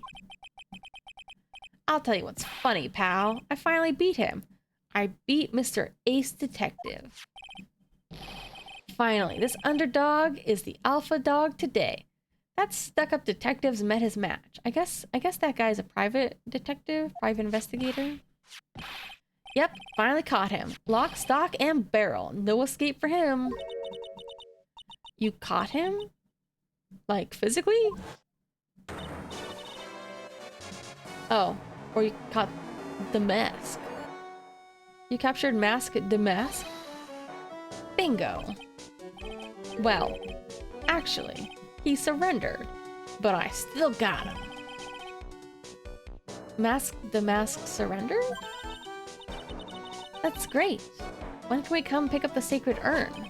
I'll tell you what's funny, pal. I finally beat him. I beat Mr. Ace Detective. Finally, this underdog is the alpha dog today. That stuck-up detective's met his match. I guess that guy's a private detective, private investigator. Yep, finally caught him. Lock, stock, and barrel. No escape for him. You caught him? Like, physically? Oh, or you caught the mask. You captured Mask the Mask? Bingo. Well, actually, he surrendered, but I still got him. Mask the Mask surrendered? That's great. When can we come pick up the sacred urn?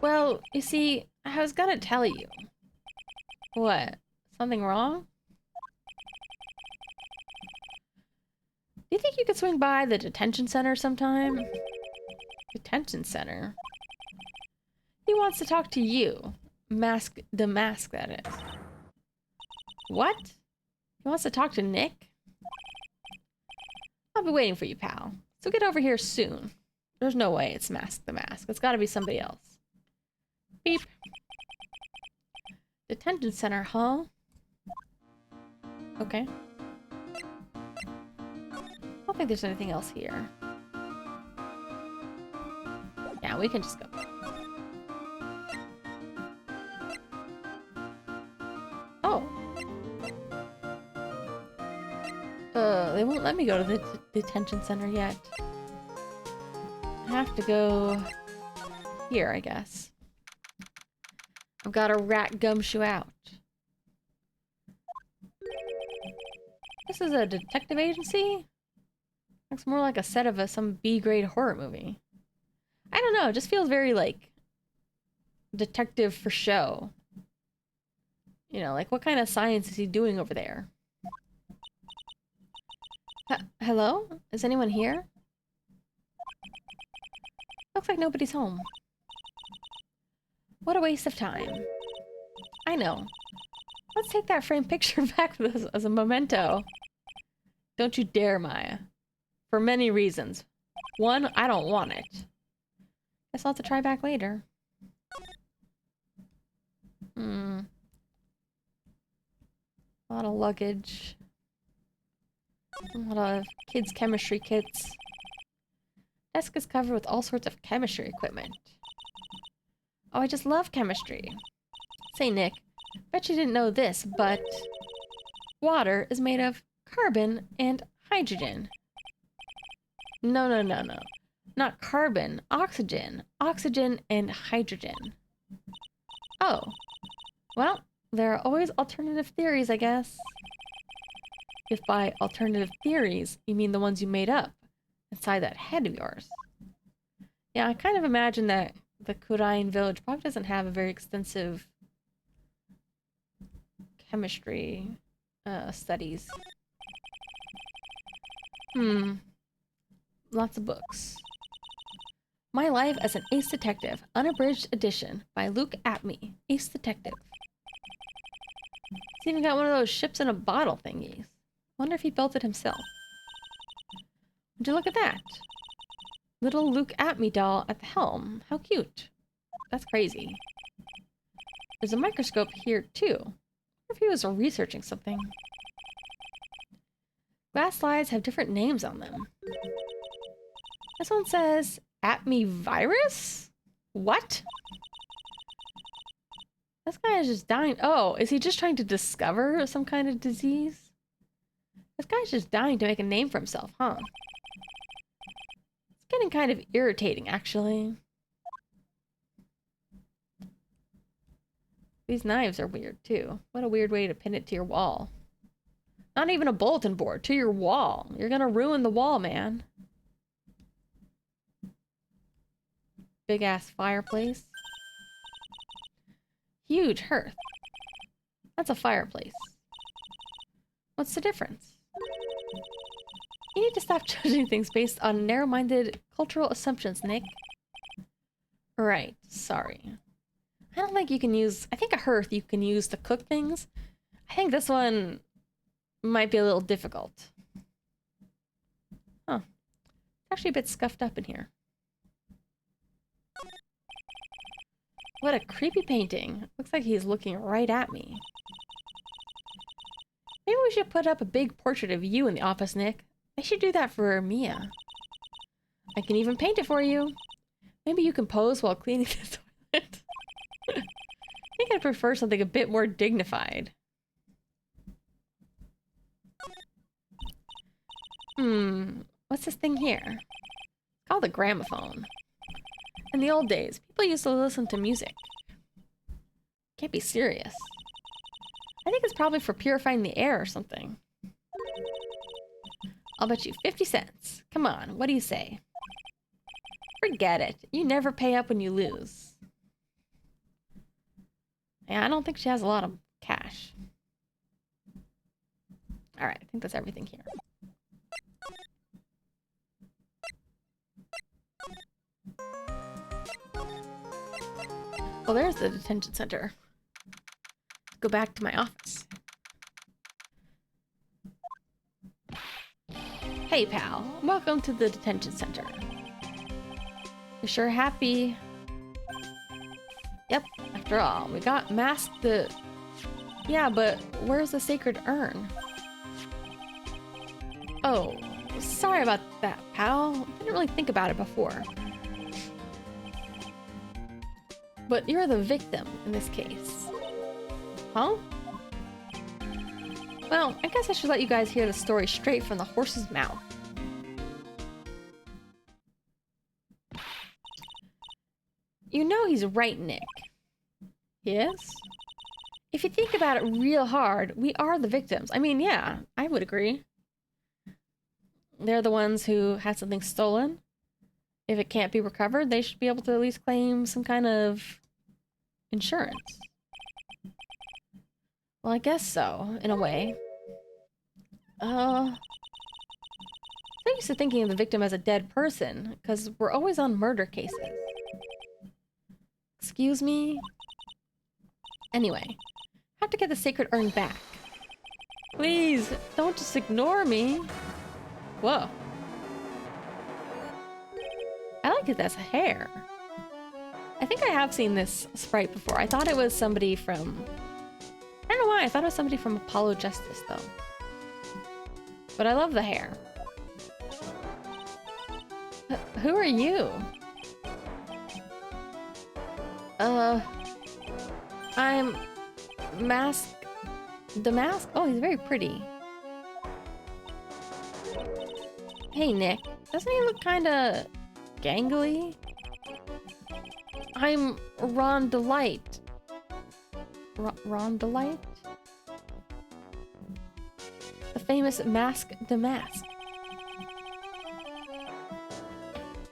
Well, you see, I was gonna tell you. What? Something wrong? Do you think you could swing by the detention center sometime? Detention center? He wants to talk to you. Mask the Mask, that is. What? He wants to talk to Nick? I'll be waiting for you, pal. So get over here soon. There's no way it's Mask the Mask. It's gotta be somebody else. Beep. Detention center, huh? Okay. I don't think there's anything else here. Yeah, we can just go. they won't let me go to the detention center yet. I have to go here, I guess. I've got a rat gumshoe out. This is a detective agency? Looks more like a set of some B-grade horror movie. I don't know, it just feels very, like, detective for show. You know, like, what kind of science is he doing over there? Hello? Is anyone here? Looks like nobody's home. What a waste of time. I know. Let's take that framed picture back with us as a memento. Don't you dare, Maya. For many reasons. One, I don't want it. Guess I'll have to try back later. A lot of luggage. A lot of kids' chemistry kits. Desk is covered with all sorts of chemistry equipment. Oh, I just love chemistry. Say, Nick, bet you didn't know this, but water is made of carbon and hydrogen. No. Not carbon, oxygen. Oxygen and hydrogen. Oh. Well, there are always alternative theories, I guess. If by alternative theories, you mean the ones you made up inside that head of yours. Yeah, I kind of imagine that the Kurain village probably doesn't have a very extensive chemistry studies. Lots of books. My Life as an Ace Detective, Unabridged Edition by Luke Atme, Ace Detective. It's even got one of those ships in a bottle thingies. Wonder if he built it himself. Would you look at that? Little Luke Atme doll at the helm. How cute. That's crazy. There's a microscope here, too. What if he was researching something? Glass slides have different names on them. This one says Atme virus? What? This guy is just dying. Oh, is he just trying to discover some kind of disease? This guy's just dying to make a name for himself, huh? It's getting kind of irritating, actually. These knives are weird, too. What a weird way to pin it to your wall. Not even a bulletin board, to your wall. You're gonna ruin the wall, man. Big-ass fireplace. Huge hearth. That's a fireplace. What's the difference? You need to stop judging things based on narrow-minded cultural assumptions, Nick. Right, sorry. I don't think you can use... I think a hearth you can use to cook things. I think this one might be a little difficult. Huh. It's actually a bit scuffed up in here. What a creepy painting. Looks like he's looking right at me. Maybe we should put up a big portrait of you in the office, Nick. I should do that for Mia. I can even paint it for you. Maybe you can pose while cleaning the toilet. I think I'd prefer something a bit more dignified. What's this thing here? It's called a gramophone. In the old days, people used to listen to music. Can't be serious. I think it's probably for purifying the air or something. I'll bet you 50 cents. Come on, what do you say? Forget it. You never pay up when you lose. Yeah, I don't think she has a lot of cash. Alright, I think that's everything here. Well, there's the detention center. Let's go back to my office. Hey, pal. Welcome to the detention center. You're sure happy? Yep, after all, we got masked the... Yeah, but where's the sacred urn? Oh, sorry about that, pal. Didn't really think about it before. But you're the victim in this case. Huh? Well, I guess I should let you guys hear the story straight from the horse's mouth. You know he's right, Nick. Yes? If you think about it real hard, we are the victims. I mean, yeah, I would agree. They're the ones who had something stolen. If it can't be recovered, they should be able to at least claim some kind of insurance. Well, I guess so, in a way. I'm used to thinking of the victim as a dead person, because we're always on murder cases. Excuse me? Anyway, have to get the sacred urn back. Please, don't just ignore me. Whoa. I like it as a hair. I think I have seen this sprite before. I thought it was somebody from... I don't know why, I thought it was somebody from Apollo Justice, though. But I love the hair. Who are you? I'm... Mask... The Mask? Oh, he's very pretty. Hey, Nick. Doesn't he look kinda... gangly? I'm Ron Delight. Ron Delight? The famous Mask the Mask.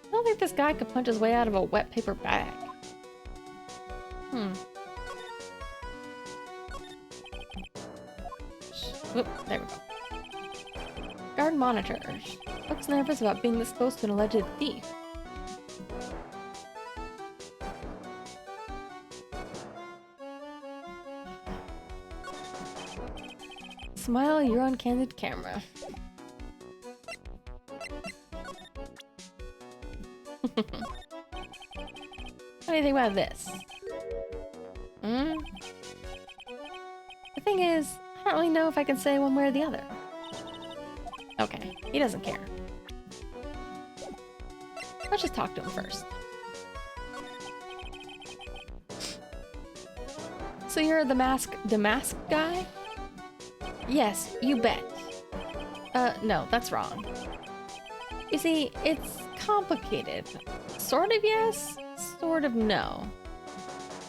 I don't think this guy could punch his way out of a wet paper bag. Whoop, there we go. Guard monitors. Looks nervous about being this close to an alleged thief. Smile, you're on candid camera. What do you think about this? The thing is, I don't really know if I can say one way or the other. Okay, he doesn't care. Let's just talk to him first. So you're the mask guy? Yes, you bet. No, that's wrong. You see, it's complicated. Sort of yes, sort of no.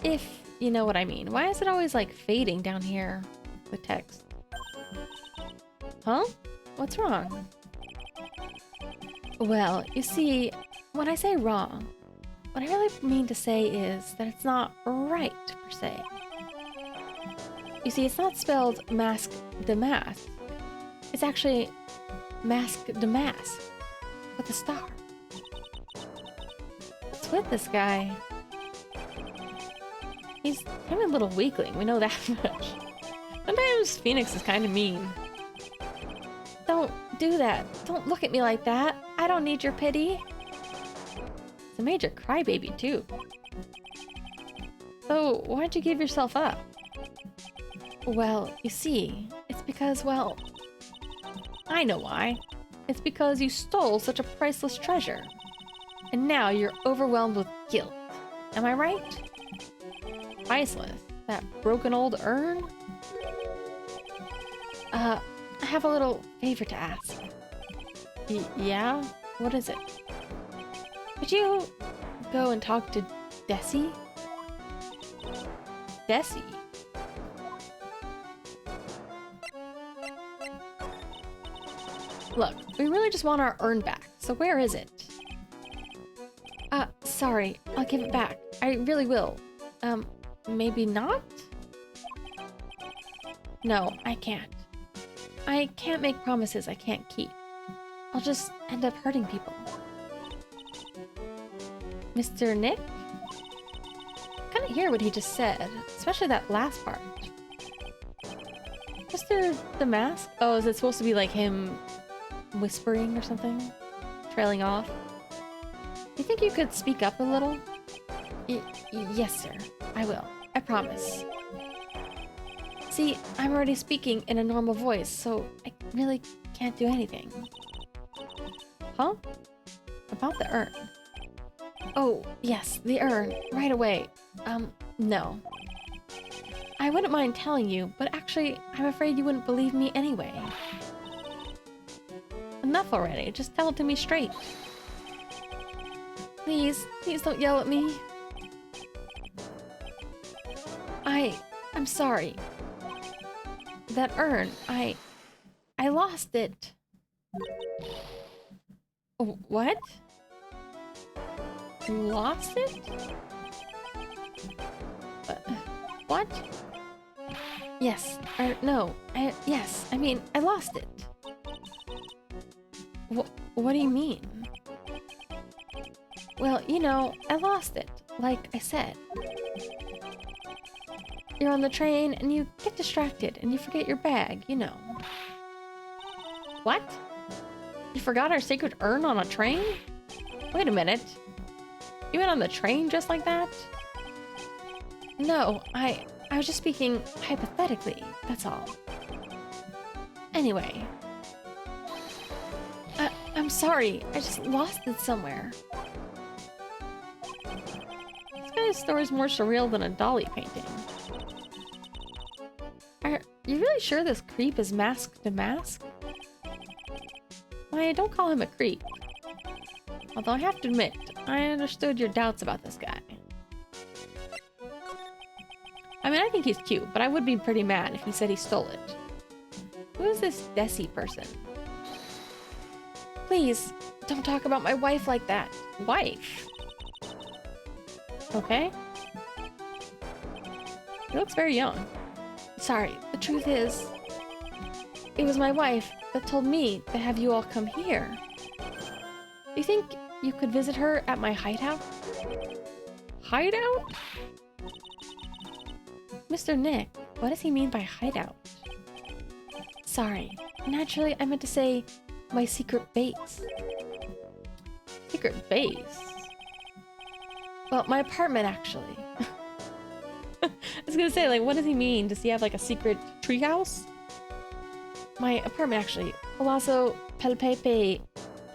If you know what I mean. Why is it always like fading down here? The text. Huh? What's wrong? Well, you see, when I say wrong, what I really mean to say is that it's not right, per se. You see, it's not spelled mask de mask. It's actually mask de mask with a star. What's with this guy? He's kind of a little weakling, we know that much. Sometimes Phoenix is kind of mean. Don't do that. Don't look at me like that. I don't need your pity. It's a major crybaby, too. So, why'd you give yourself up? Well, you see, it's because, well... I know why. It's because you stole such a priceless treasure. And now you're overwhelmed with guilt. Am I right? Priceless? That broken old urn? I have a little favor to ask. Yeah? What is it? Could you go and talk to Desi? Desi? Look, we really just want our urn back, so where is it? Sorry, I'll give it back. I really will. Maybe not? No, I can't. I can't make promises I can't keep. I'll just end up hurting people. Mr. Nick? I couldn't hear what he just said, especially that last part. Mr. the Mask? Oh, is it supposed to be like him whispering or something? Trailing off? You think you could speak up a little? Yes, sir. I will. I promise. See, I'm already speaking in a normal voice, so I really can't do anything. Huh? About the urn. Oh, yes, the urn. Right away. No. I wouldn't mind telling you, but actually, I'm afraid you wouldn't believe me anyway. Enough already. Just tell it to me straight. Please, please don't yell at me. I'm sorry. That urn, I lost it. Oh, what? You lost it? What? Yes, no, yes, I mean, I lost it. What do you mean? Well, you know, I lost it, like I said. You're on the train and you get distracted and you forget your bag, you know. What? You forgot our sacred urn on a train? Wait a minute. You went on the train just like that? No, I was just speaking hypothetically, that's all. Anyway. I'm sorry, I just lost it somewhere. This guy's story's more surreal than a Dali painting. Are you really sure this creep is masked to mask? Why, don't call him a creep. Although I have to admit, I understood your doubts about this guy. I mean, I think he's cute, but I would be pretty mad if he said he stole it. Who is this Desi person? Please, don't talk about my wife like that. Wife? Okay. He looks very young. Sorry, the truth is, it was my wife that told me to have you all come here. Do you think you could visit her at my hideout? Hideout? Mr. Nick, what does he mean by hideout? Sorry, naturally I meant to say my secret base. Secret base? Well, my apartment actually. I was gonna say, like, what does he mean? Does he have like a secret treehouse? My apartment actually. Palazzo Pelpepe.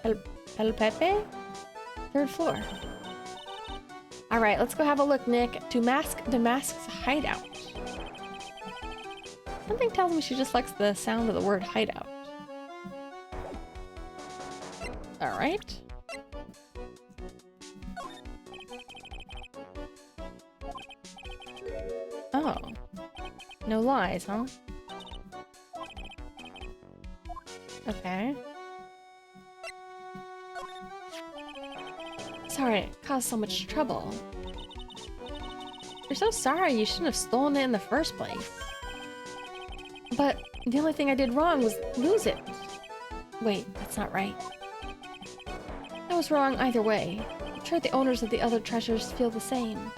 Pelpepe? Third floor. Alright, let's go have a look, Nick. To mask Damask's hideout. Something tells me she just likes the sound of the word hideout. Alright. Oh. No lies, huh? Okay. Sorry, it caused so much trouble. You're so sorry, you shouldn't have stolen it in the first place. But the only thing I did wrong was lose it. Wait, that's not right. I was wrong either way. I'm sure the owners of the other treasures feel the same.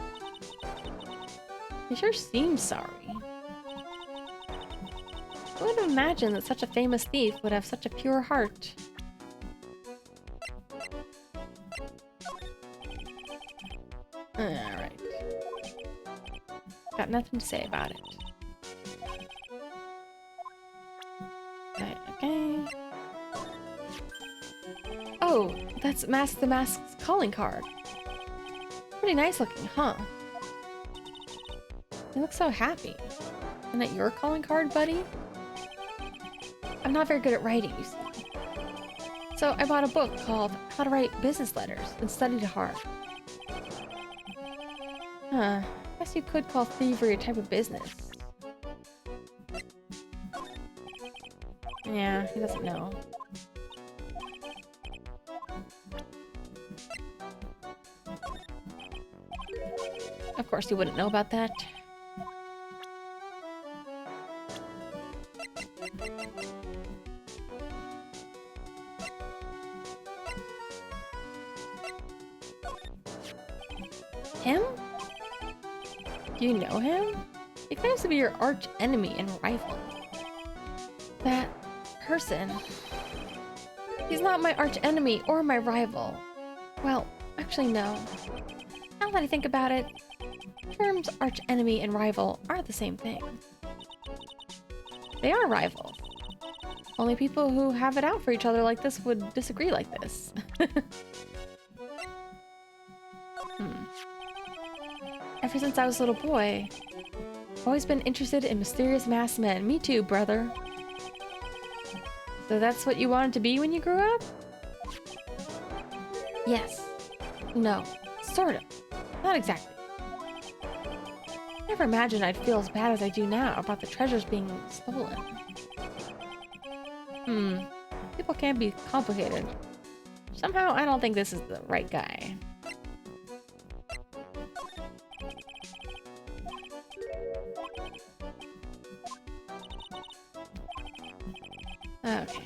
He sure seems sorry. Who would have imagined that such a famous thief would have such a pure heart? Alright. Got nothing to say about it. Okay. Oh, that's Mask the Mask's calling card. Pretty nice looking, huh? You look so happy. Isn't that your calling card, buddy? I'm not very good at writing, you see. So I bought a book called How to Write Business Letters and studied hard. Huh. Guess you could call thievery a type of business. Yeah, he doesn't know. Of course he wouldn't know about that. Him? Do you know him? He claims to be your arch enemy and rival. That person. He's not my arch enemy or my rival. Well, actually no. Now that I think about it, terms arch enemy and rival are the same thing. They are rivals. Only people who have it out for each other like this would disagree like this. Ever since I was a little boy, Always been interested in mysterious masked men. Me too, brother. So that's what you wanted to be when you grew up? Yes. No. Sort of. Not exactly. Never imagined I'd feel as bad as I do now about the treasures being stolen. People can't be complicated. Somehow, I don't think this is the right guy. Okay.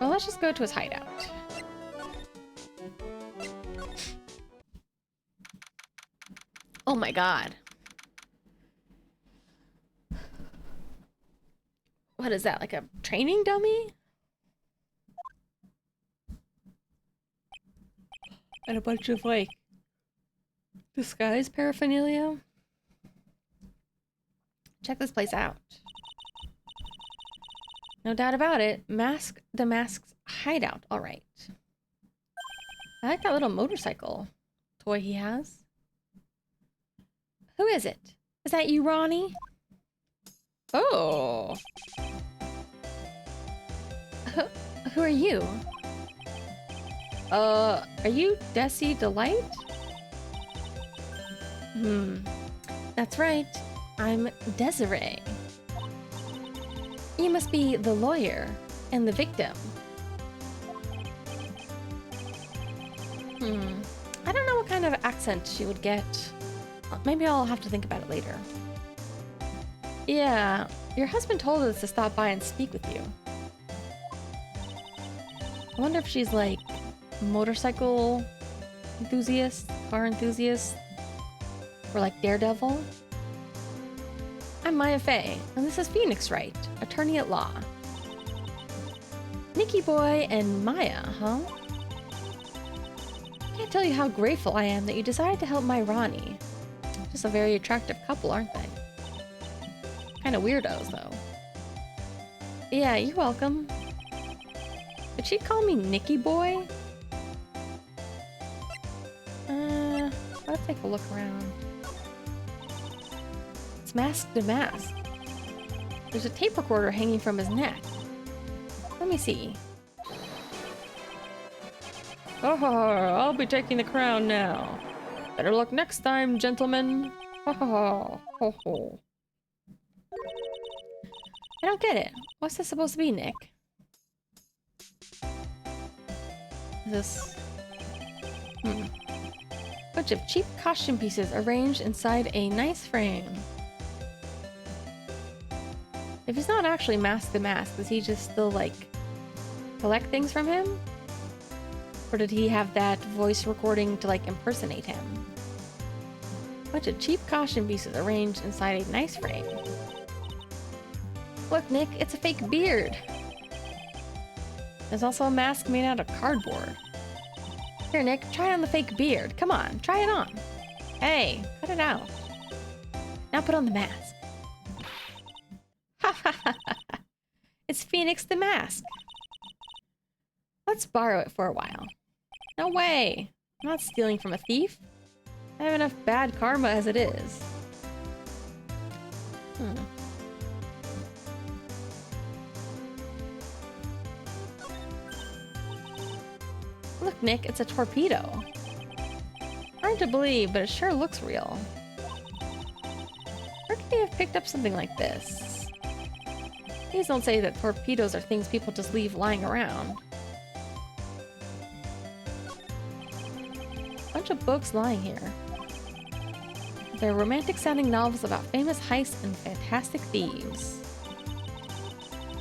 Well, let's just go to his hideout. Oh my god. What is that, like a training dummy? And a bunch of, like, disguise paraphernalia? Check this place out. No doubt about it. The Mask's hideout. Alright. I like that little motorcycle toy he has. Who is it? Is that you, Ronnie? Oh. Who are you? Are you Desi Delight? That's right. I'm Desiree. You must be the lawyer and the victim. I don't know what kind of accent she would get. Maybe I'll have to think about it later. Yeah, your husband told us to stop by and speak with you. I wonder if she's like motorcycle enthusiast, car enthusiast, or like Daredevil. I'm Maya Fey, and this is Phoenix Wright, attorney at law. Nikki Boy and Maya, huh? I can't tell you how grateful I am that you decided to help my Ronnie. Just a very attractive couple, aren't they? Kind of weirdos, though. Yeah, you're welcome. Did she call me Nikki Boy? Let's take a look around. It's mask to mask. There's a tape recorder hanging from his neck. Let me see. Oh, I'll be taking the crown now. Better luck next time, gentlemen. I don't get it. What's this supposed to be, Nick? Is this... Bunch of cheap costume pieces arranged inside a nice frame. If he's not actually Mask the Mask, does he just still, like, collect things from him? Or did he have that voice recording to, like, impersonate him? Bunch of cheap costume pieces arranged inside a nice frame. Look, Nick, it's a fake beard. There's also a mask made out of cardboard. Here, Nick, try on the fake beard. Come on, try it on. Hey, cut it out. Now put on the mask. Ha ha ha ha. It's Phoenix the Mask. Let's borrow it for a while. No way. I'm not stealing from a thief. I have enough bad karma as it is. Look, Nick, it's a torpedo. Hard to believe, but it sure looks real. Where could they have picked up something like this? Please don't say that torpedoes are things people just leave lying around. Bunch of books lying here. They're romantic-sounding novels about famous heists and fantastic thieves.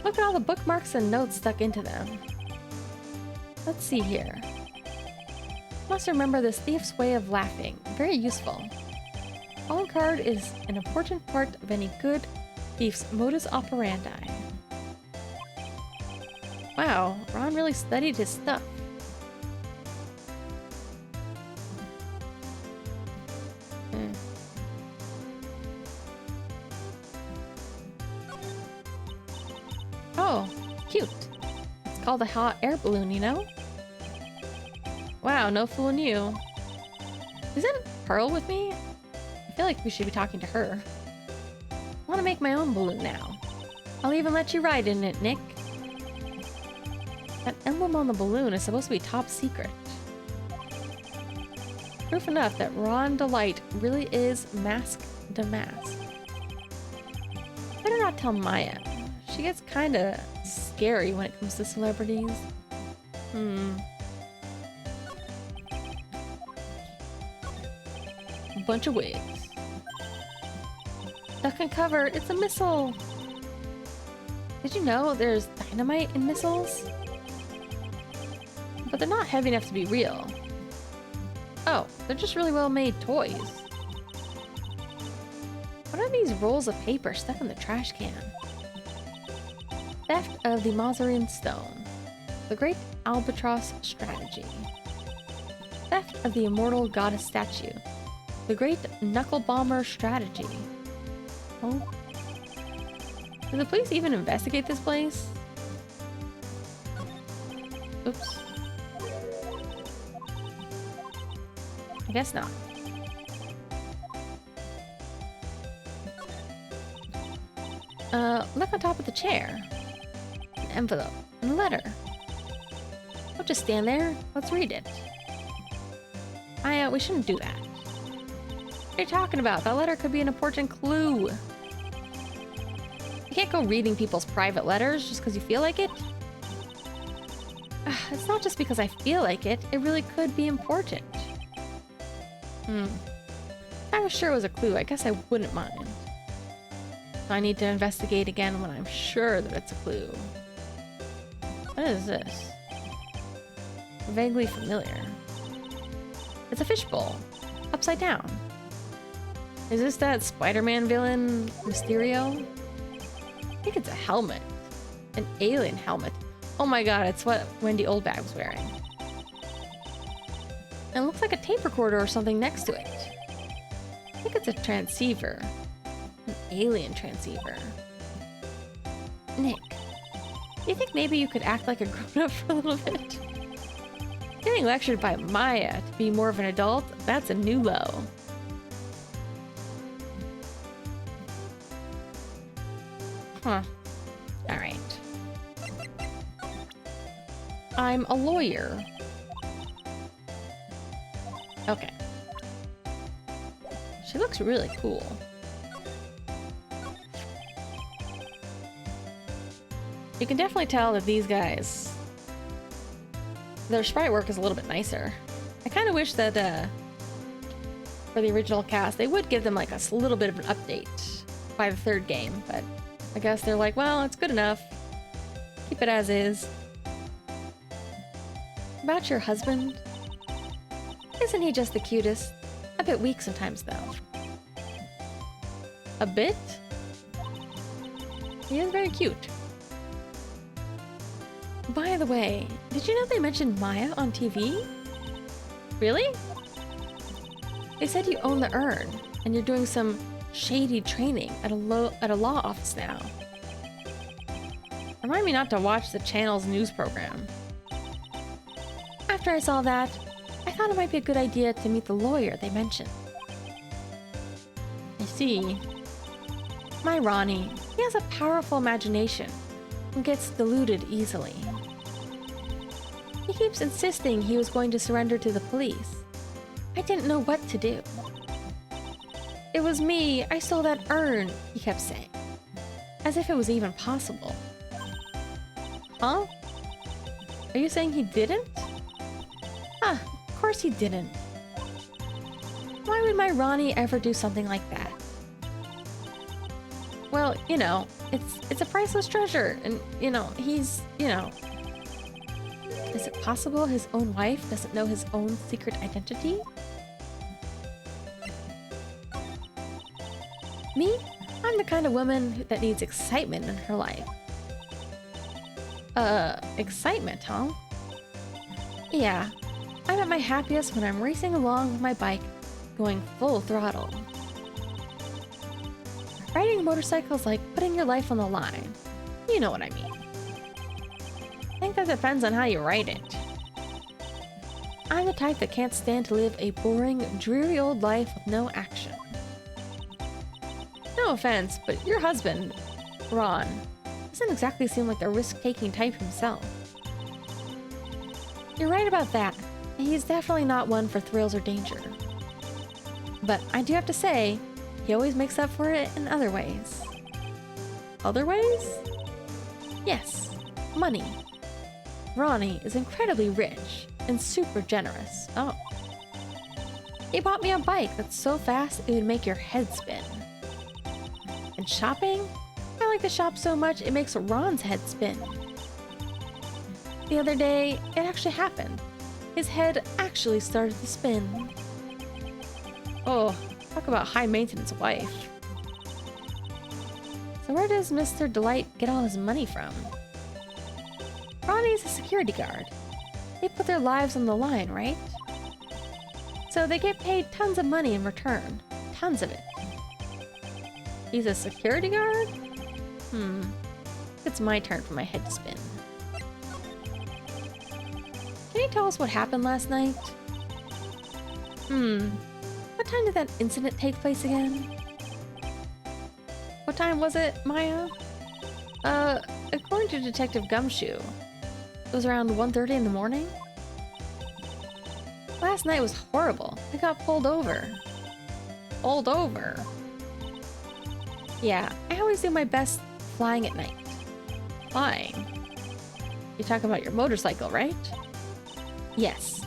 Look at all the bookmarks and notes stuck into them. Let's see here. Must remember this thief's way of laughing. Very useful. Calling card is an important part of any good thief's modus operandi. Wow, Ron really studied his stuff. Oh, cute. It's called a hot air balloon, you know? Wow, no fooling you. Isn't Pearl with me? feel like we should be talking to her. I want to make my own balloon now. I'll even let you ride in it, Nick. That emblem on the balloon is supposed to be top secret. Proof enough that Ron Delight really is mask to mask. Better not tell Maya. She gets kinda scary when it comes to celebrities. A bunch of wigs. Duck and cover, it's a missile! Did you know there's dynamite in missiles? But they're not heavy enough to be real. Oh, they're just really well made toys. What are these rolls of paper stuck in the trash can? Theft of the Mazarin Stone. The Great Albatross Strategy. Theft of the Immortal Goddess Statue. The Great Knuckle Bomber Strategy. Oh. Did the police even investigate this place? Oops. I guess not. Look on top of the chair. An envelope and a letter. Don't just stand there. Let's read it. We shouldn't do that. What are you talking about? That letter could be an important clue. You can't go reading people's private letters just because you feel like it. It's not just because I feel like it. It really could be important. If I was sure it was a clue, I guess I wouldn't mind. So I need to investigate again when I'm sure that it's a clue. What is this? Vaguely familiar. It's a fishbowl. Upside down. Is this that Spider-Man villain, Mysterio? I think it's a helmet. An alien helmet. Oh my god, it's what Wendy Oldbag was wearing. And it looks like a tape recorder or something next to it. I think it's a transceiver. An alien transceiver. Nick, do you think maybe you could act like a grown-up for a little bit? Getting lectured by Maya to be more of an adult, that's a new low. Huh. Alright. I'm a lawyer. Okay. She looks really cool. You can definitely tell that these guys, their sprite work is a little bit nicer. I kind of wish that for the original cast, they would give them like a little bit of an update by the third game, but I guess they're like, well, it's good enough. Keep it as is. About your husband? Isn't he just the cutest? A bit weak sometimes, though. A bit? He is very cute. By the way, did you know they mentioned Maya on TV? Really? They said you own the urn, and you're doing some shady training at a law office now. Remind me not to watch the channel's news program. After I saw that, I thought it might be a good idea to meet the lawyer they mentioned. I see. My Ronnie, he has a powerful imagination and gets deluded easily. He keeps insisting he was going to surrender to the police. I didn't know what to do. It was me, I stole that urn, he kept saying. As if it was even possible. Huh? Are you saying he didn't? Huh, of course he didn't. Why would my Ronnie ever do something like that? Well, you know, it's a priceless treasure, and, you know, he's, you know... Is it possible his own wife doesn't know his own secret identity? Me? I'm the kind of woman that needs excitement in her life. Excitement, huh? Yeah. I'm at my happiest when I'm racing along with my bike, going full throttle. Riding a motorcycle is like putting your life on the line. You know what I mean. I think that depends on how you ride it. I'm the type that can't stand to live a boring, dreary old life with no action. no offense, but your husband, Ron, doesn't exactly seem like the risk-taking type himself. You're right about that. He's definitely not one for thrills or danger. But I do have to say, he always makes up for it in other ways. Other ways? Yes, money. Ronnie is incredibly rich and super generous. Oh. He bought me a bike that's so fast it would make your head spin. And shopping? I like to shop so much it makes Ron's head spin. The other day, it actually happened. His head actually started to spin. Oh, talk about high-maintenance wife. So where does Mr. Delight get all his money from? Ronnie's a security guard. They put their lives on the line, right? So they get paid tons of money in return. Tons of it. He's a security guard? It's my turn for my head to spin. Can you tell us what happened last night? What time did that incident take place again? What time was it, Maya? According to Detective Gumshoe, it was around 1:30 in the morning? Last night was horrible. I got pulled over. Pulled over? Yeah, I always do my best flying at night. Flying? You're talking about your motorcycle, right? Yes.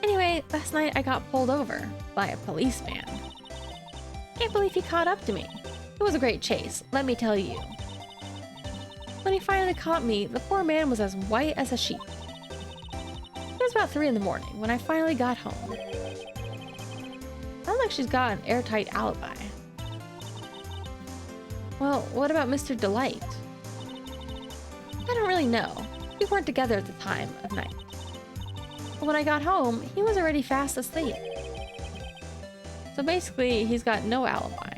Anyway, last night I got pulled over by a policeman. Can't believe he caught up to me. It was a great chase, let me tell you. When he finally caught me, the poor man was as white as a sheet. It was about 3 in the morning when I finally got home. Sounds like she's got an airtight alibi. Well, what about Mr. Delight? I don't really know. We weren't together at the time of night. But when I got home, he was already fast asleep. So basically, he's got no alibi.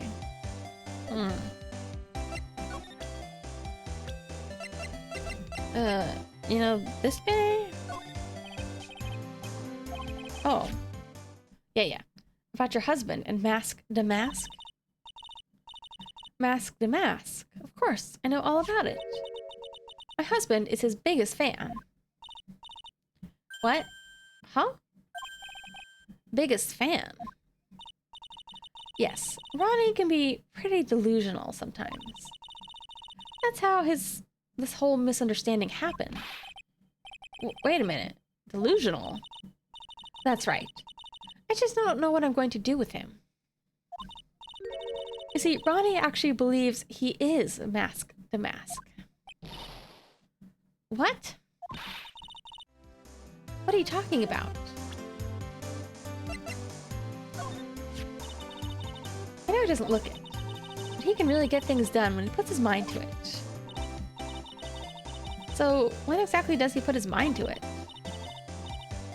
You know, this guy? Oh. Yeah. About your husband and Mask de Mask? Mask de Mask. Of course, I know all about it. My husband is his biggest fan. What? Huh? Biggest fan? Yes, Ronnie can be pretty delusional sometimes. That's how this whole misunderstanding happened. Wait a minute. Delusional? That's right. I just don't know what I'm going to do with him. You see, Ronnie actually believes he is Mask the Mask. What? What are you talking about? I know he doesn't look it, but he can really get things done when he puts his mind to it. So, when exactly does he put his mind to it?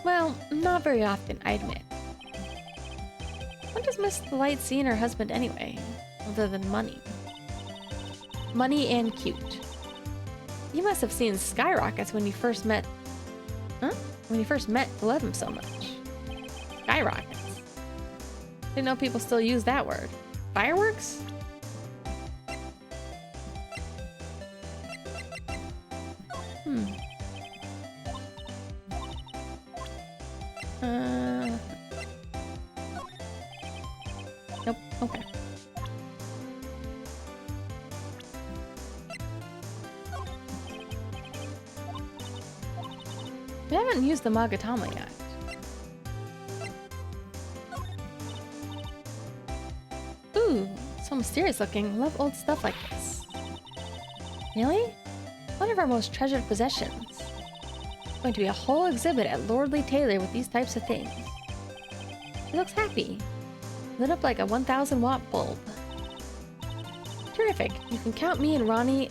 Well, not very often, I admit. What does Miss Delight see in her husband anyway, other than money? Money and cute. You must have seen skyrockets when you first met... Huh? When you first met to love him so much. Skyrockets. Didn't know people still use that word. Fireworks? Nope. Okay. We haven't used the Magatama yet. Ooh, so mysterious looking. Love old stuff like this. Really? One of our most treasured possessions. Going to be a whole exhibit at Lordly Taylor with these types of things. He looks happy. Lit up like a 1,000-watt bulb. Terrific. You can count me and Ronnie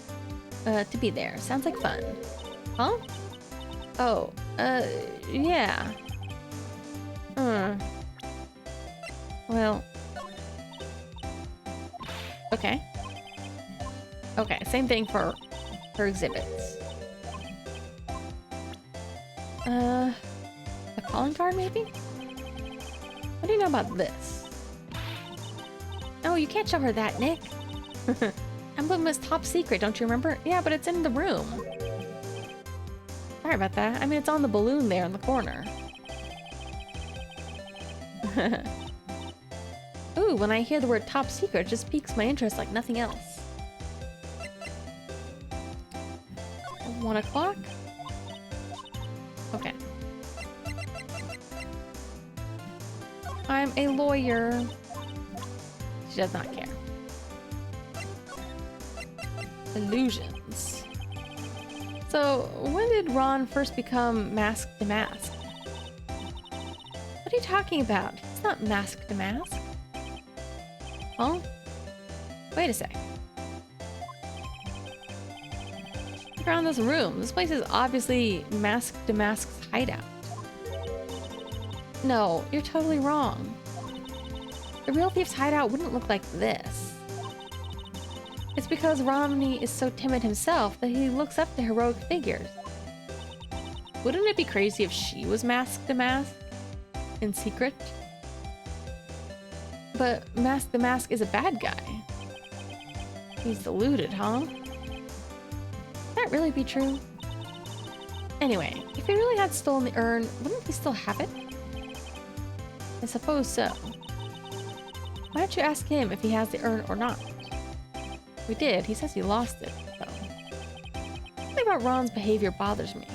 to be there. Sounds like fun. Huh? Oh, yeah. Well. Okay. Okay, same thing for exhibits. A calling card, maybe? What do you know about this? Oh, you can't show her that, Nick. Emblem is top secret, don't you remember? Yeah, but it's in the room. Sorry about that. I mean, it's on the balloon there in the corner. Ooh, when I hear the word top secret, it just piques my interest like nothing else. 1 o'clock? Okay. I'm a lawyer. She does not care. Illusions. So, when did Ron first become Mask to Mask? What are you talking about? He's not Mask to Mask. Huh? Wait a sec. Look around this room. This place is obviously Mask to Mask's hideout. No, you're totally wrong. The real thief's hideout wouldn't look like this. It's because Romney is so timid himself that he looks up to heroic figures. Wouldn't it be crazy if she was Mask to Mask? In secret? But Mask the Mask is a bad guy. He's deluded, huh? Could that really be true? Anyway, if he really had stolen the urn, wouldn't he still have it? I suppose so. Why don't you ask him if he has the urn or not? We did. He says he lost it, though. Something about Ron's behavior bothers me.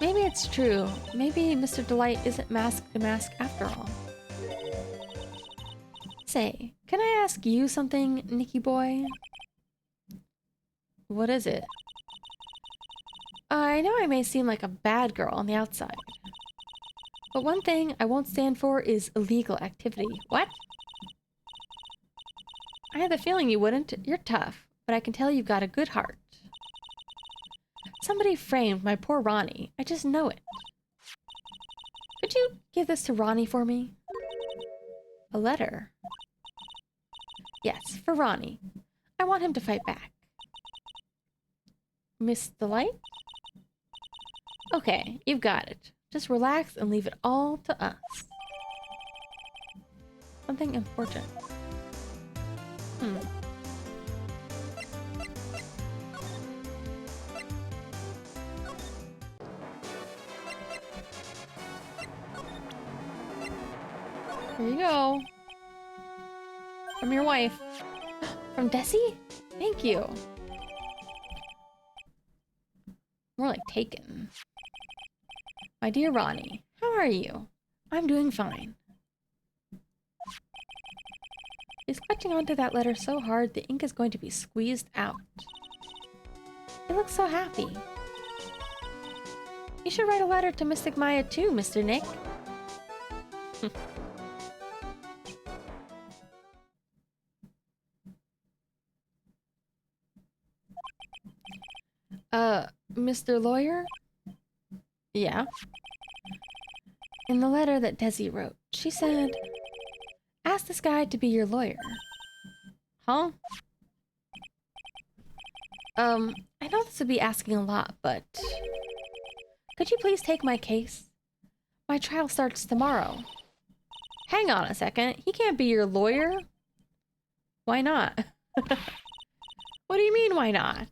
Maybe it's true. Maybe Mr. Delight isn't Mask to Mask after all. Say, can I ask you something, Nicky boy? What is it? I know I may seem like a bad girl on the outside. But one thing I won't stand for is illegal activity. What? I had the feeling you wouldn't. You're tough, but I can tell you've got a good heart. Somebody framed my poor Ronnie. I just know it. Could you give this to Ronnie for me? A letter? Yes, for Ronnie. I want him to fight back. Miss Delight? Okay, you've got it. Just relax and leave it all to us. Something important. Here you go. From your wife. From Desi? Thank you. More like taken. My dear Ronnie, how are you? I'm doing fine. He's clutching onto that letter so hard the ink is going to be squeezed out. He looks so happy. You should write a letter to Mystic Maya too, Mr. Nick. Mr. Lawyer? Yeah. In the letter that Desi wrote, she said, ask this guy to be your lawyer. Huh? I know this would be asking a lot, but... could you please take my case? My trial starts tomorrow. Hang on a second. He can't be your lawyer? Why not? What do you mean, why not?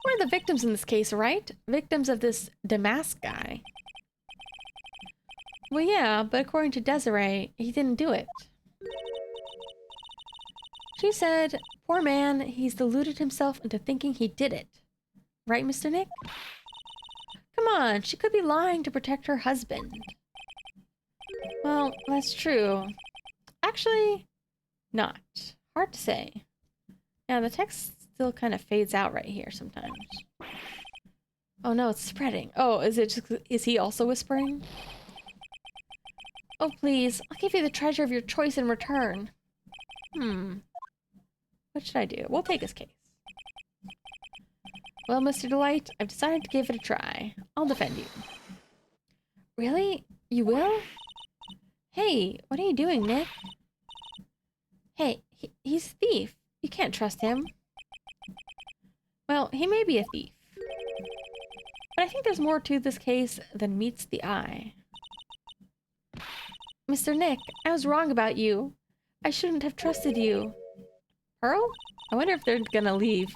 We're the victims in this case, right? Victims of this Damask guy. Well, yeah, but according to Desiree, he didn't do it. She said, poor man, he's deluded himself into thinking he did it. Right, Mr. Nick? Come on, she could be lying to protect her husband. Well, that's true. Actually, not. Hard to say. Yeah, the text still kind of fades out right here sometimes. Oh no, it's spreading. Oh, is he also whispering? Oh please, I'll give you the treasure of your choice in return. What should I do? We'll take his case. Well, Mr. Delight, I've decided to give it a try. I'll defend you. Really? You will? Hey, what are you doing, Nick? Hey, he's a thief. You can't trust him. Well, he may be a thief. But I think there's more to this case than meets the eye. Mr. Nick, I was wrong about you. I shouldn't have trusted you. Pearl? I wonder if they're gonna leave.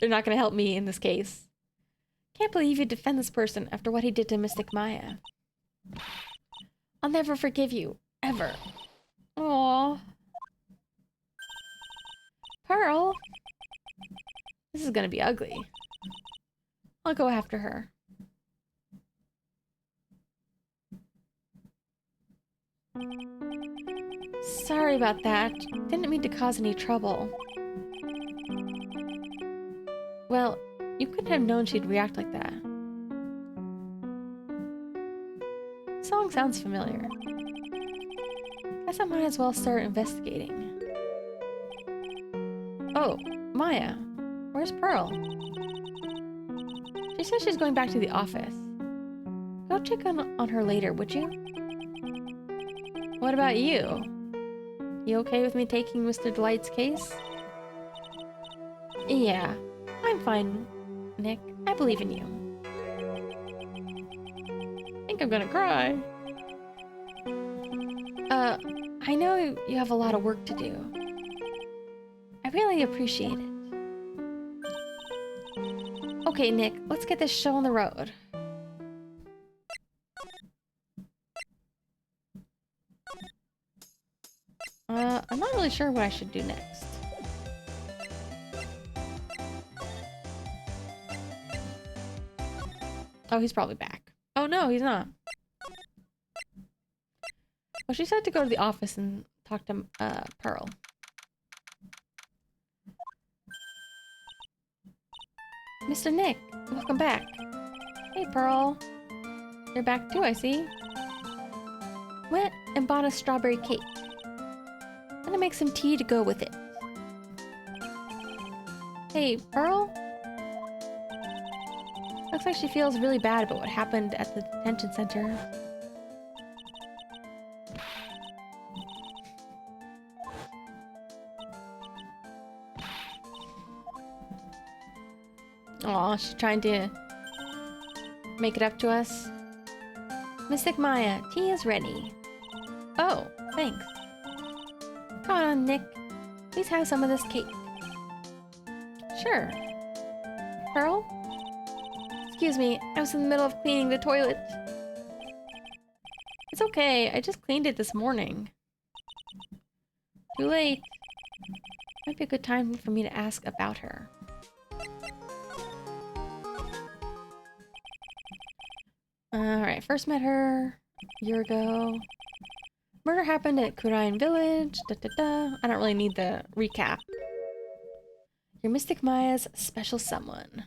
They're not gonna help me in this case. Can't believe you defend this person after what he did to Mystic Maya. I'll never forgive you. Ever. Aww. Pearl? This is gonna be ugly. I'll go after her. Sorry about that. Didn't mean to cause any trouble. Well, you couldn't have known she'd react like that. The song sounds familiar. Guess I might as well start investigating. Oh, Maya. Where's Pearl? She says she's going back to the office. Go check on her later, would you? What about you? You okay with me taking Mr. Delight's case? Yeah, I'm fine, Nick. I believe in you. I think I'm gonna cry. I know you have a lot of work to do. I really appreciate it. Okay, Nick, let's get this show on the road. I'm not really sure what I should do next. Oh, he's probably back. Oh no, he's not. Well, she said to go to the office and talk to Pearl. Mr. Nick, welcome back. Hey, Pearl. You're back too, I see. Went and bought a strawberry cake. I'm gonna make some tea to go with it. Hey, Pearl? Looks like she feels really bad about what happened at the detention center. Aw, she's trying to make it up to us. Mystic Maya, tea is ready. Oh, thanks. Come on, Nick. Please have some of this cake. Sure. Pearl? Excuse me, I was in the middle of cleaning the toilet. It's okay, I just cleaned it this morning. Too late. Might be a good time for me to ask about her. Alright, first met her a year ago. Murder happened at Kurain Village. Da, da, da. I don't really need the recap. You're Mystic Maya's special someone.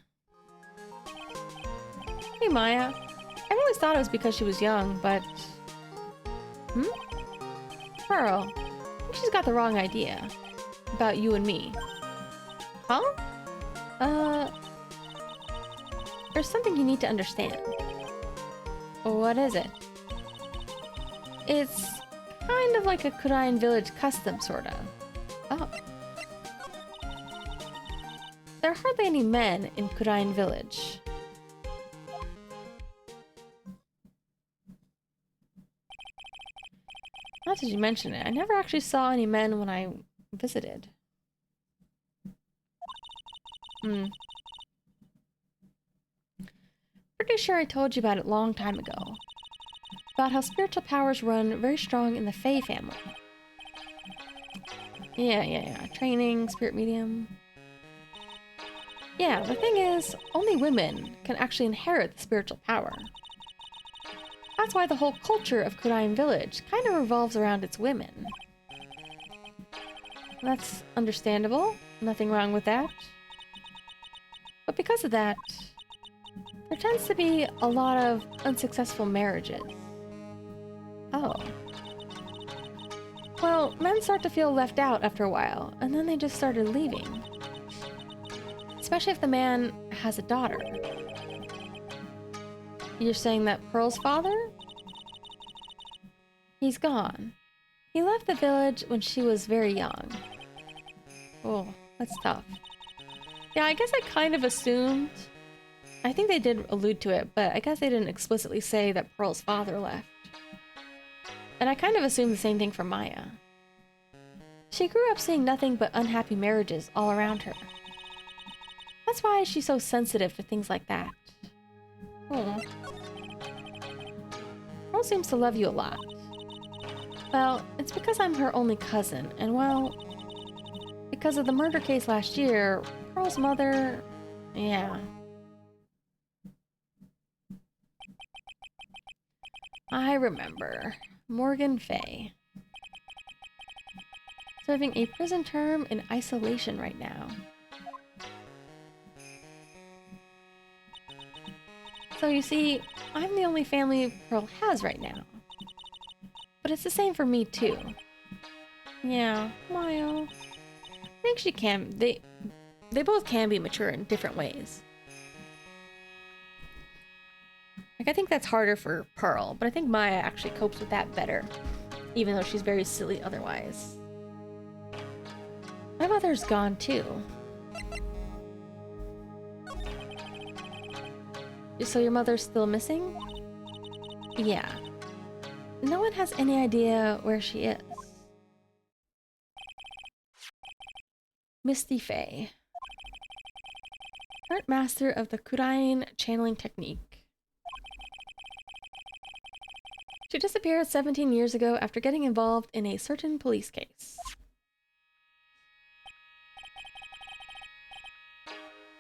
Hey, Maya. I've always thought it was because she was young, but... Pearl. I think she's got the wrong idea. About you and me. Huh? There's something you need to understand. What is it? It's kind of like a Kurain Village custom, sort of. Oh. There are hardly any men in Kurain Village. Not that you mention it, I never actually saw any men when I visited. Pretty sure I told you about it a long time ago. About how spiritual powers run very strong in the Fae family. Yeah. Training, spirit medium. Yeah, the thing is, only women can actually inherit the spiritual power. That's why the whole culture of Kurain Village kind of revolves around its women. That's understandable. Nothing wrong with that. But because of that, there tends to be a lot of unsuccessful marriages. Oh. Well, men start to feel left out after a while, and then they just started leaving. Especially if the man has a daughter. You're saying that Pearl's father? He's gone. He left the village when she was very young. Oh, that's tough. Yeah, I guess I kind of assumed... I think they did allude to it, but I guess they didn't explicitly say that Pearl's father left. And I kind of assumed the same thing for Maya. She grew up seeing nothing but unhappy marriages all around her. That's why she's so sensitive to things like that. Oh. Pearl seems to love you a lot. Well, it's because I'm her only cousin, and well, because of the murder case last year, Pearl's mother... yeah. I remember. Morgan Fay. Serving a prison term in isolation right now. So you see, I'm the only family Pearl has right now. But it's the same for me too. Yeah, Mayo. I think she can. They both can be mature in different ways. Like, I think that's harder for Pearl, but I think Maya actually copes with that better, even though she's very silly otherwise. My mother's gone too. So your mother's still missing? Yeah. No one has any idea where she is. Misty Fay. Current master of the Kurain channeling technique. She disappeared 17 years ago after getting involved in a certain police case.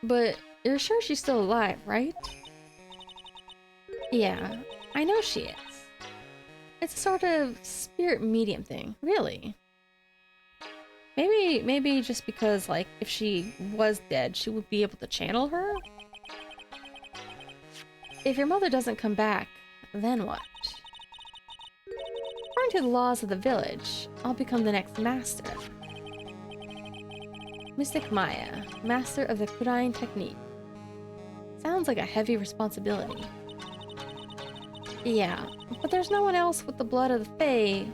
But you're sure she's still alive, right? Yeah, I know she is. It's a sort of spirit medium thing, really. Maybe just because, like, if she was dead, she would be able to channel her? If your mother doesn't come back, then what? According to the laws of the village, I'll become the next master. Mystic Maya, master of the Kurain technique. Sounds like a heavy responsibility. Yeah, but there's no one else with the blood of the Fae.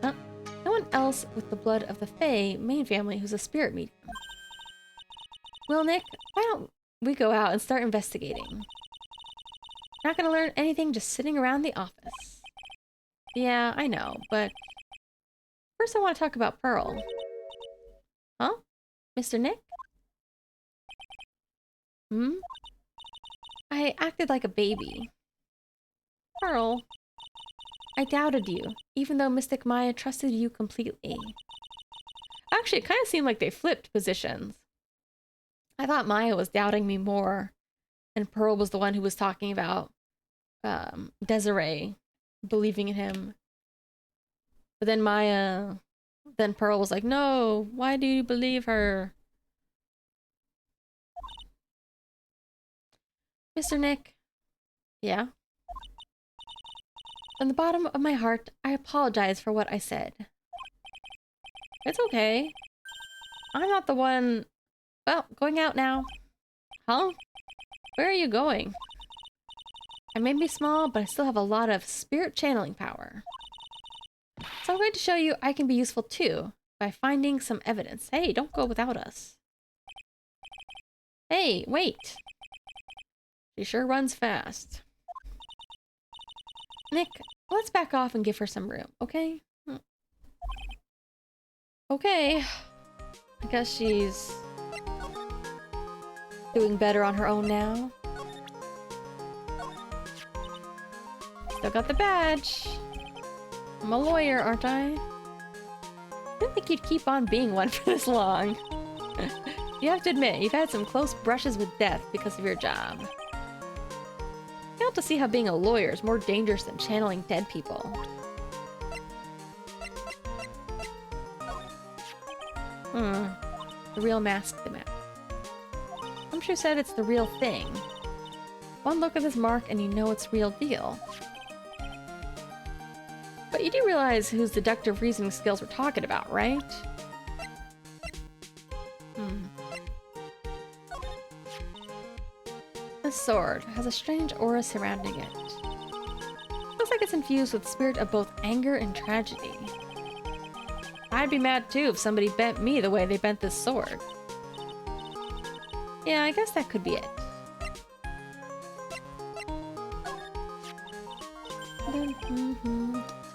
No one else with the blood of the Fae main family who's a spirit medium. Well, Nick, why don't we go out and start investigating? Not gonna learn anything just sitting around the office. Yeah, I know, but first I want to talk about Pearl. Huh? Mr. Nick? Hmm? I acted like a baby. Pearl, I doubted you, even though Mystic Maya trusted you completely. Actually, it kind of seemed like they flipped positions. I thought Maya was doubting me more, and Pearl was the one who was talking about Desiree believing in him. But then Pearl was like, no, why do you believe her? Mr. Nick? Yeah? From the bottom of my heart, I apologize for what I said. It's okay. I'm not the one... Well, going out now. Huh? Where are you going? I may be small, but I still have a lot of spirit channeling power. So I'm going to show you I can be useful too, by finding some evidence. Hey, don't go without us. Hey, wait! She sure runs fast. Nick, let's back off and give her some room, okay? Okay. I guess she's doing better on her own now. Still got the badge. I'm a lawyer, aren't I? I didn't think you'd keep on being one for this long. You have to admit, you've had some close brushes with death because of your job. You have to see how being a lawyer is more dangerous than channeling dead people. The real mask the map. I'm sure said it's the real thing. One look at this mark and you know it's real deal. But you do realize whose deductive reasoning skills we're talking about, right? This sword has a strange aura surrounding it. Looks like it's infused with the spirit of both anger and tragedy. I'd be mad too if somebody bent me the way they bent this sword. Yeah, I guess that could be it.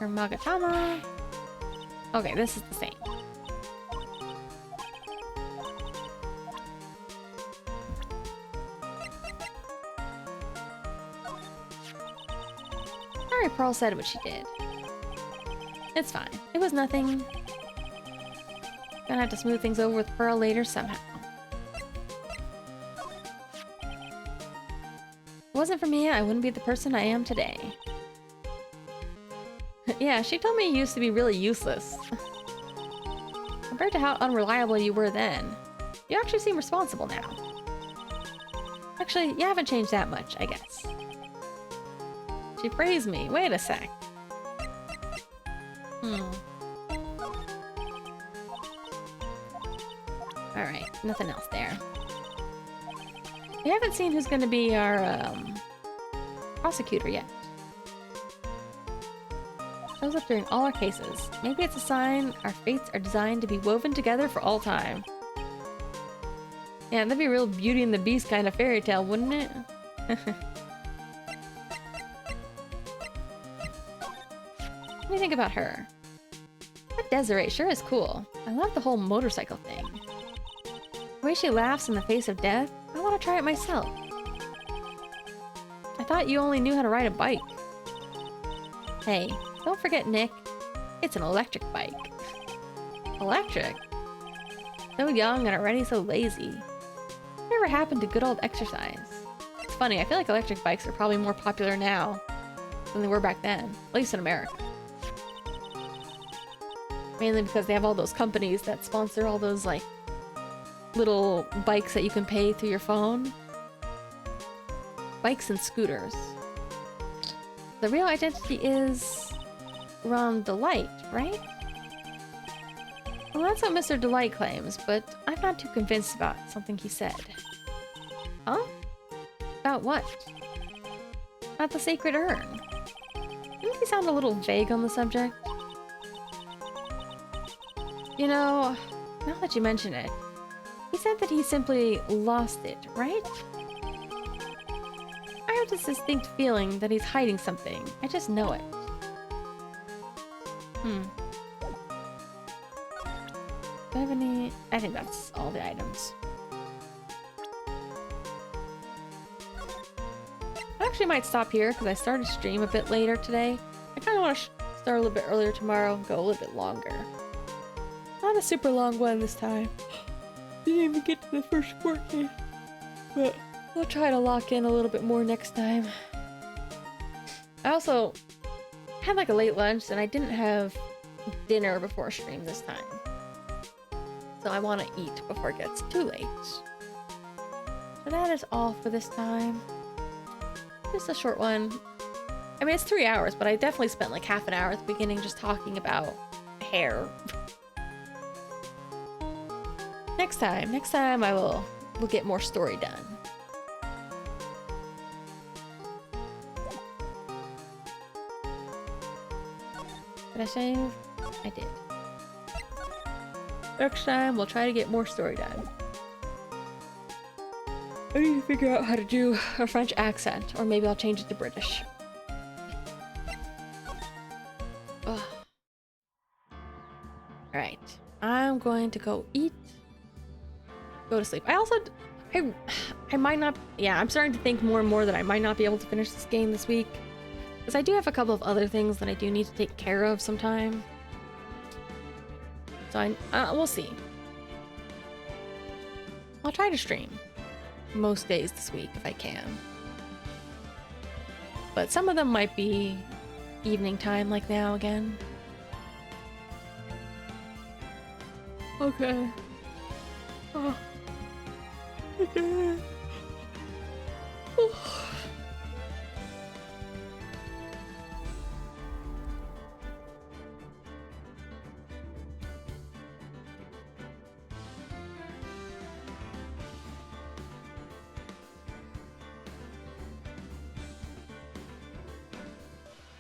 Magatama. Okay, this is the same. Pearl said what she did. It's fine. It was nothing. Gonna have to smooth things over with Pearl later somehow. If it wasn't for me, I wouldn't be the person I am today. Yeah, she told me you used to be really useless. Compared to how unreliable you were then, you actually seem responsible now. Actually, you haven't changed that much, I guess. She praised me. Wait a sec. Alright, nothing else there. We haven't seen who's gonna be our, prosecutor yet. Shows up during all our cases. Maybe it's a sign our fates are designed to be woven together for all time. Yeah, that'd be a real Beauty and the Beast kind of fairy tale, wouldn't it? What do you think about her? That Desiree sure is cool. I love the whole motorcycle thing. The way she laughs in the face of death, I want to try it myself. I thought you only knew how to ride a bike. Hey, don't forget Nick. It's an electric bike. Electric? So young and already so lazy. Whatever happened to good old exercise? It's funny, I feel like electric bikes are probably more popular now than they were back then, at least in America. Mainly because they have all those companies that sponsor all those, like, little bikes that you can pay through your phone. Bikes and scooters. The real identity is Ron Delight, right? Well, that's what Mr. Delight claims, but I'm not too convinced about something he said. Huh? About what? About the sacred urn. Didn't he sound a little vague on the subject? You know, now that you mention it, he said that he simply lost it, right? I have this distinct feeling that he's hiding something. I just know it. Do I have any? I think that's all the items. I actually might stop here because I started to stream a bit later today. I kind of want to start a little bit earlier tomorrow and go a little bit longer. Not a super long one this time. Didn't even get to the first court case. But I'll try to lock in a little bit more next time. I also had like a late lunch and I didn't have dinner before stream this time. So I want to eat before it gets too late. So that is all for this time. Just a short one. I mean, it's 3 hours, but I definitely spent like half an hour at the beginning just talking about hair. Next time we'll get more story done. Did I save? I did. Next time we'll try to get more story done. I need to figure out how to do a French accent, or maybe I'll change it to British. Ugh. Alright, I'm going to go eat. Go to sleep. I might not, yeah, I'm starting to think more and more that I might not be able to finish this game this week. Because I do have a couple of other things that I do need to take care of sometime. So we'll see. I'll try to stream most days this week if I can. But some of them might be evening time like now again. Okay. Oh.